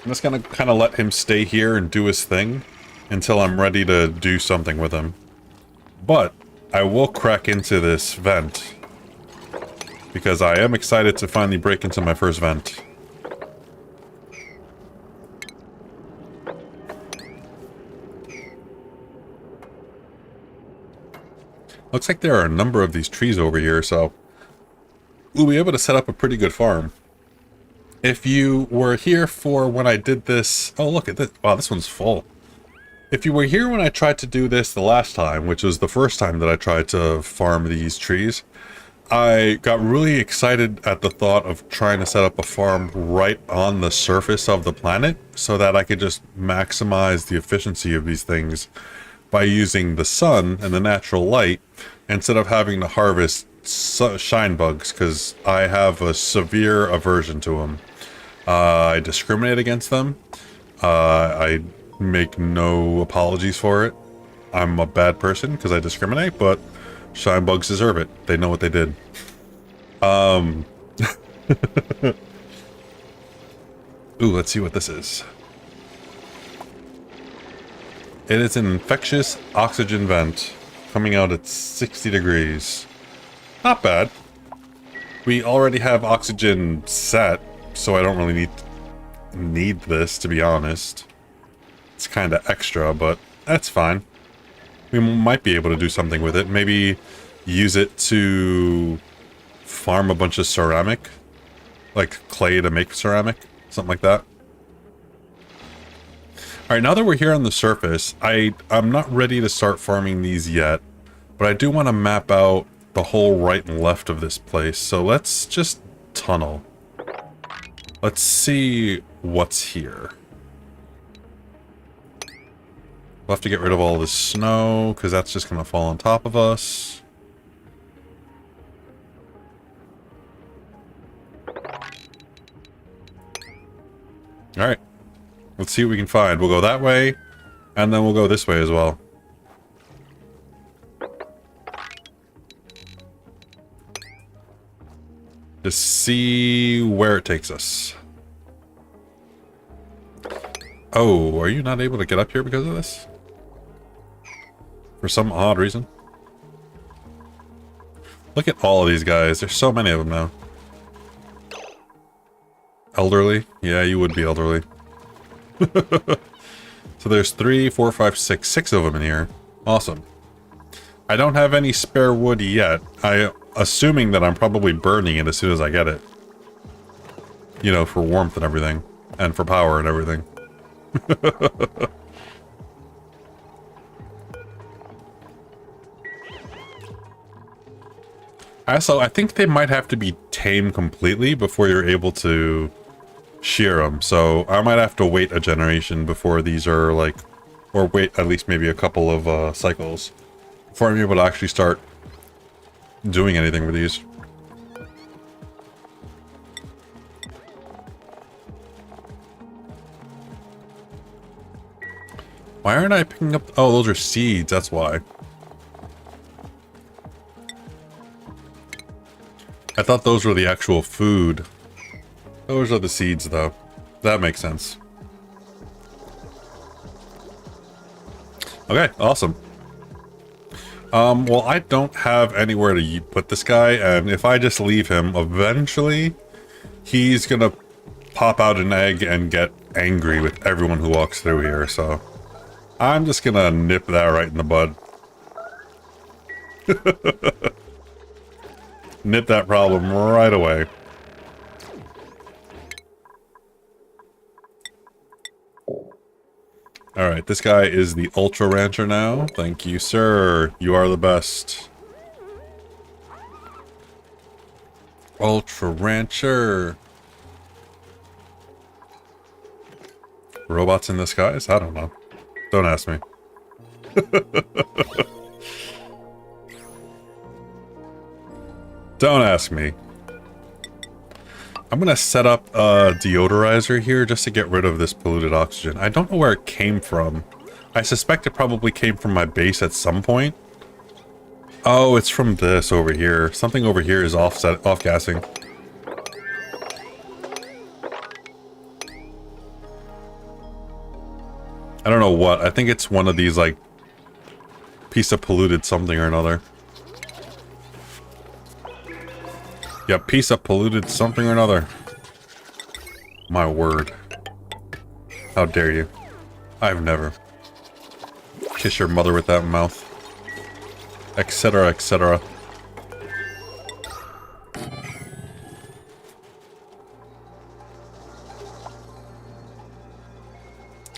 I'm just going to kind of let him stay here and do his thing until I'm ready to do something with him. But I will crack into this vent because I am excited to finally break into my first vent. Looks like there are a number of these trees over here, so we'll be able to set up a pretty good farm. If you were here for when I did this... Oh, look at this. Wow, this one's full. If you were here when I tried to do this the last time, which was the first time that I tried to farm these trees, I got really excited at the thought of trying to set up a farm right on the surface of the planet so that I could just maximize the efficiency of these things by using the sun and the natural light instead of having to harvest shine bugs, because I have a severe aversion to them. I discriminate against them. I make no apologies for it. I'm a bad person because I discriminate, but shine bugs deserve it. They know what they did. Ooh, let's see what this is. It is an infectious oxygen vent coming out at 60 degrees. Not bad. We already have oxygen set, so I don't really need this, to be honest. It's kind of extra, but that's fine. We might be able to do something with it. Maybe use it to farm a bunch of ceramic. Like clay to make ceramic. Something like that. Alright, now that we're here on the surface, I'm not ready to start farming these yet. But I do want to map out the whole right and left of this place. So let's just tunnel. Let's see what's here. We'll have to get rid of all this snow, because that's just going to fall on top of us. Alright. Let's see what we can find. We'll go that way, and then we'll go this way as well. Just see where it takes us. Oh, are you not able to get up here because of this? For some odd reason? Look at all of these guys. There's so many of them now. Elderly? Yeah, you would be elderly. So there's 3, 4, 5, 6. 6 of them in here. Awesome. I don't have any spare wood yet. Assuming that I'm probably burning it as soon as I get it. You know, for warmth and everything. And for power and everything. Also, I think they might have to be tamed completely before you're able to shear them. So I might have to wait a generation before these are like, or wait at least maybe a couple of cycles before I'm able to actually start doing anything with these. Why aren't I picking up? Oh, those are seeds. That's why. I thought those were the actual food. Those are the seeds, though. That makes sense. Okay, awesome. Well, I don't have anywhere to put this guy, and if I just leave him, eventually, he's gonna pop out an egg and get angry with everyone who walks through here, so I'm just gonna nip that right in the bud. Nip that problem right away. Alright, this guy is the Ultra Rancher now. Thank you, sir. You are the best. Ultra Rancher. Robots in the skies? I don't know. Don't ask me. Don't ask me. I'm gonna set up a deodorizer here just to get rid of this polluted oxygen. I don't know where it came from. I suspect it probably came from my base at some point. Oh, it's from this over here. Something over here is off-gassing. I don't know what. I think it's one of these, like, piece of polluted something or another. Yeah, piece of polluted something or another. My word. How dare you. I've never. Kiss your mother with that mouth. Etc, etc.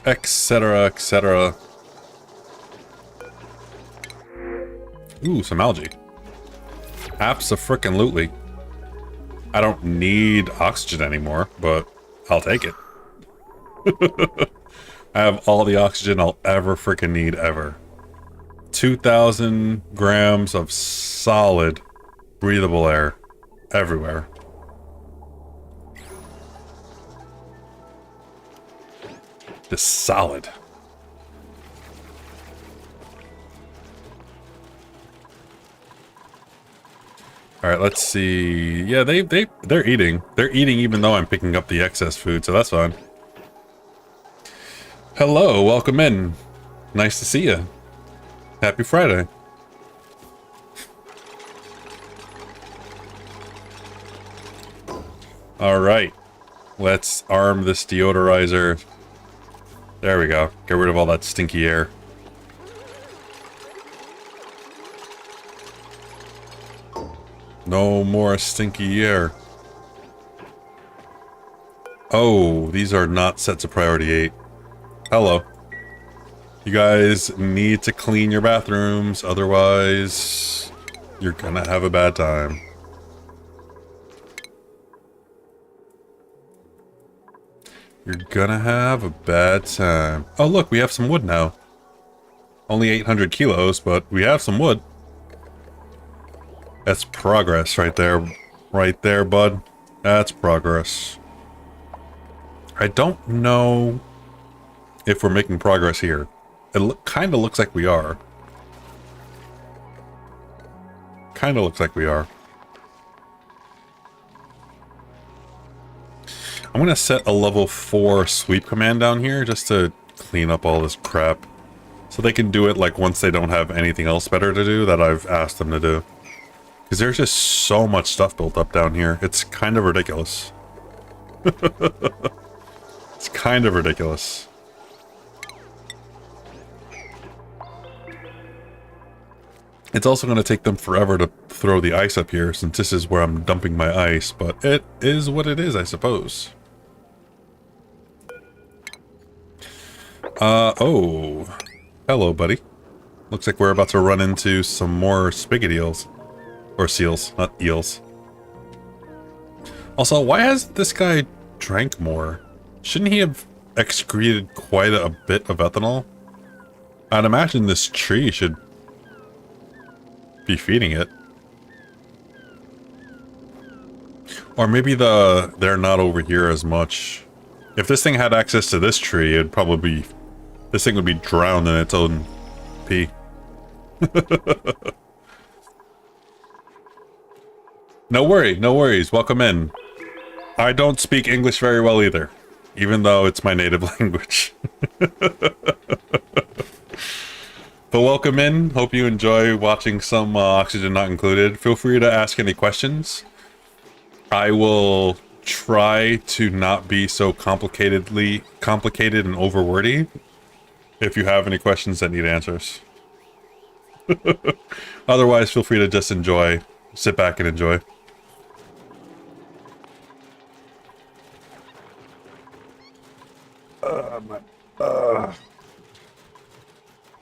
Etc, etc. Ooh, some algae. Abso-frickin-lutely. I don't need oxygen anymore, but I'll take it. I have all the oxygen I'll ever freaking need, ever. 2,000 grams of solid, breathable air everywhere. Just solid. All right, let's see. Yeah, they're eating. They're eating even though I'm picking up the excess food, so that's fine. Hello, welcome in. Nice to see you. Happy Friday. All right, let's arm this deodorizer. There we go. Get rid of all that stinky air. No more stinky air. Oh, these are not set to priority 8. Hello. You guys need to clean your bathrooms, otherwise you're gonna have a bad time. You're gonna have a bad time. Oh look, we have some wood now. Only 800 kilos, but we have some wood. That's progress right there. Right there, bud. That's progress. I don't know if we're making progress here. It kind of looks like we are. Kind of looks like we are. I'm gonna set a level 4 sweep command down here just to clean up all this crap. So they can do it like once they don't have anything else better to do that I've asked them to do. Because there's just so much stuff built up down here. It's kind of ridiculous. It's kind of ridiculous. It's also going to take them forever to throw the ice up here since this is where I'm dumping my ice, but it is what it is, I suppose. Oh. Hello, buddy. Looks like we're about to run into some more spigot eels. Or seals, not eels. Also, why has this guy drank more? Shouldn't he have excreted quite a bit of ethanol? I'd imagine this tree should be feeding it. Or maybe they're not over here as much. If this thing had access to this tree, it'd probably be... This thing would be drowned in its own pee. No worries. Welcome in. I don't speak English very well either, even though it's my native language. But welcome in. Hope you enjoy watching some Oxygen Not Included. Feel free to ask any questions. I will try to not be so complicated and overwordy if you have any questions that need answers. Otherwise, feel free to just enjoy. Sit back and enjoy.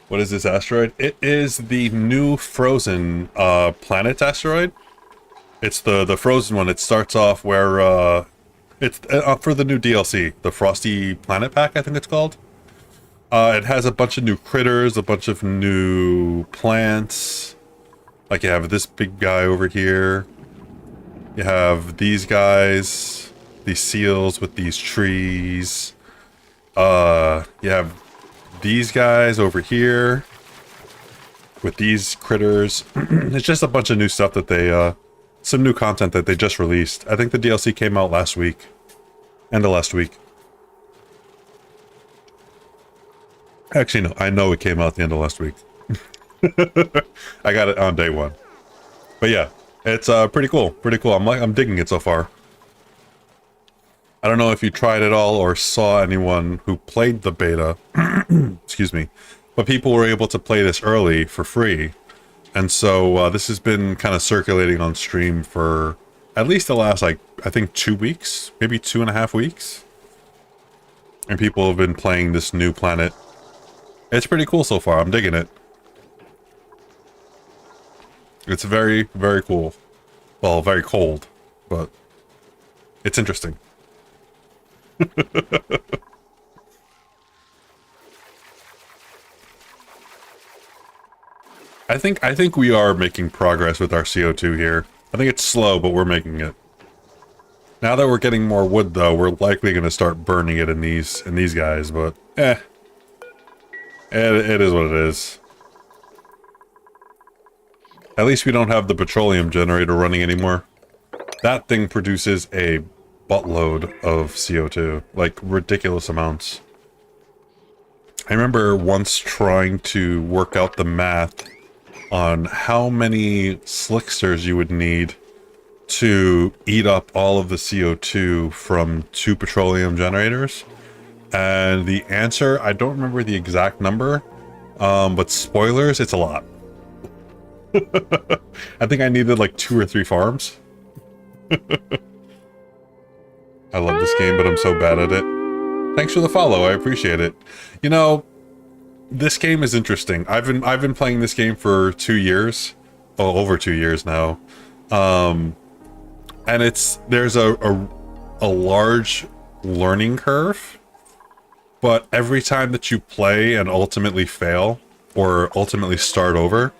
What is this asteroid? It is the new frozen planet asteroid. It's the frozen one. It starts off where it's for the new DLC, the Frosty Planet Pack, I think it's called. It has a bunch of new critters, a bunch of new plants. Like you have this big guy over here. You have these guys, these seals with these trees. You have these guys over here with these critters. It's just a bunch of new stuff that they, some new content that they just released. I think the DLC came out last week. End of last week. Actually, no, I know it came out at the end of last week. I got it on day one. But yeah, it's pretty cool. Pretty cool. I'm digging it so far. I don't know if you tried it all or saw anyone who played the beta. Excuse me. But people were able to play this early for free. And so this has been kind of circulating on stream for at least the last, like, I think 2 weeks, maybe 2.5 weeks. And people have been playing this new planet. It's pretty cool so far. I'm digging it. It's very, very cool. Well, very cold, but it's interesting. I think we are making progress with our CO2 here. I think it's slow, but we're making it. Now that we're getting more wood, though, we're likely going to start burning it in these guys, but it is what it is. At least we don't have the petroleum generator running anymore. That thing produces a buttload of CO2, like ridiculous amounts. I remember once trying to work out the math on how many slicksters you would need to eat up all of the CO2 from 2 petroleum generators. And the answer, I don't remember the exact number, but spoilers, it's a lot. I think I needed like 2 or 3 farms. I love this game, but I'm so bad at it. Thanks for the follow, I appreciate it. You know, this game is interesting. I've been playing this game for 2 years. Oh, over 2 years now. And there's a large learning curve. But every time that you play and ultimately fail, or ultimately start over,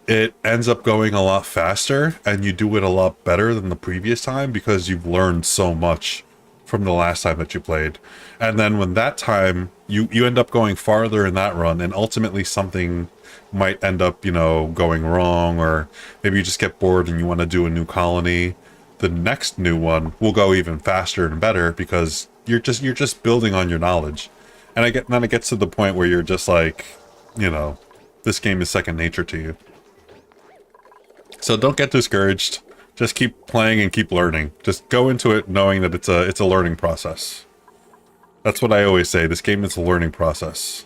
it ends up going a lot faster, and you do it a lot better than the previous time because you've learned so much from the last time that you played. And then when that time, you end up going farther in that run, and ultimately something might end up, you know, going wrong, or maybe you just get bored and you want to do a new colony. the next new one will go even faster and better because you're just building on your knowledge. And then it gets to the point where you're just like, you know, this game is second nature to you. So don't get discouraged. Just keep playing and keep learning. Just go into it knowing that it's a learning process. That's what I always say. This game is a learning process.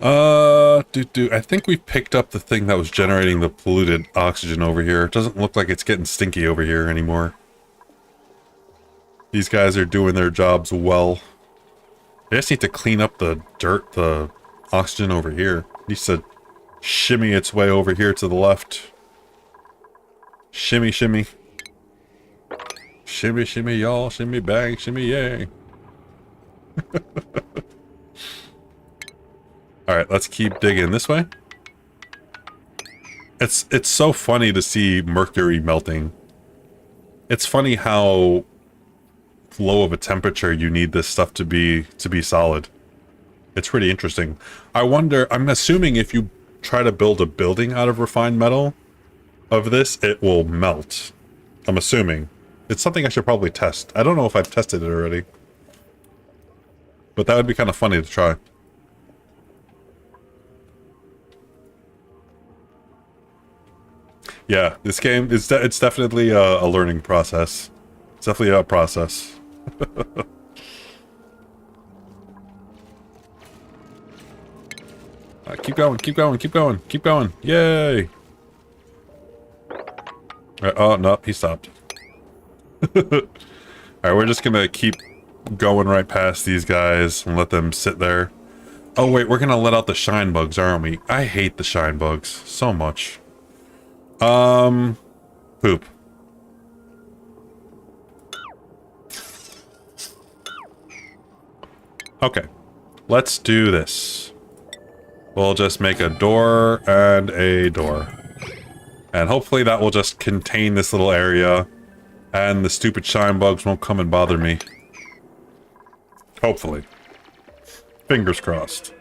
I think we picked up the thing that was generating the polluted oxygen over here. It doesn't look like it's getting stinky over here anymore. These guys are doing their jobs well. They just need to clean up the dirt, the oxygen over here. It needs to shimmy its way over here to the left. Shimmy, shimmy. Shimmy, shimmy, y'all. Shimmy, bang, shimmy, yay. Alright, let's keep digging this way. It's so funny to see mercury melting. It's funny how low of a temperature you need this stuff to be solid. It's pretty interesting. I wonder, I'm assuming if you try to build a building out of refined metal of this, it will melt. I'm assuming. It's something I should probably test. I don't know if I've tested it already. But that would be kind of funny to try. Yeah, this game is it's definitely a learning process. It's definitely a process. Keep going, keep going, keep going, keep going. Yay! Oh, no, he stopped. Alright, we're just gonna keep going right past these guys and let them sit there. Oh, wait, we're gonna let out the shine bugs, aren't we? I hate the shine bugs so much. Poop. Okay, let's do this. We'll just make a door and a door. And hopefully that will just contain this little area and the stupid shine bugs won't come and bother me. Hopefully. Fingers crossed.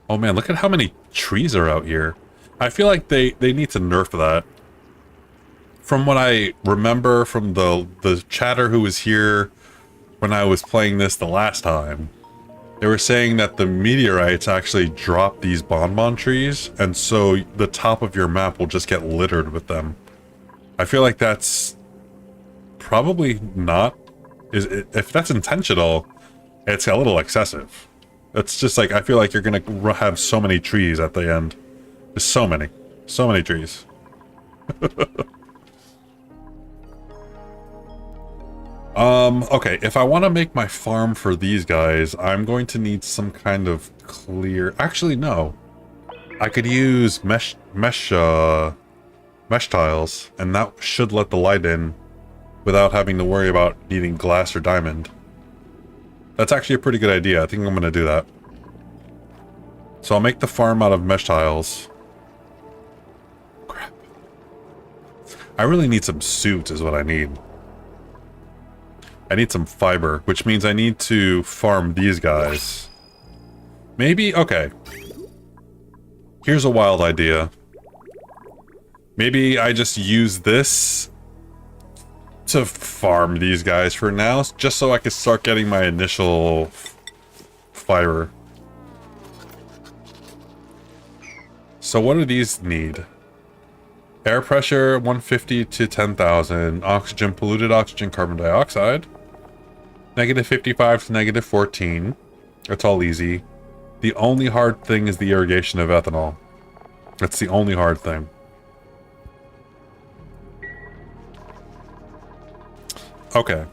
Oh man, look at how many trees are out here. I feel like they need to nerf that. From what I remember from the chatter who was here when I was playing this the last time, they were saying that the meteorites actually drop these bonbon trees, and so the top of your map will just get littered with them. I feel like that's probably not... if that's intentional, it's a little excessive. It's just like, I feel like you're gonna have so many trees at the end. Just so many. So many trees. Okay, if I want to make my farm for these guys, I'm going to need some kind of clear... Actually, no. I could use mesh tiles, and that should let the light in without having to worry about needing glass or diamond. That's actually a pretty good idea. I think I'm going to do that. So I'll make the farm out of mesh tiles. Crap. I really need some suit is what I need. I need some fiber, which means I need to farm these guys. Maybe, okay. Here's a wild idea. Maybe I just use this to farm these guys for now, just so I can start getting my initial fiber. So what do these need? Air pressure 150 to 10,000, oxygen, polluted oxygen, carbon dioxide. -55 to -14. That's all easy. The only hard thing is the irrigation of ethanol. That's the only hard thing. Okay.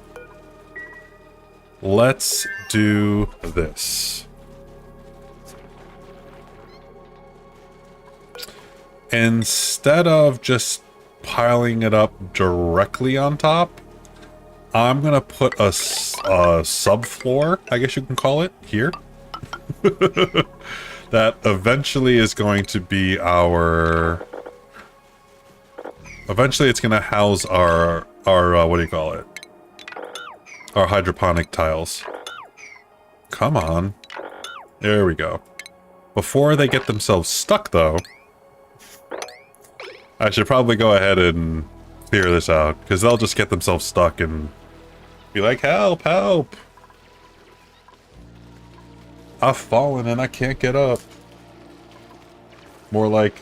Let's do this. Instead of just piling it up directly on top, I'm gonna put a subfloor, I guess you can call it, here. That eventually is going to be our... Eventually it's gonna house our what do you call it? our hydroponic tiles. Come on. There we go. Before they get themselves stuck, though, I should probably go ahead and clear this out, because they'll just get themselves stuck and be like, help, help! I've fallen and I can't get up. More like,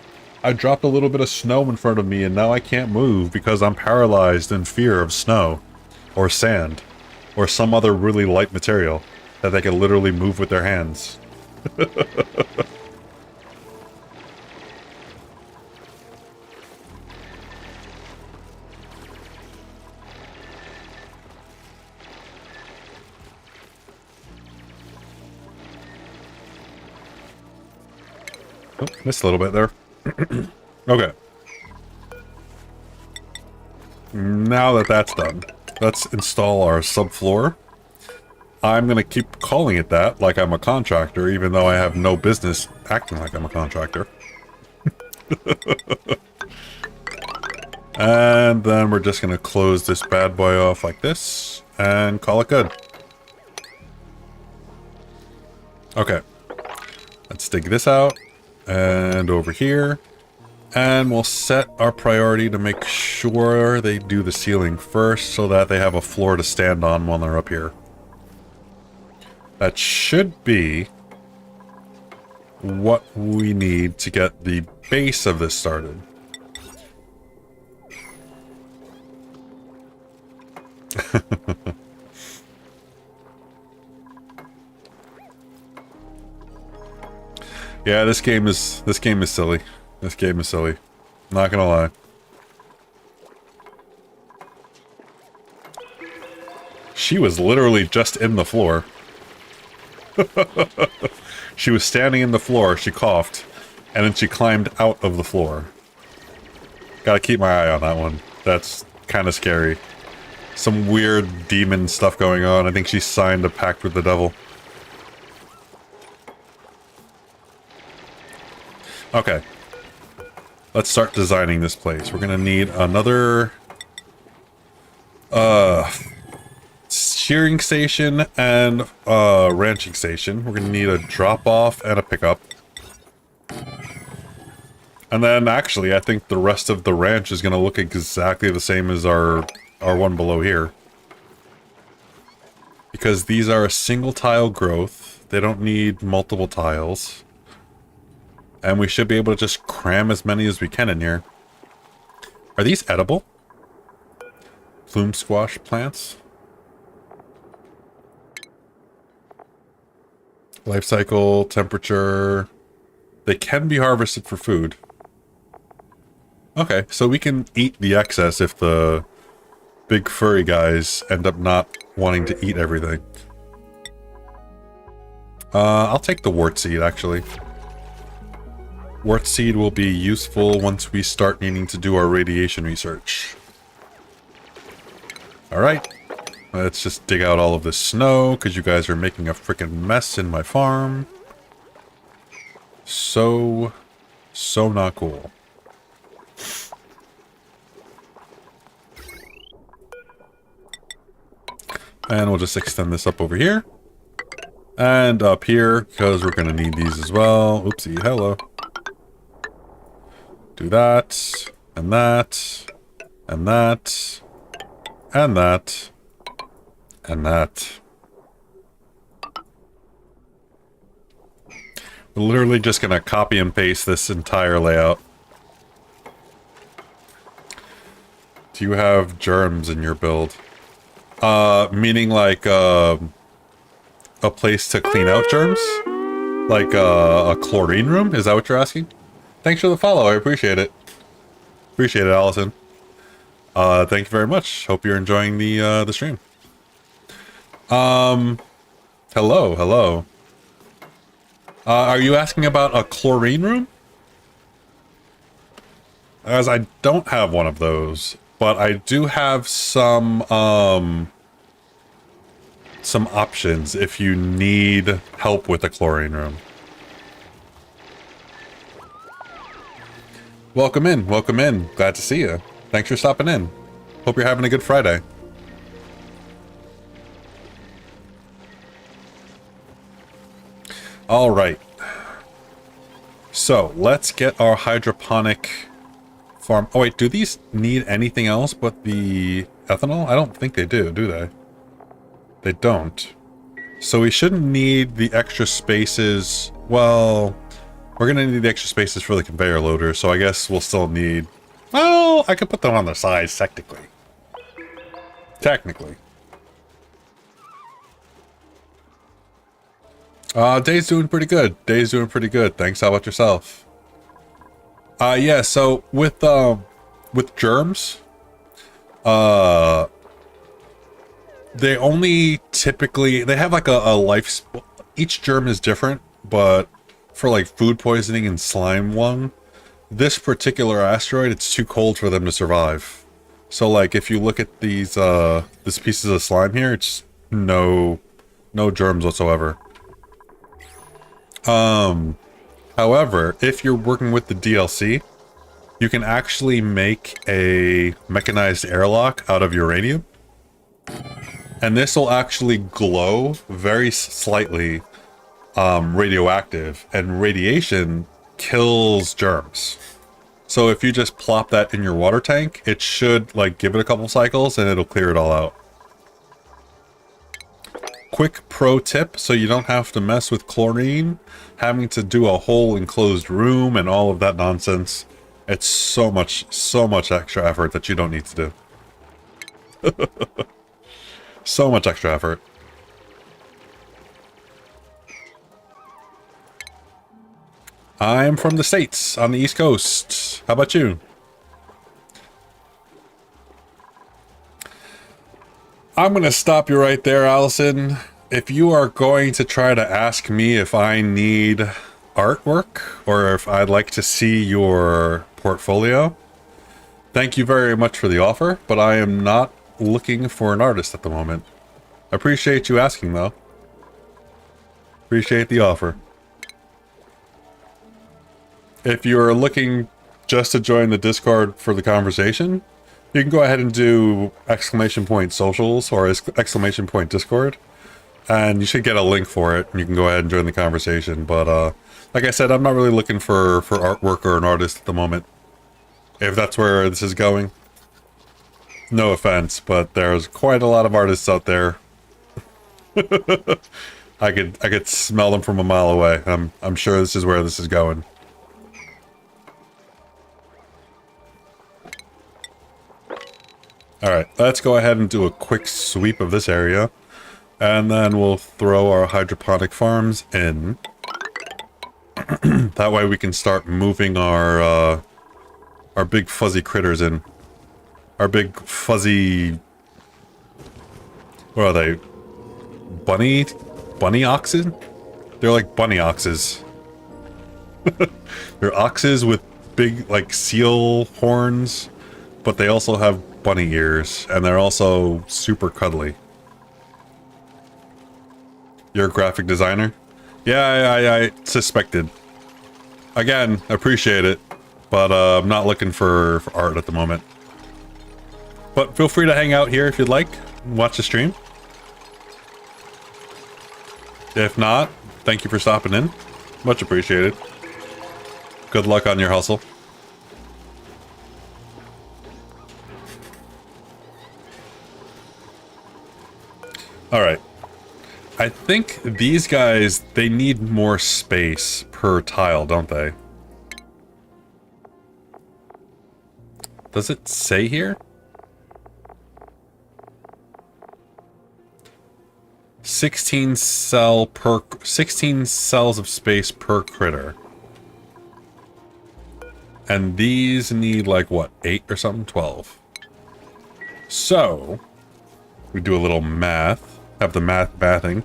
I dropped a little bit of snow in front of me and now I can't move because I'm paralyzed in fear of snow. Or sand. Or some other really light material that they can literally move with their hands. Oh, missed a little bit there. Okay. Now that that's done, let's install our subfloor. I'm going to keep calling it that, like I'm a contractor, even though I have no business acting like I'm a contractor. And then we're just going to close this bad boy off like this, and call it good. Okay. Let's dig this out. And over here, and we'll set our priority to make sure they do the ceiling first so that they have a floor to stand on while they're up here. That should be what we need to get the base of this started. Yeah, this game is silly. This game is silly. Not gonna lie. She was literally just in the floor. She was standing in the floor, she coughed, and then she climbed out of the floor. Gotta keep my eye on that one. That's kind of scary. Some weird demon stuff going on. I think she signed a pact with the devil. Okay. Let's start designing this place. We're gonna need another shearing station and ranching station. We're gonna need a drop-off and a pickup. And then actually I think the rest of the ranch is gonna look exactly the same as our one below here. Because these are a single tile growth. They don't need multiple tiles. And we should be able to just cram as many as we can in here. Are these edible? Plume squash plants? Life cycle, temperature. They can be harvested for food. Okay, so we can eat the excess if the big furry guys end up not wanting to eat everything. I'll take the wart seed, actually. Wart seed will be useful once we start needing to do our radiation research. Alright. Let's just dig out all of this snow, because you guys are making a freaking mess in my farm. So not cool. And we'll just extend this up over here. And up here, because we're going to need these as well. Oopsie, hello. Do that, and that, and that, and that, and that. We're literally just gonna copy and paste this entire layout. Do you have germs in your build? Meaning like, a place to clean out germs? Like, a chlorine room? Is that what you're asking? Thanks for the follow, I appreciate it. Appreciate it, Allison. Thank you very much. Hope you're enjoying the stream. Hello. Are you asking about a chlorine room? As I don't have one of those, but I do have some options if you need help with a chlorine room. Welcome in, welcome in. Glad to see you. Thanks for stopping in. Hope you're having a good Friday. All right. So let's get our hydroponic farm. Oh wait, do these need anything else but the ethanol? I don't think they do they? They don't. So we shouldn't need the extra spaces. Well, we're gonna need the extra spaces for the conveyor loader, so I guess we'll still need... Well, I could put them on the sides, technically. Technically. Day's doing pretty good. Day's doing pretty good. Thanks. How about yourself? Yeah, so with germs, they only typically, they have like a life, each germ is different, but for like food poisoning and slime one, this particular asteroid, it's too cold for them to survive. So like if you look at these pieces of slime here, it's no germs whatsoever. However, if you're working with the DLC, you can actually make a mechanized airlock out of uranium. And this will actually glow very slightly radioactive, and radiation kills germs. So if you just plop that in your water tank, it should like give it a couple cycles and it'll clear it all out. Quick pro tip, so you don't have to mess with chlorine, having to do a whole enclosed room and all of that nonsense. It's so much extra effort that you don't need to do. So much extra effort. I'm from the States, on the East Coast. How about you? I'm going to stop you right there, Allison. If you are going to try to ask me if I need artwork or if I'd like to see your portfolio, thank you very much for the offer, but I am not looking for an artist at the moment. I appreciate you asking, though. Appreciate the offer. If you're looking just to join the Discord for the conversation, you can go ahead and do !socials or !Discord, and you should get a link for it, and you can go ahead and join the conversation. But like I said, I'm not really looking for artwork or an artist at the moment. If that's where this is going. No offense, but there's quite a lot of artists out there. I could smell them from a mile away. I'm sure this is where this is going. Alright, let's go ahead and do a quick sweep of this area. And then we'll throw our hydroponic farms in. That way we can start moving our big fuzzy critters in. Our big fuzzy... What are they? Bunny oxen? They're like bunny oxes. They're oxes with big, like, seal horns, but they also have bunny ears, and they're also super cuddly. You're a graphic designer? Yeah, I suspected. Again, appreciate it, but I'm not looking for art at the moment. But feel free to hang out here if you'd like, watch the stream. If not, thank you for stopping in. Much appreciated. Good luck on your hustle. Alright. I think these guys, they need more space per tile, don't they? Does it say here? 16 cells of space per critter. And these need like what, 8 or something? 12. So we do a little math. Have the mathing.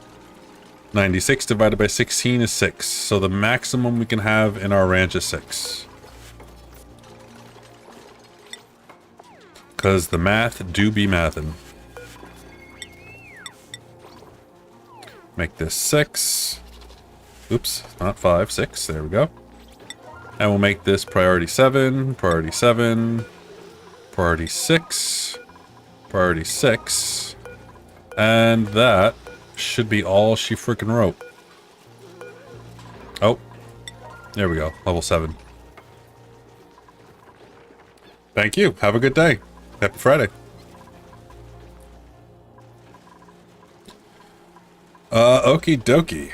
96 divided by 16 is 6. So the maximum we can have in our ranch is 6. Because the math do be mathin'. Make this 6. Oops, not 5, 6. There we go. And we'll make this priority 7, priority 7, priority 6, priority 6. And that should be all she freaking wrote. Oh, there we go. Level 7. Thank you. Have a good day. Happy Friday. Okie dokie.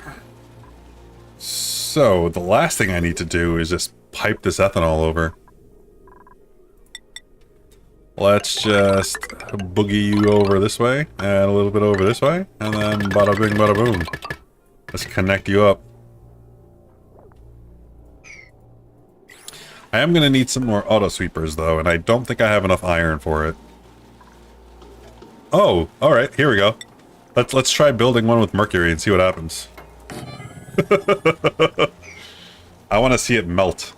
So, the last thing I need to do is just pipe this ethanol over. Let's just boogie you over this way, and a little bit over this way, and then bada bing bada boom. Let's connect you up. I am going to need some more auto sweepers though, and I don't think I have enough iron for it. Oh, alright, here we go. Let's try building one with mercury and see what happens. I want to see it melt.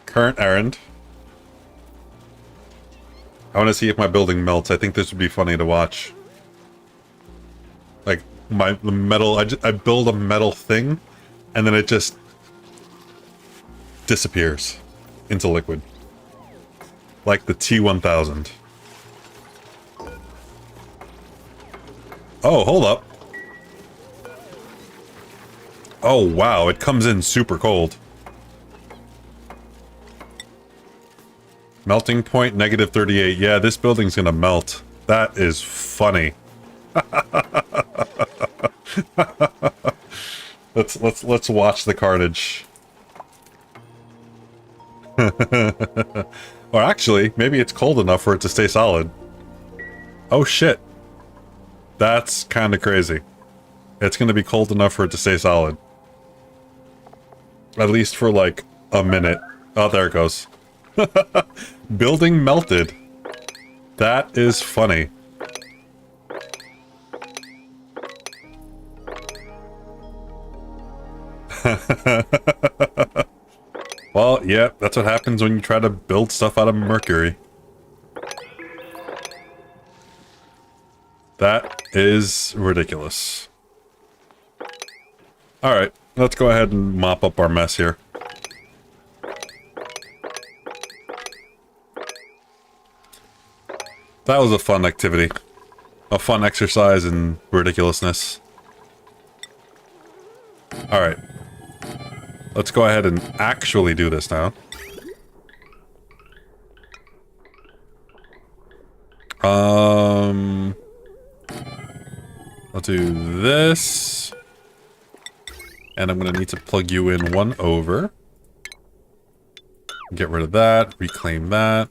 Current errand. I want to see if my building melts. I think this would be funny to watch. Like, the metal... I build a metal thing, and then it just disappears into liquid. Like the T-1000. Oh, hold up. Oh, wow. It comes in super cold. Melting point, -38. Yeah, this building's gonna melt. That is funny. Let's watch the carnage. Or actually, maybe it's cold enough for it to stay solid. Oh shit. That's kind of crazy. It's gonna be cold enough for it to stay solid. At least for like a minute. Oh, there it goes. Building melted. That is funny. Well, yeah, that's what happens when you try to build stuff out of mercury. That is ridiculous. Alright, let's go ahead and mop up our mess here. That was a fun activity. A fun exercise in ridiculousness. Alright. Let's go ahead and actually do this now. I'll do this. And I'm gonna need to plug you in one over. Get rid of that, reclaim that.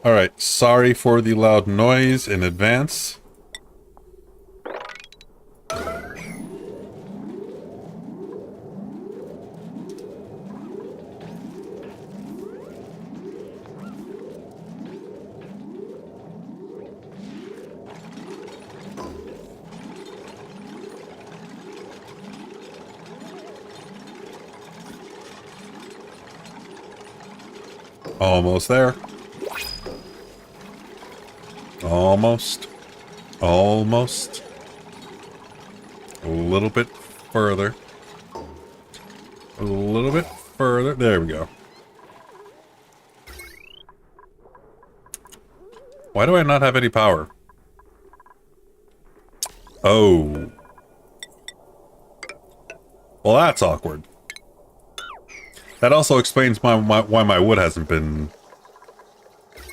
Alright, sorry for the loud noise in advance. Almost there. Almost. Almost. A little bit further. A little bit further. There we go. Why do I not have any power? Oh. Well, that's awkward. That also explains why my wood hasn't been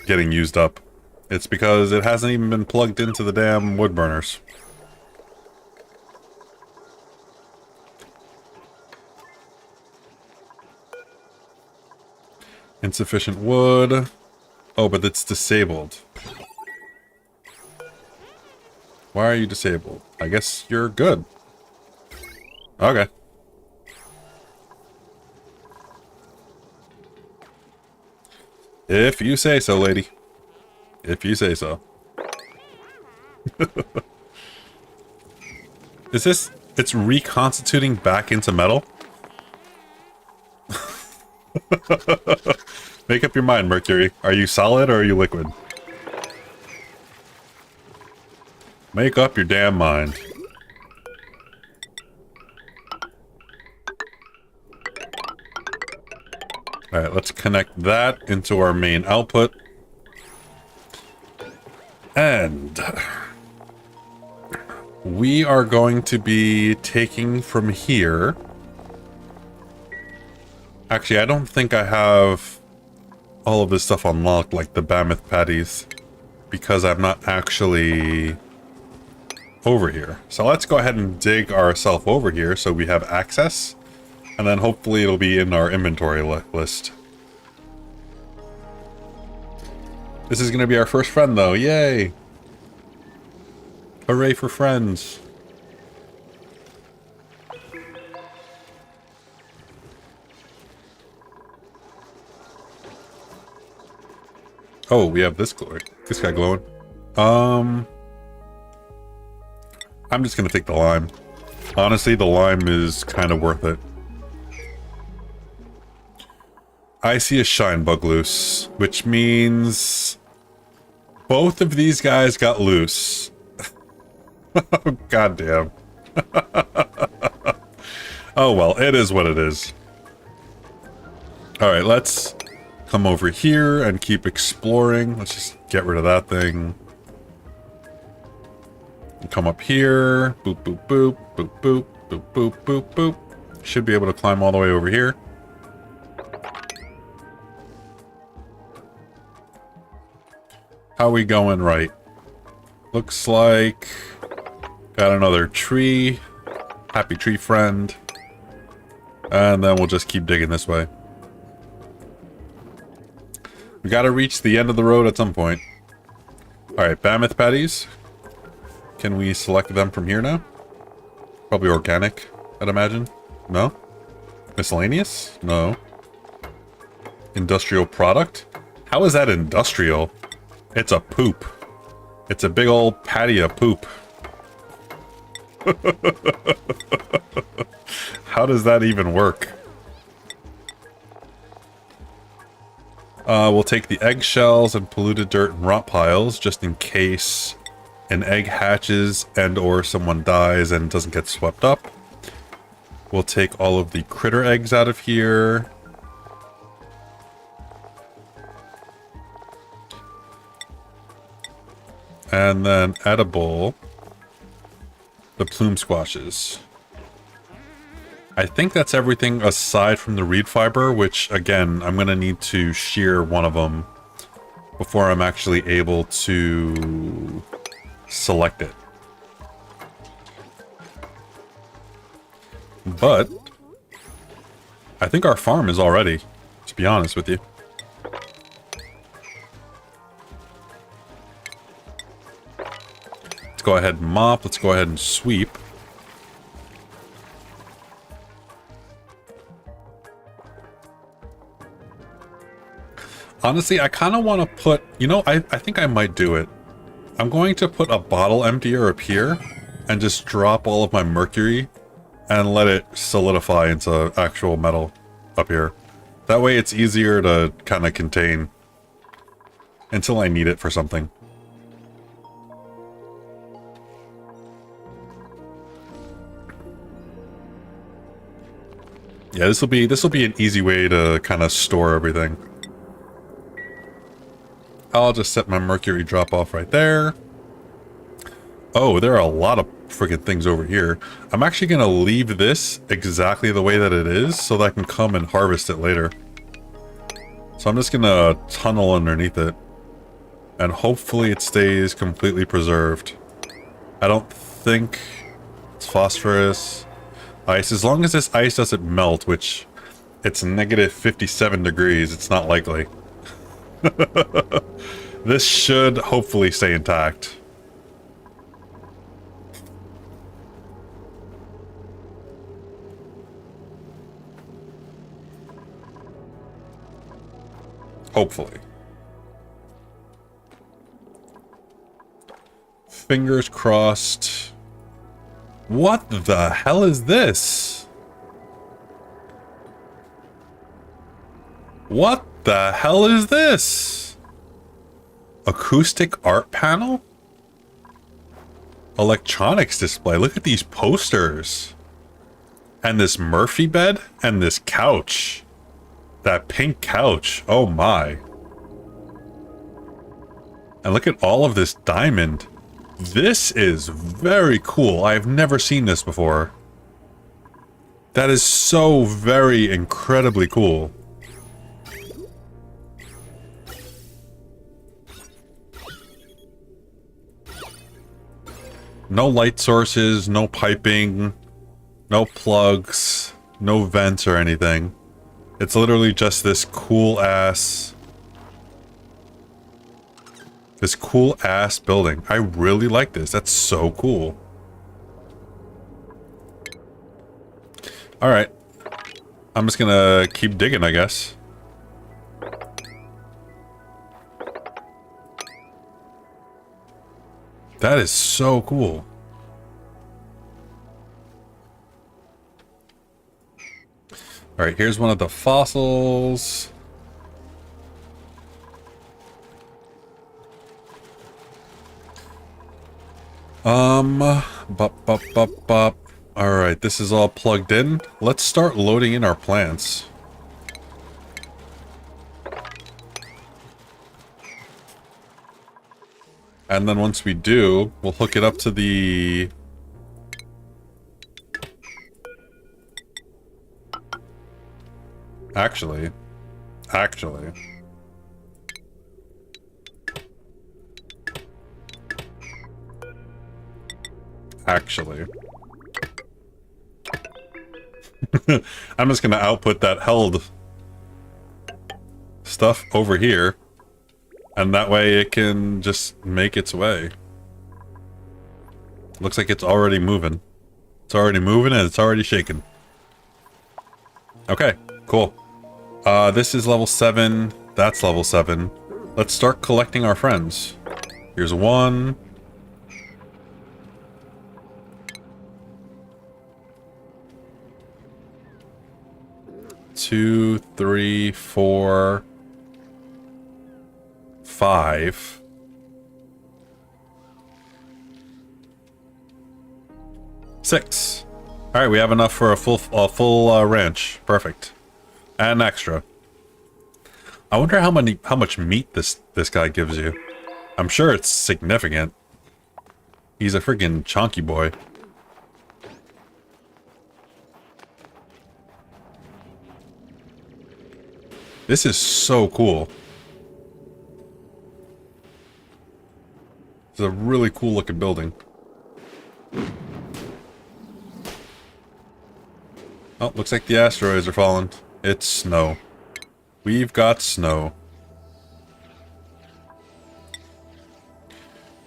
getting used up. It's because it hasn't even been plugged into the damn wood burners. Insufficient wood. Oh, but it's disabled. Why are you disabled? I guess you're good. Okay. If you say so, lady. If you say so. Is this... It's reconstituting back into metal? Make up your mind, Mercury. Are you solid or are you liquid? Make up your damn mind. Alright, let's connect that into our main output. we are going to be taking from here. Actually, I don't think I have all of this stuff unlocked, like the mammoth patties, because I'm not actually over here. So let's go ahead and dig ourselves over here so we have access, and then hopefully it'll be in our inventory list. This is going to be our first friend, though. Yay! Hooray for friends. Oh, we have this guy glowing. I'm just gonna take the lime. Honestly, the lime is kind of worth it. I see a shine bug loose, which means both of these guys got loose. Oh, goddamn. Oh well, it is what it is. Alright, let's come over here and keep exploring. Let's just get rid of that thing. Come up here. Boop, boop, boop, boop, boop, boop, boop, boop, boop. Should be able to climb all the way over here. How we going? Right. Looks like got another tree. Happy tree friend. And then we'll just keep digging this way. We gotta reach the end of the road at some point. Alright, mammoth patties. Can we select them from here now? Probably organic, I'd imagine. No? Miscellaneous? No. Industrial product? How is that industrial? It's a poop. It's a big old patty of poop. How does that even work? We'll take the eggshells and polluted dirt and rot piles just in case an egg hatches and or someone dies and doesn't get swept up. We'll take all of the critter eggs out of here. And then edible, the plume squashes. I think that's everything aside from the reed fiber, which again, I'm going to need to shear one of them before I'm actually able to select it. But I think our farm is all ready, to be honest with you. Let's go ahead and mop. Let's go ahead and sweep. Honestly, I kind of want to put, you know, I think I might do it. I'm going to put a bottle emptier up here and just drop all of my mercury and let it solidify into actual metal up here. That way it's easier to kind of contain until I need it for something. Yeah, this will be an easy way to kind of store everything. I'll just set my mercury drop off right there. Oh, there are a lot of freaking things over here. I'm actually going to leave this exactly the way that it is so that I can come and harvest it later. So I'm just going to tunnel underneath it. And hopefully it stays completely preserved. I don't think it's phosphorus. Ice. As long as this ice doesn't melt, which it's negative 57 degrees, it's not likely. This should hopefully stay intact. Hopefully. Fingers crossed. What the hell is this? What the hell is this? Acoustic art panel? Electronics display. Look at these posters. And this Murphy bed and this couch. That pink couch. Oh my. And look at all of this diamond. This is very cool. I've never seen this before. That is so very incredibly cool. No light sources, no piping, no plugs, no vents or anything. It's literally just this cool ass building. I really like this. That's so cool. Alright. I'm just gonna keep digging, I guess. That is so cool. Alright, here's one of the fossils. Bup. Alright, this is all plugged in. Let's start loading in our plants. And then once we do, we'll hook it up to the... Actually. I'm just gonna output that held stuff over here. And that way it can just make its way. Looks like it's already moving. It's already moving and it's already shaking. Okay, cool. This is level 7. That's level 7. Let's start collecting our friends. Here's 1. 2, 3, 4, 5. 6. All right, we have enough for a full ranch. Perfect, and extra. I wonder how much meat this guy gives you. I'm sure it's significant. He's a freaking chonky boy. This is so cool. It's a really cool looking building. Oh, looks like the asteroids are falling. It's snow. We've got snow.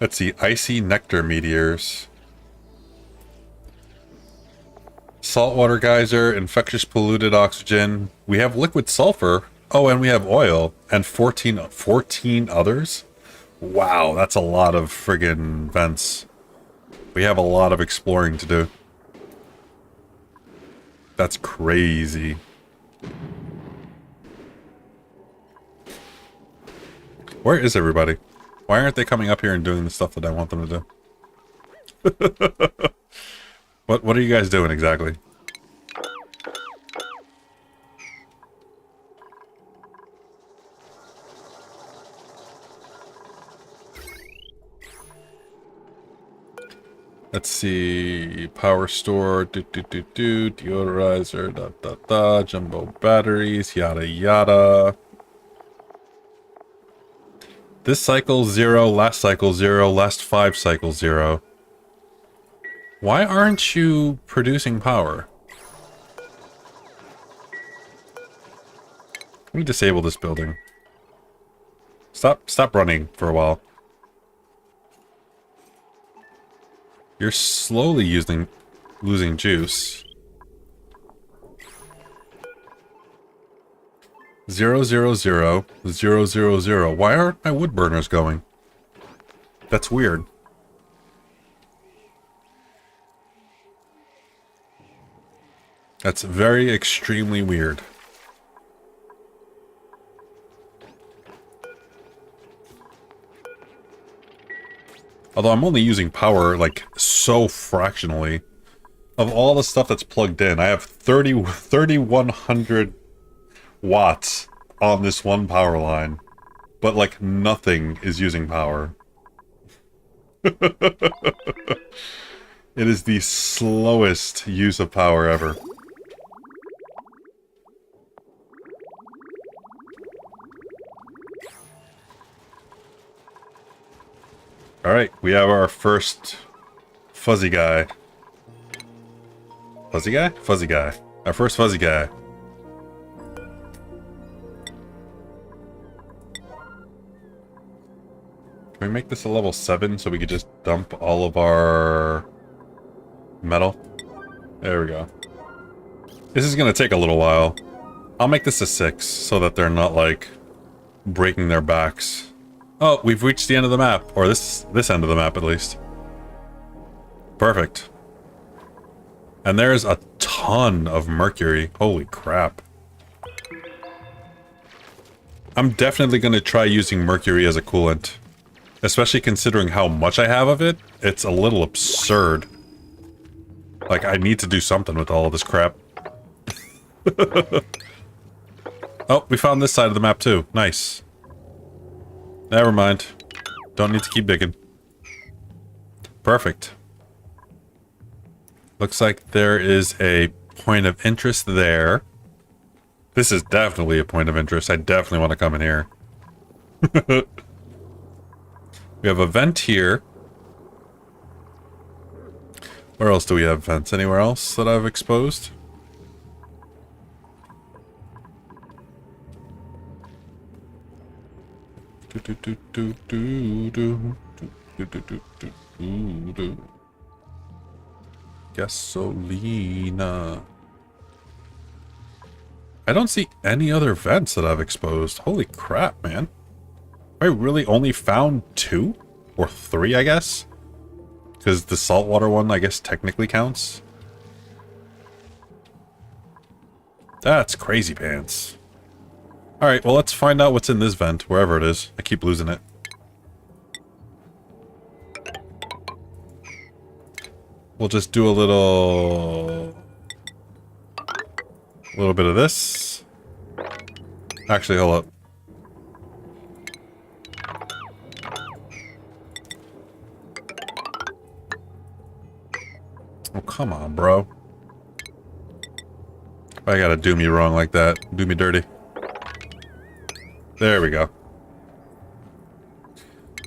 Let's see, icy nectar meteors. Saltwater geyser, infectious polluted oxygen. We have liquid sulfur. Oh, and we have oil. And 14 others? Wow, that's a lot of friggin' vents. We have a lot of exploring to do. That's crazy. Where is everybody? Why aren't they coming up here and doing the stuff that I want them to do? What are you guys doing exactly? Let's see, power store, deodorizer, jumbo batteries, yada yada. This cycle 0, last cycle 0, last 5 cycles 0. Why aren't you producing power? Let me disable this building. Stop running for a while. You're slowly losing juice. 0, 0, 0, 0, 0, 0. Why aren't my wood burners going? That's weird. That's very extremely weird. Although I'm only using power, like, so fractionally. Of all the stuff that's plugged in, I have 3,100 watts on this one power line. But, like, nothing is using power. It is the slowest use of power ever. Alright, we have our first fuzzy guy. Fuzzy guy? Fuzzy guy. Our first fuzzy guy. Can we make this a level 7 so we could just dump all of our metal? There we go. This is gonna take a little while. I'll make this a 6 so that they're not, like, breaking their backs. Oh, we've reached the end of the map. Or this end of the map, at least. Perfect. And there's a ton of mercury. Holy crap. I'm definitely going to try using mercury as a coolant. Especially considering how much I have of it. It's a little absurd. Like, I need to do something with all of this crap. Oh, we found this side of the map too. Nice. Never mind. Don't need to keep digging. Perfect. Looks like there is a point of interest there. This is definitely a point of interest. I definitely want to come in here. We have a vent here. Where else do we have vents? Anywhere else that I've exposed? Gasolina. I don't see any other vents that I've exposed. Holy crap, man. I really only found 2? Or 3, I guess? Because the saltwater one, I guess, technically counts. That's crazy pants. Alright, well, let's find out what's in this vent, wherever it is. I keep losing it. We'll just do a little bit of this. Actually, hold up. Oh, come on, bro. I gotta do me wrong like that. Do me dirty. There we go.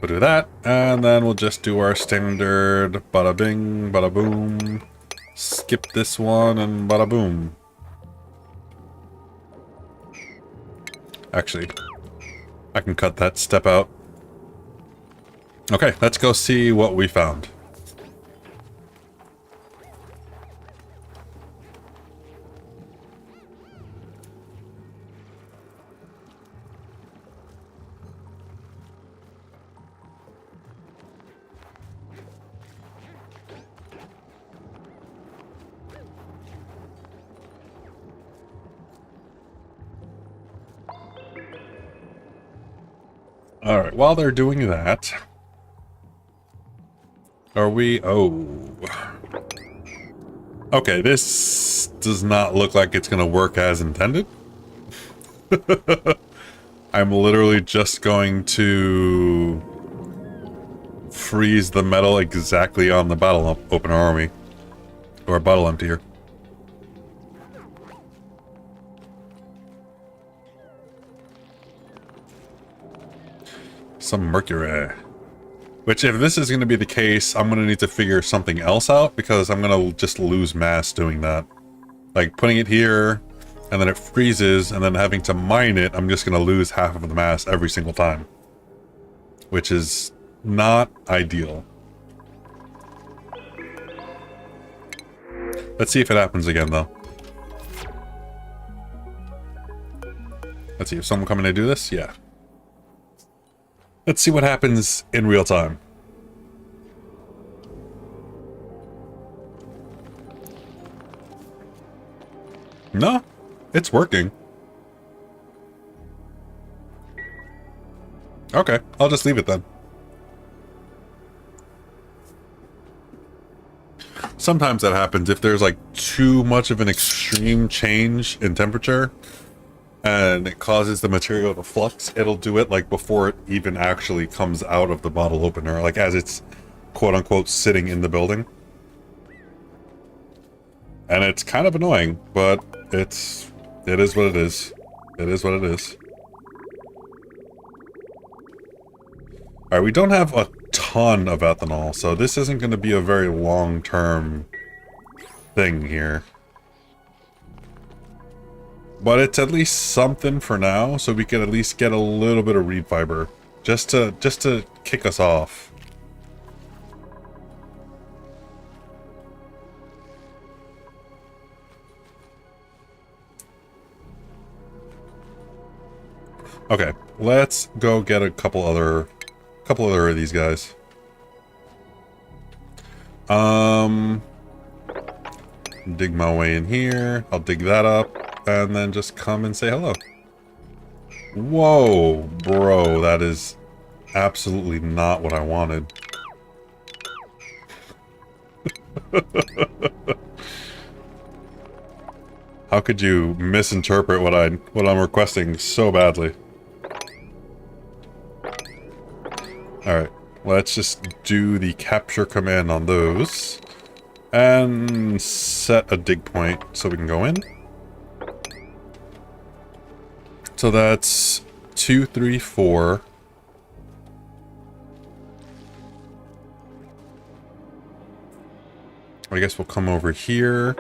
We'll do that, and then we'll just do our standard bada bing, bada boom. Skip this one, and bada boom. Actually, I can cut that step out. Okay, let's go see what we found. Alright, while they're doing that... Are we... Oh... Okay, this does not look like it's gonna work as intended. I'm literally just going to... freeze the metal exactly on the battle opener army. Or bottle emptier. Some mercury. Which, if this is going to be the case, I'm going to need to figure something else out, because I'm going to just lose mass doing that. Like, putting it here, and then it freezes, and then having to mine it, I'm just going to lose half of the mass every single time. Which is not ideal. Let's see if it happens again, though. Let's see, if someone coming to do this? Yeah. Let's see what happens in real time. No, it's working. Okay, I'll just leave it then. Sometimes that happens if there's like too much of an extreme change in temperature and it causes the material to flux, it'll do it like before it even actually comes out of the bottle opener, like as it's quote-unquote sitting in the building. And it's kind of annoying, but it is what it is. It is what it is. Alright, we don't have a ton of ethanol, so this isn't going to be a very long-term thing here. But it's at least something for now, so we can at least get a little bit of reed fiber. Just to kick us off. Okay, let's go get a couple other of these guys. Dig my way in here. I'll dig that up and then just come and say hello. Whoa, bro, that is absolutely not what I wanted. How could you misinterpret what I'm requesting so badly? Alright, let's just do the capture command on those. And set a dig point so we can go in. So that's 2, 3, 4. I guess we'll come over here.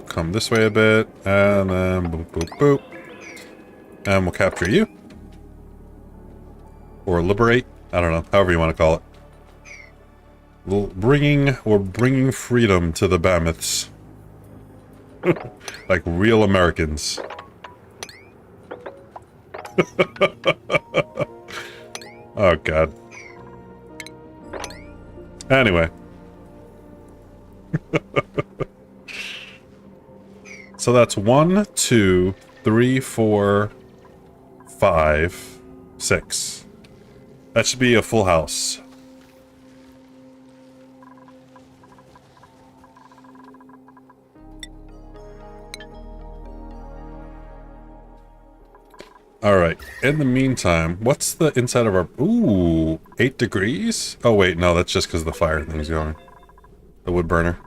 Come this way a bit, and then boop, boop, boop. And we'll capture you. Or liberate. I don't know, however you want to call it. We're bringing freedom to the Mammoths. Like real Americans. Oh, God. Anyway. So that's 1, 2, 3, 4, 5, 6. That should be a full house. Alright, in the meantime, what's the inside of our... Ooh, 8 degrees? Oh wait, no, that's just because the fire thing's going. The wood burner.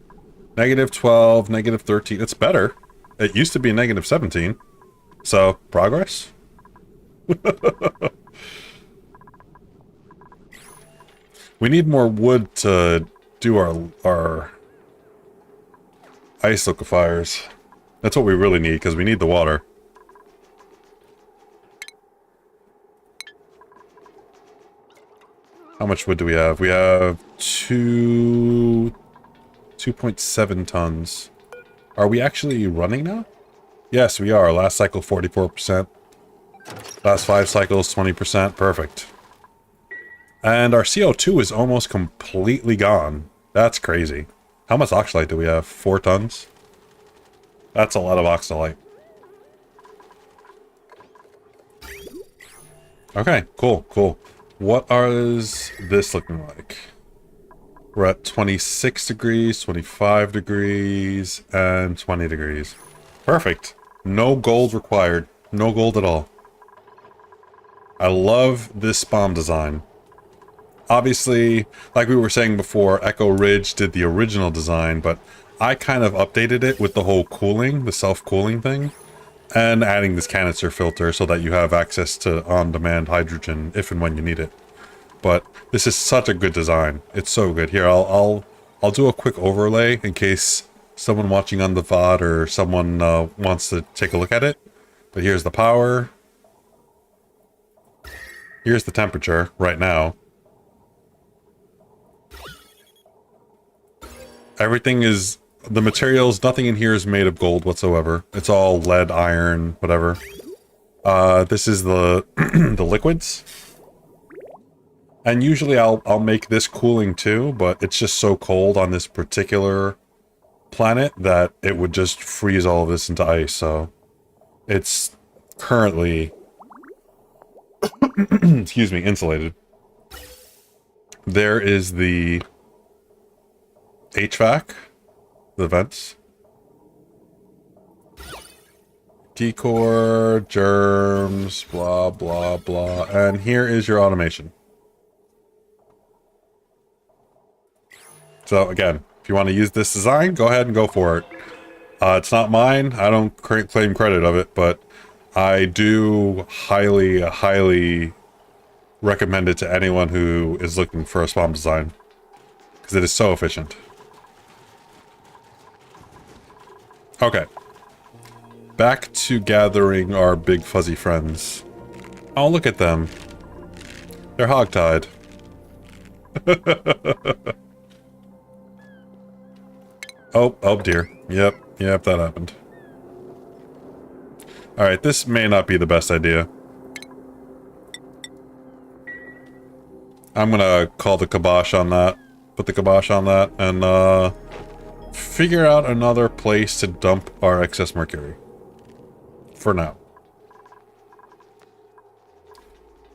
-12, -13. It's better. It used to be -17. So, progress? We need more wood to do our ice liquefiers. That's what we really need, because we need the water. How much wood do we have? We have 2.7 tons. Are we actually running now? Yes, we are. Last cycle, 44%. Last 5 cycles, 20%. Perfect. And our CO2 is almost completely gone. That's crazy. How much oxalite do we have? 4 tons? That's a lot of oxalite. Okay, cool, cool. What is this looking like? We're at 26 degrees, 25 degrees, and 20 degrees. Perfect. No gold required. No gold at all. I love this bomb design. Obviously, like we were saying before, Echo Ridge did the original design, but I kind of updated it with the whole cooling, the self-cooling thing, and adding this canister filter so that you have access to on-demand hydrogen if and when you need it. But this is such a good design. It's so good. Here, I'll do a quick overlay in case someone watching on the VOD or someone wants to take a look at it. But here's the power. Here's the temperature right now. Everything is... The materials, nothing in here is made of gold whatsoever. It's all lead, iron, whatever. This is the the liquids. And usually I'll make this cooling too, but it's just so cold on this particular planet that it would just freeze all of this into ice, so it's currently excuse me, insulated. There is the HVAC. The vents. Decor, germs, blah, blah, blah. And here is your automation. So again, if you want to use this design, go ahead and go for it. It's not mine. I don't claim credit of it, but I do highly, highly recommend it to anyone who is looking for a spawn design, because it is so efficient. Okay. Back to gathering our big fuzzy friends. Oh, look at them. They're hogtied. Oh dear. Yep, that happened. Alright, this may not be the best idea. I'm gonna call the kibosh on that. Put the kibosh on that, and figure out another place to dump our excess mercury. For now.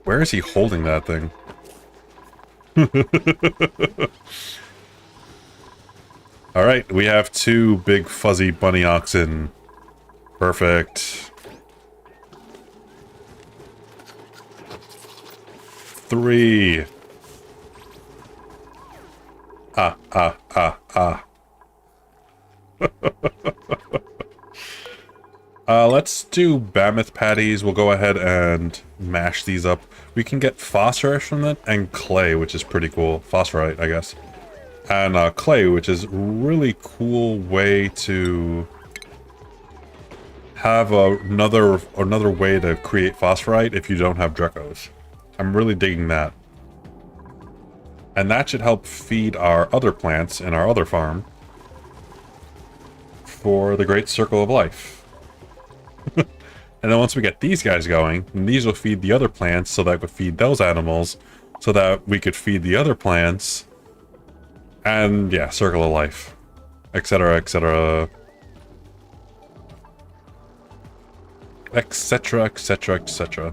Where is he holding that thing? Alright, we have 2 big fuzzy bunny oxen. Perfect. 3. Let's do mammoth patties. We'll go ahead and mash these up. We can get phosphorus from it and clay, which is pretty cool. Phosphorite, I guess. And clay, which is a really cool way to have another way to create phosphorite if you don't have Drecos. I'm really digging that. And that should help feed our other plants in our other farm for the great circle of life. And then once we get these guys going, these will feed the other plants, so that would feed those animals, so that we could feed the other plants. And yeah, circle of life, etc., etc., etc., etc., etc.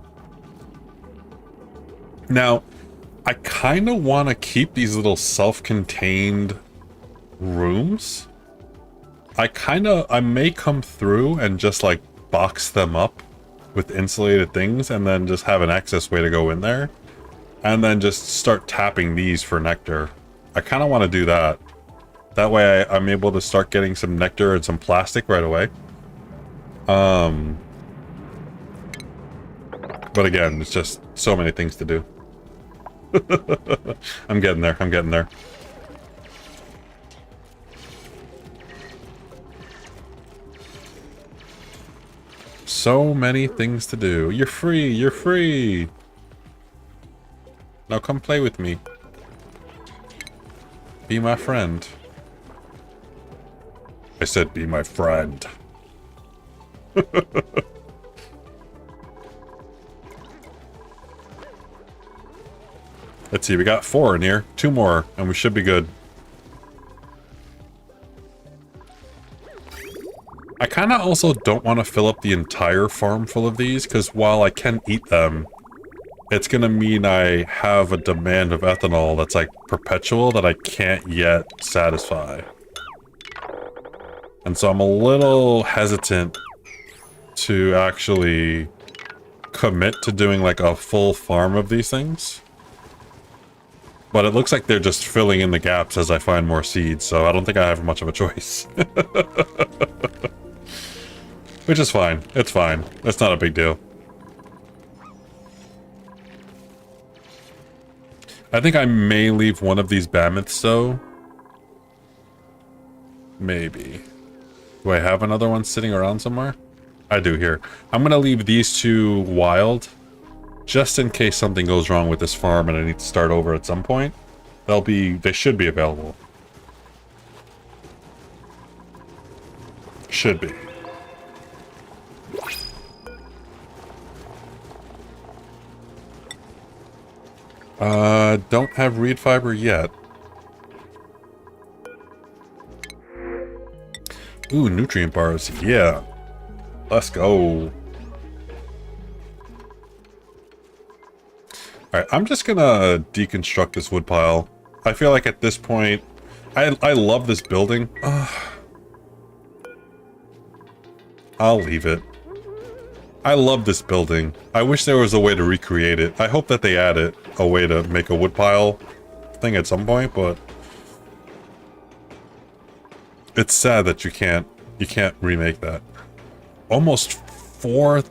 Now, I kind of want to keep these little self-contained rooms. I may come through and just like box them up with insulated things and then just have an access way to go in there. And then just start tapping these for nectar. I kind of want to do that. That way I'm able to start getting some nectar and some plastic right away. But again, it's just so many things to do. I'm getting there. I'm getting there. So many things to do. You're free. You're free. Now come play with me. Be my friend. I said be my friend. Let's see, we got 4 in here. 2 more, and we should be good. I kind of also don't want to fill up the entire farm full of these, because while I can eat them, it's going to mean I have a demand of ethanol that's like perpetual that I can't yet satisfy. And so I'm a little hesitant to actually commit to doing like a full farm of these things. But it looks like they're just filling in the gaps as I find more seeds, so I don't think I have much of a choice. Which is fine. It's fine. It's not a big deal. I think I may leave one of these mammoths, though. Maybe. Do I have another one sitting around somewhere? I do here. I'm going to leave these 2 wild. Just in case something goes wrong with this farm and I need to start over at some point. They should be available. Should be. Don't have reed fiber yet. Ooh, nutrient bars. Yeah. Let's go. Alright, I'm just gonna deconstruct this wood pile. I feel like at this point, I love this building. I'll leave it. I love this building. I wish there was a way to recreate it. I hope that they add it, a way to make a woodpile thing at some point, but it's sad that you can't remake that. Almost 4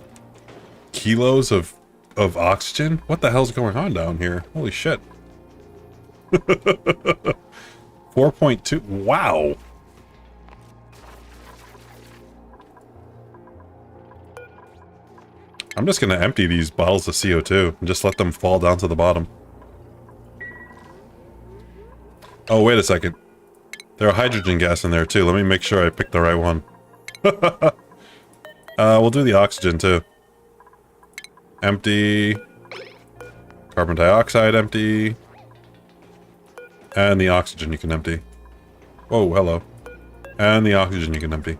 kilos of oxygen? What the hell's going on down here? Holy shit. 4.2. Wow. I'm just gonna empty these bottles of CO2 and just let them fall down to the bottom. Oh, wait a second. There's hydrogen gas in there too. Let me make sure I picked the right one. We'll do the oxygen too. Empty. Carbon dioxide empty. And the oxygen you can empty. Whoa, hello. And the oxygen you can empty.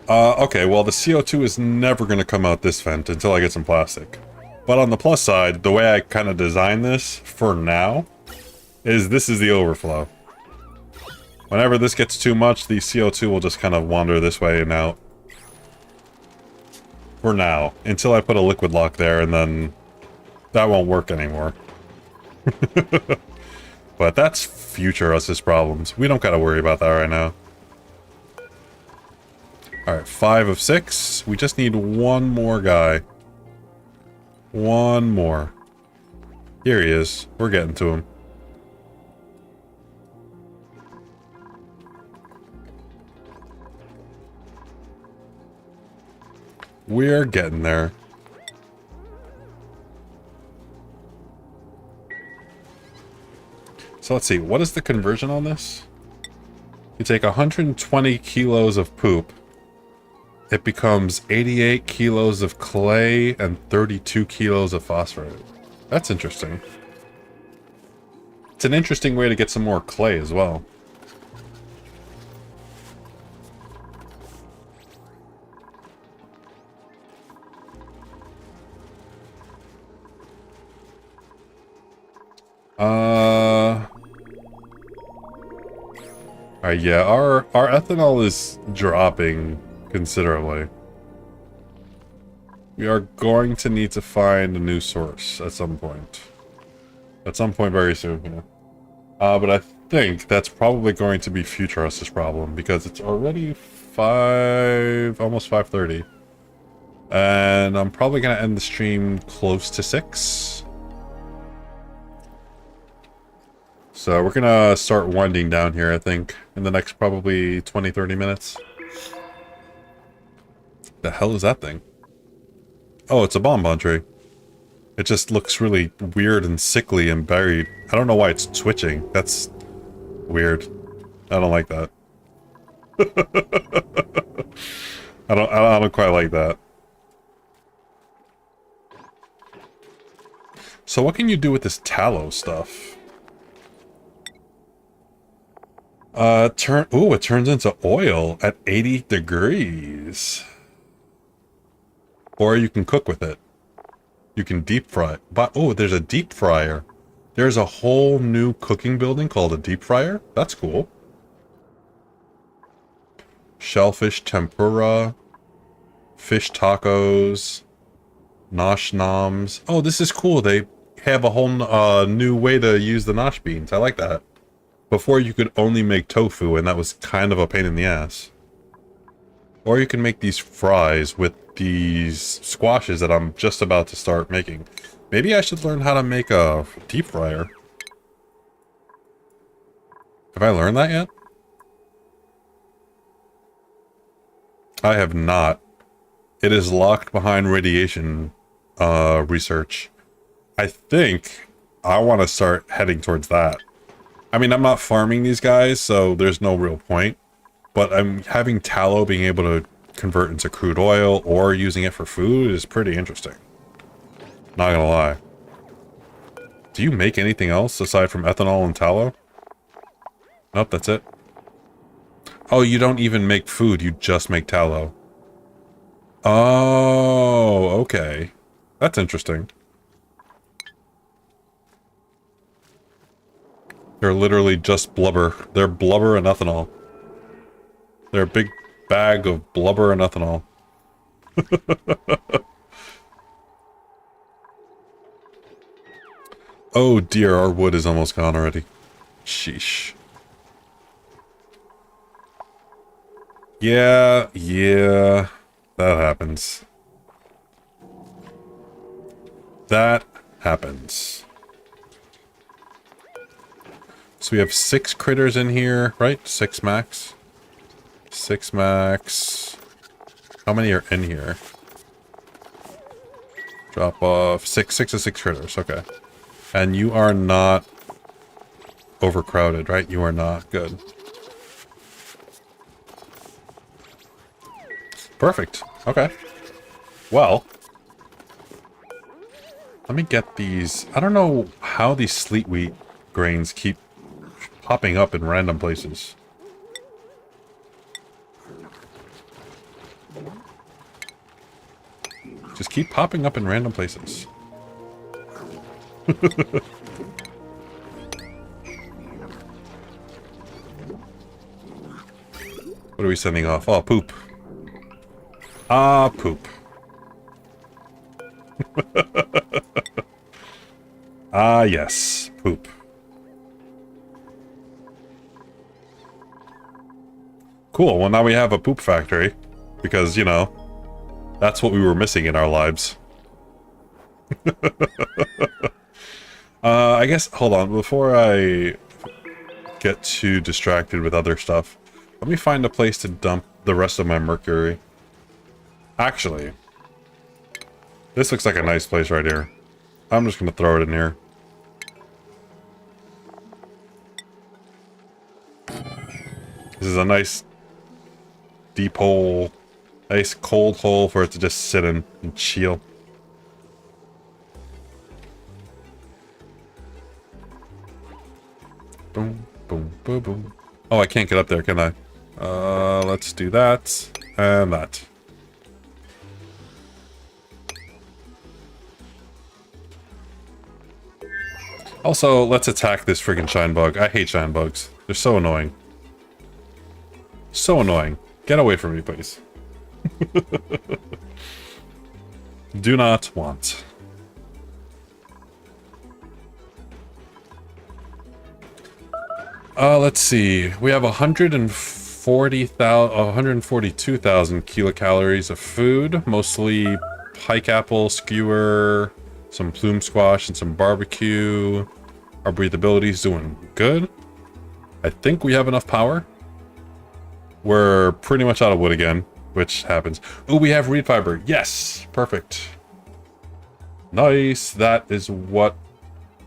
Okay, well the CO2 is never going to come out this vent until I get some plastic. But on the plus side, the way I kind of designed this, for now, is this is the overflow. Whenever this gets too much, the CO2 will just kind of wander this way and out. For now, until I put a liquid lock there, and then that won't work anymore. But that's future us's problems. We don't gotta worry about that right now. Alright, 5 of 6. We just need one more guy. One more. Here he is. We're getting to him. We're getting there. So let's see, what is the conversion on this? You take 120 kilos of poop. It becomes 88 kilos of clay and 32 kilos of phosphorus. That's interesting. It's an interesting way to get some more clay as well. Alright, yeah, our ethanol is dropping considerably. We are going to need to find a new source at some point. At some point very soon, yeah. But I think that's probably going to be future us's problem, because it's already almost 5:30. And I'm probably going to end the stream close to 6. So we're gonna start winding down here, I think, in the next probably 20-30 minutes. The hell is that thing? Oh, it's a bonbon tree. It just looks really weird and sickly and buried. I don't know why it's twitching. That's weird. I don't like that. I don't quite like that. So what can you do with this tallow stuff? It turns into oil at 80 degrees. Or you can cook with it. You can deep fry it. But, oh, there's a deep fryer. There's a whole new cooking building called a deep fryer. That's cool. Shellfish tempura. Fish tacos. Nosh noms. Oh, this is cool. They have a whole new way to use the nosh beans. I like that. Before you could only make tofu, and that was kind of a pain in the ass. Or you can make these fries with these squashes that I'm just about to start making. Maybe I should learn how to make a deep fryer. Have I learned that yet? I have not. It is locked behind radiation research. I think I want to start heading towards that. I mean, I'm not farming these guys, so there's no real point. But I'm having tallow being able to convert into crude oil or using it for food is pretty interesting. Not gonna lie. Do you make anything else aside from ethanol and tallow? Nope, that's it. Oh, you don't even make food, you just make tallow. Oh, okay. That's interesting. They're literally just blubber. They're blubber and ethanol. They're a big bag of blubber and ethanol. Oh dear, our wood is almost gone already. Sheesh. Yeah, that happens. That happens. So we have 6 critters in here, right? 6 max. 6 max. How many are in here? Drop off 6 of 6 critters, okay. And you are not overcrowded, right? You are not. Good. Perfect. Okay. Well, let me get these. I don't know how these sleet wheat grains keep popping up in random places. Just keep popping up in random places. What are we sending off? Oh, poop. Ah, poop. Ah, yes. Poop. Cool. Well, now we have a poop factory. Because, you know, that's what we were missing in our lives. I guess, hold on. Before I get too distracted with other stuff, let me find a place to dump the rest of my mercury. Actually, this looks like a nice place right here. I'm just going to throw it in here. This is a nice deep hole. Nice cold hole for it to just sit in and chill. Boom, boom, boom, boom. Oh, I can't get up there, can I? Let's do that. And that. Also, let's attack this friggin' shine bug. I hate shine bugs. They're so annoying. So annoying. Get away from me, please. Do not want. Let's see. We have 142,000 kilocalories of food, mostly pike apple, skewer, some plume squash, and some barbecue. Our breathability's doing good. I think we have enough power. We're pretty much out of wood again, which happens. Oh, we have reed fiber. Yes, perfect. Nice. That is what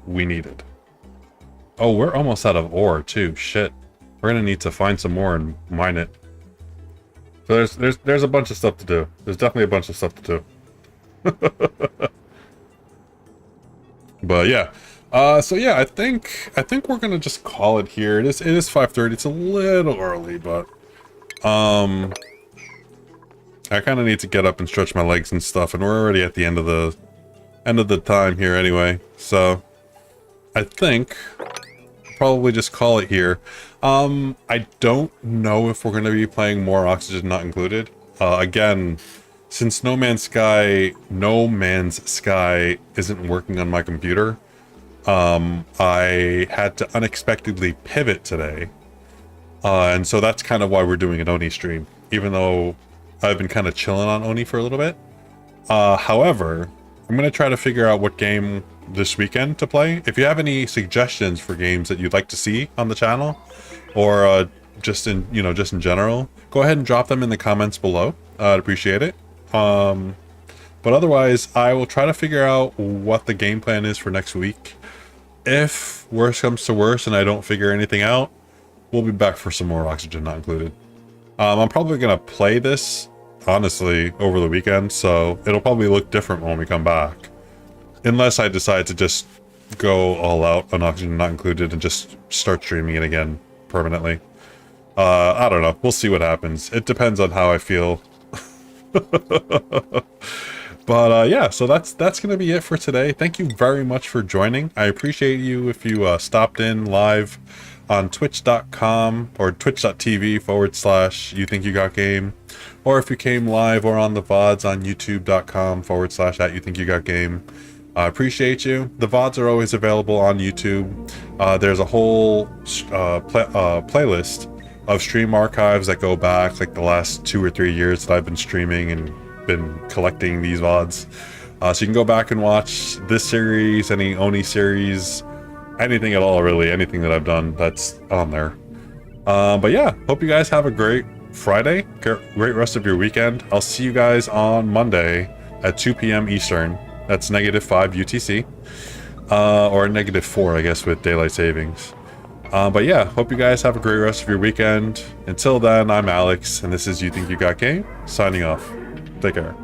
we needed. Oh, we're almost out of ore too. Shit. We're gonna need to find some more and mine it. So there's a bunch of stuff to do. There's definitely a bunch of stuff to do. But yeah. So yeah, I think we're gonna just call it here. It is 5:30. It's a little early, but I kind of need to get up and stretch my legs and stuff, and we're already at the end of the time here anyway. So I think probably just call it here. I don't know if we're going to be playing more Oxygen Not Included. Again, since No Man's Sky isn't working on my computer, I had to unexpectedly pivot today. And so that's kind of why we're doing an ONI stream, even though I've been kind of chilling on ONI for a little bit. However, I'm going to try to figure out what game this weekend to play. If you have any suggestions for games that you'd like to see on the channel, or just in general, go ahead and drop them in the comments below. I'd appreciate it. But otherwise, I will try to figure out what the game plan is for next week. If worse comes to worse and I don't figure anything out, we'll be back for some more Oxygen Not Included. I'm probably gonna play this, honestly, over the weekend, so it'll probably look different when we come back. Unless I decide to just go all out on Oxygen Not Included and just start streaming it again permanently. I don't know. We'll see what happens. It depends on how I feel. But yeah, so that's gonna be it for today. Thank you very much for joining. I appreciate you if you stopped in live on twitch.com or twitch.tv/YouThinkYouGotGame, or if you came live or on the VODs on youtube.com/@YouThinkYouGotGame. I appreciate you. The VODs are always available on YouTube. There's a whole playlist of stream archives that go back like the last 2 or 3 years that I've been streaming and been collecting these VODs. So you can go back and watch this series, any ONI series, anything at all really, anything that I've done that's on there. But yeah, hope you guys have a great Friday, great rest of your weekend. I'll see you guys on Monday at 2 p.m. Eastern. That's -5 UTC, or -4, I guess, with daylight savings. But yeah, hope you guys have a great rest of your weekend. Until then, I'm Alex, and this is You Think You Got Game, signing off. Take care.